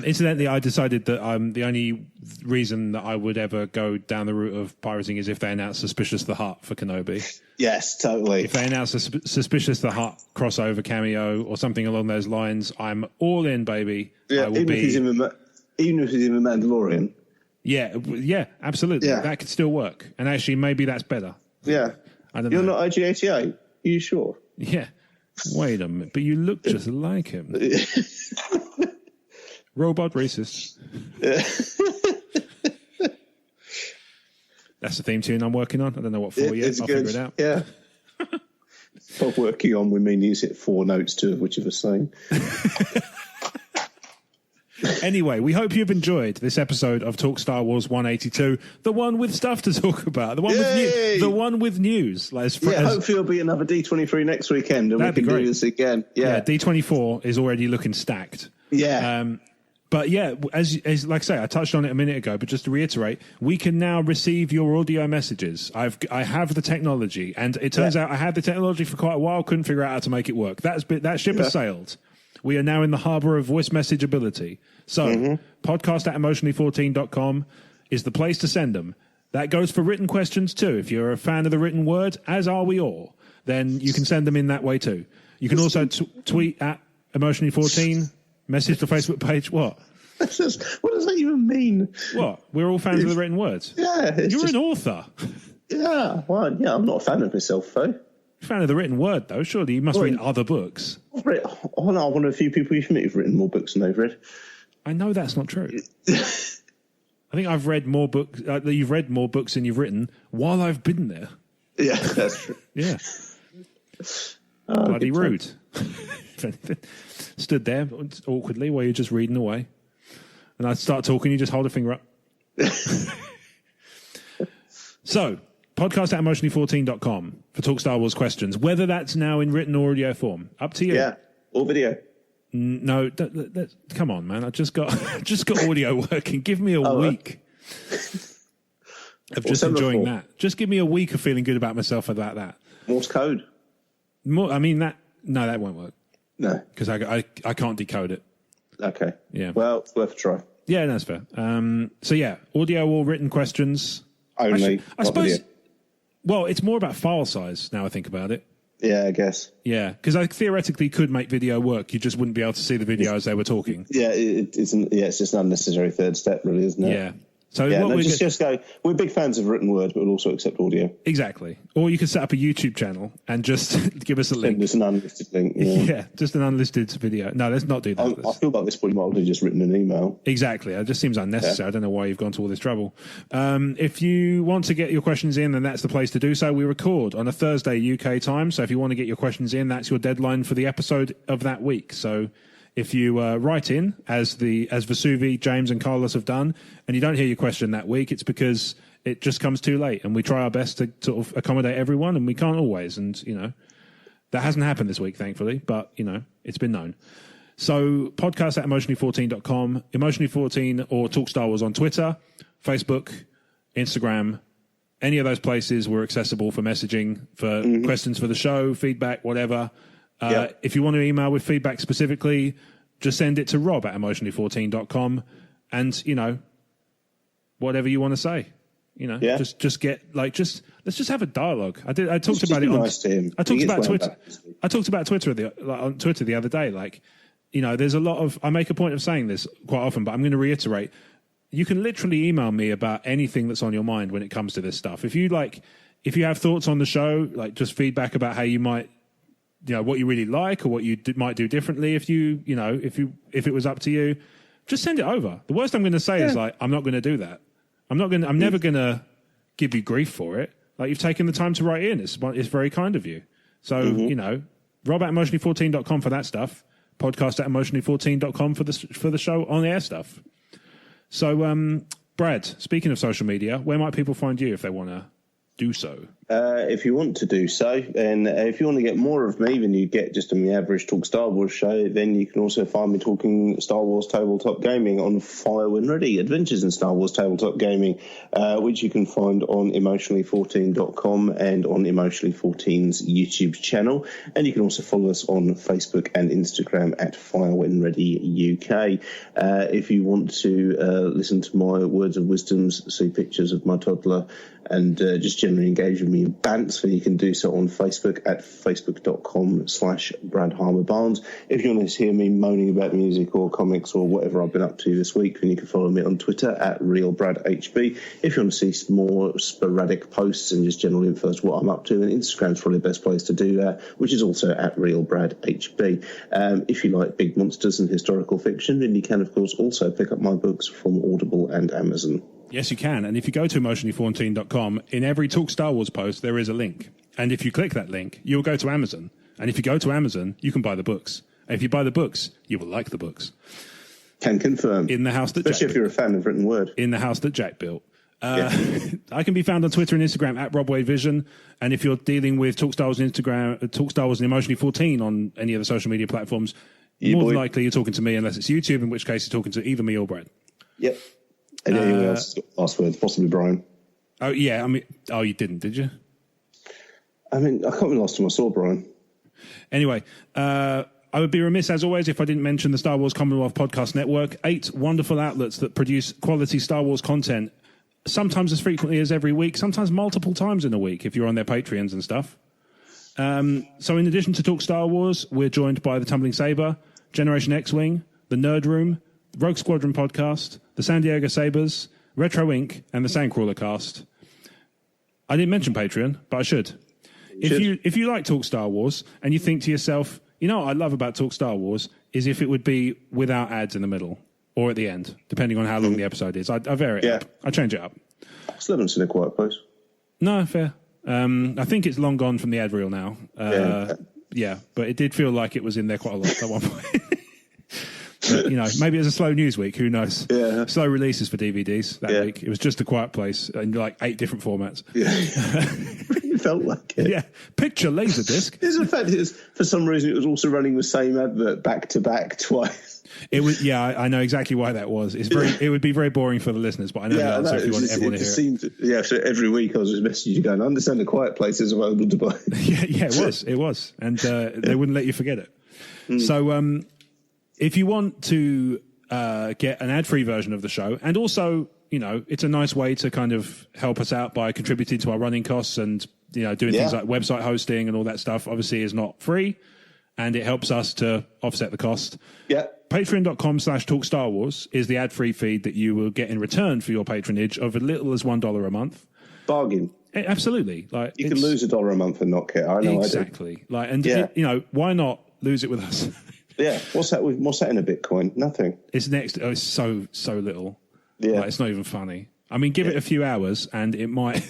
[SPEAKER 1] Incidentally, I decided that the only reason that I would ever go down the route of pirating is if they announce Suspicious the Hutt for Kenobi.
[SPEAKER 2] Yes, totally.
[SPEAKER 1] If they announce a Suspicious the Hutt crossover cameo or something along those lines, I'm all in, baby.
[SPEAKER 2] Yeah, even if he's in the Mandalorian.
[SPEAKER 1] Yeah, absolutely. Yeah. That could still work. And actually, maybe that's better.
[SPEAKER 2] Yeah.
[SPEAKER 1] I don't know.
[SPEAKER 2] You're not IG-88? Are you sure?
[SPEAKER 1] Yeah. Wait a minute. But you look just like him. Robot racist. That's the theme tune I'm working on. I don't know what for yet. I'll figure it out.
[SPEAKER 2] Yeah. Stop working on, we mean use it 4 notes to which of us saying.
[SPEAKER 1] Anyway, we hope you've enjoyed this episode of Talk Star Wars 182, the one with stuff to talk about, the one with news. Hopefully
[SPEAKER 2] it'll be another D23 next weekend, and we can do this again. Yeah,
[SPEAKER 1] D24 is already looking stacked.
[SPEAKER 2] Yeah.
[SPEAKER 1] But yeah, as like I say, I touched on it a minute ago, but just to reiterate, we can now receive your audio messages. I have the technology, and it turns out I had the technology for quite a while, couldn't figure out how to make it work. That ship has sailed. We are now in the harbour of voice message ability. So, podcast@emotionally14.com is the place to send them. That goes for written questions too. If you're a fan of the written word, as are we all, then you can send them in that way too. You can also tweet at emotionally14, message the Facebook page. What?
[SPEAKER 2] What does that even mean?
[SPEAKER 1] What? We're all fans of the written words.
[SPEAKER 2] Yeah.
[SPEAKER 1] You're an author.
[SPEAKER 2] Yeah. Well, yeah, I'm not a fan of myself, though.
[SPEAKER 1] Fan of the written word, though. Surely you must read other books.
[SPEAKER 2] I'm one of the few people you've met who've written more books than they've read.
[SPEAKER 1] I know that's not true. I think I've read more books. You've read more books than you've written while I've been there.
[SPEAKER 2] Yeah, that's true.
[SPEAKER 1] Yeah. Bloody rude. Stood there awkwardly while you're just reading away. And I'd start talking, you just hold a finger up. So, podcast@emotionally14.com for Talk Star Wars questions, whether that's now in written or audio form. Up to you.
[SPEAKER 2] Yeah, or video.
[SPEAKER 1] No, come on, man. I just got audio working. Give me a week of just enjoying that. Just give me a week of feeling good about myself about that.
[SPEAKER 2] Morse code.
[SPEAKER 1] That won't work.
[SPEAKER 2] No.
[SPEAKER 1] Because I can't decode it.
[SPEAKER 2] Okay.
[SPEAKER 1] Yeah.
[SPEAKER 2] Well, it's worth a try.
[SPEAKER 1] Yeah, that's fair. So, yeah, audio or written questions.
[SPEAKER 2] Only.
[SPEAKER 1] I suppose. Well, it's more about file size now I think about it.
[SPEAKER 2] Yeah, I guess.
[SPEAKER 1] Yeah, because I theoretically could make video work. You just wouldn't be able to see the video as they were talking.
[SPEAKER 2] Yeah, it's just an unnecessary third step, really, isn't it?
[SPEAKER 1] Yeah. So
[SPEAKER 2] yeah, no, just go. We're big fans of written word, but we'll also accept audio.
[SPEAKER 1] Exactly. Or you can set up a YouTube channel and just give us a link.
[SPEAKER 2] Send us an unlisted link.
[SPEAKER 1] Yeah, just an unlisted video. No, let's not do that.
[SPEAKER 2] I feel like this point you might have just written an email.
[SPEAKER 1] Exactly. It just seems unnecessary. Yeah. I don't know why you've gone to all this trouble. If you want to get your questions in, then that's the place to do so. We record on a Thursday UK time, so if you want to get your questions in, that's your deadline for the episode of that week. So if you write in, as Vesuvi, James and Carlos have done, and you don't hear your question that week, it's because it just comes too late, and we try our best to sort of accommodate everyone, and we can't always. And, that hasn't happened this week, thankfully, but, it's been known. So podcast at emotionally14.com, emotionally14 or Talk Star Wars on Twitter, Facebook, Instagram, any of those places we're accessible for messaging, for questions for the show, feedback, whatever. If you want to email with feedback specifically, just send it to rob at emotionally14.com and, whatever you want to say, just get let's just have a dialogue. I talked about it on Twitter. I talked about Twitter on Twitter the other day. There's a lot of, I make a point of saying this quite often, but I'm going to reiterate. You can literally email me about anything that's on your mind when it comes to this stuff. If you have thoughts on the show, just feedback about how you might, what you really like or what you might do differently. If it was up to you, just send it over. The worst I'm going to say is I'm not going to do that. I'm never going to give you grief for it. You've taken the time to write in. It's very kind of you. So, rob at emotionally14.com for that stuff. Podcast at emotionally14.com for the show on air stuff. So, Brad, speaking of social media, where might people find you if they want to do so?
[SPEAKER 2] If you want to do so, and if you want to get more of me than you get just on the average Talk Star Wars show, then you can also find me talking Star Wars tabletop gaming on Fire When Ready, Adventures in Star Wars Tabletop Gaming, which you can find on emotionally14.com and on Emotionally14's YouTube channel. And you can also follow us on Facebook and Instagram at Fire When Ready UK. If you want to listen to my words of wisdoms, see pictures of my toddler, and just generally engage with me in bants, then you can do so on Facebook at facebook.com/Brad Harmer Barnes. If you want to hear me moaning about music or comics or whatever I've been up to this week, then you can follow me on Twitter at RealBradHB. If you want to see some more sporadic posts and just general info as what I'm up to, then Instagram's probably the best place to do that, which is also at RealBradHB. If you like big monsters and historical fiction, then you can, of course, also pick up my books from Audible and Amazon.
[SPEAKER 1] Yes, you can. And if you go to emotionally14.com, in every Talk Star Wars post, there is a link. And if you click that link, you'll go to Amazon. And if you go to Amazon, you can buy the books. And if you buy the books, you will like the books.
[SPEAKER 2] Can confirm.
[SPEAKER 1] In the house that
[SPEAKER 2] Especially
[SPEAKER 1] Jack
[SPEAKER 2] if you're a fan of written word.
[SPEAKER 1] In the house that Jack built. I can be found on Twitter and Instagram at RobWadeVision. And if you're dealing with Talk Star Wars and Instagram, Talk Star Wars and Emotionally14 on any of the social media platforms, more than likely you're talking to me, unless it's YouTube, in which case you're talking to either me or Brad.
[SPEAKER 2] Yep. And anyone else last words, possibly Brian.
[SPEAKER 1] Oh, yeah. You didn't, did you?
[SPEAKER 2] I can't remember the last time I saw Brian.
[SPEAKER 1] Anyway, I would be remiss, as always, if I didn't mention the Star Wars Commonwealth Podcast Network. 8 wonderful outlets that produce quality Star Wars content, sometimes as frequently as every week, sometimes multiple times in a week, if you're on their Patreons and stuff. So in addition to Talk Star Wars, we're joined by the Tumbling Saber, Generation X-Wing, the Nerd Room, Rogue Squadron Podcast, the San Diego Sabres, Retro Inc., and the Sandcrawler Cast. I didn't mention Patreon, but I should. If you like Talk Star Wars and you think to yourself, what I love about Talk Star Wars is if it would be without ads in the middle or at the end, depending on how long the episode is. I vary it up. I change it up.
[SPEAKER 2] I still haven't seen a quiet place.
[SPEAKER 1] No, fair. I think it's long gone from the ad reel now. But it did feel like it was in there quite a lot at one point. But, maybe it's a slow news week. Who knows? Yeah. Slow releases for DVDs that week. It was just A Quiet Place in 8 different formats. Yeah.
[SPEAKER 2] It felt like it.
[SPEAKER 1] Yeah. Picture Laserdisc.
[SPEAKER 2] The fact is, for some reason, it was also running the same advert back to back twice.
[SPEAKER 1] It was. Yeah, I know exactly why that was. It's very. It would be very boring for the listeners, but I know the answer if you want everyone to hear it.
[SPEAKER 2] So every week I was just messaging you going, I understand A Quiet Place is available to buy.
[SPEAKER 1] It was. And they wouldn't let you forget it. So, if you want to get an ad-free version of the show and also it's a nice way to kind of help us out by contributing to our running costs and, doing things like website hosting and all that stuff, obviously is not free, and it helps us to offset the cost.
[SPEAKER 2] Yeah.
[SPEAKER 1] Patreon.com/Talk Star Wars is the ad-free feed that you will get in return for your patronage of as little as $1 a month.
[SPEAKER 2] Bargain.
[SPEAKER 1] Absolutely. Like,
[SPEAKER 2] you can lose $1 a month and not care. I know.
[SPEAKER 1] Exactly. Why not lose it with us?
[SPEAKER 2] Yeah. What's that in a Bitcoin? Nothing.
[SPEAKER 1] It's next. It's so little.
[SPEAKER 2] Yeah.
[SPEAKER 1] Like, it's not even funny. I mean, give it a few hours, and it might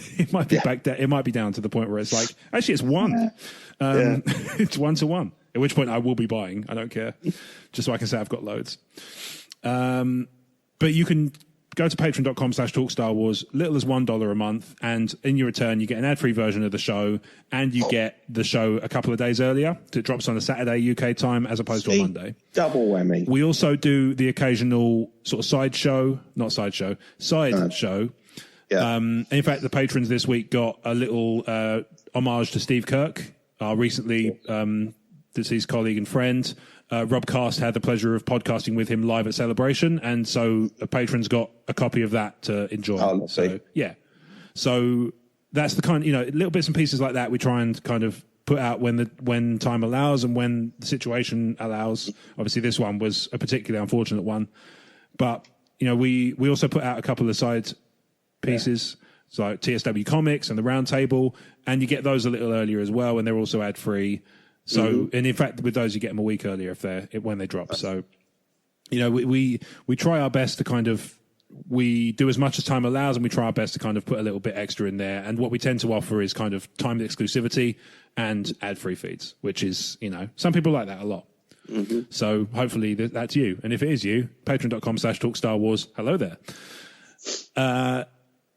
[SPEAKER 1] be back down. It might be down to the point where it's like, actually, it's one. It's 1-to-1. At which point, I will be buying. I don't care, just so I can say I've got loads. But you can go to patreon.com/Talk Star Wars, little as $1 a month, and in your return, you get an ad-free version of the show, and you get the show a couple of days earlier. It drops on a Saturday UK time as opposed to a Monday.
[SPEAKER 2] Double whammy.
[SPEAKER 1] We also do the occasional sort of side show.
[SPEAKER 2] Yeah.
[SPEAKER 1] In fact, the patrons this week got a little homage to Steve Kirk, our recently deceased colleague and friend. Rob Cast had the pleasure of podcasting with him live at Celebration, and so patrons got a copy of that to enjoy.
[SPEAKER 2] Oh,
[SPEAKER 1] so that's the kind, little bits and pieces like that we try and kind of put out when time allows and when the situation allows. Obviously, this one was a particularly unfortunate one, but we also put out a couple of side pieces. So like TSW Comics and the Roundtable, and you get those a little earlier as well, and they're also ad free. So, and in fact, with those, you get them a week earlier when they drop. So, we try our best to kind of, we do as much as time allows, and we try our best to kind of put a little bit extra in there. And what we tend to offer is kind of timed exclusivity and ad-free feeds, which is, some people like that a lot. So hopefully that's you. And if it is you, patreon.com/Talk Star Wars. Hello there.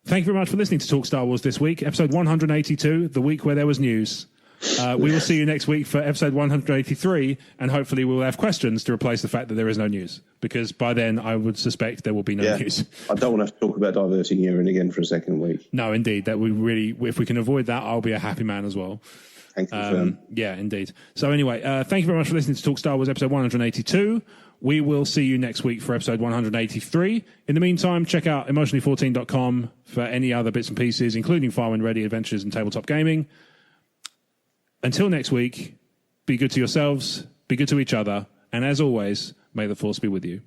[SPEAKER 1] Thank you very much for listening to Talk Star Wars this week, episode 182, the week where there was news. We will see you next week for episode 183, and hopefully we'll have questions to replace the fact that there is no news, because by then I would suspect there will be no news.
[SPEAKER 2] I don't want to have to talk about diverting urine again for a second week.
[SPEAKER 1] No, indeed. That we really, if we can avoid that, I'll be a happy man as well.
[SPEAKER 2] Thank you.
[SPEAKER 1] Yeah, indeed. So anyway, thank you very much for listening to Talk Star Wars episode 182. We will see you next week for episode 183. In the meantime, check out emotionally14.com for any other bits and pieces, including Far When Ready Adventures and Tabletop Gaming. Until next week, be good to yourselves, be good to each other, and as always, may the Force be with you.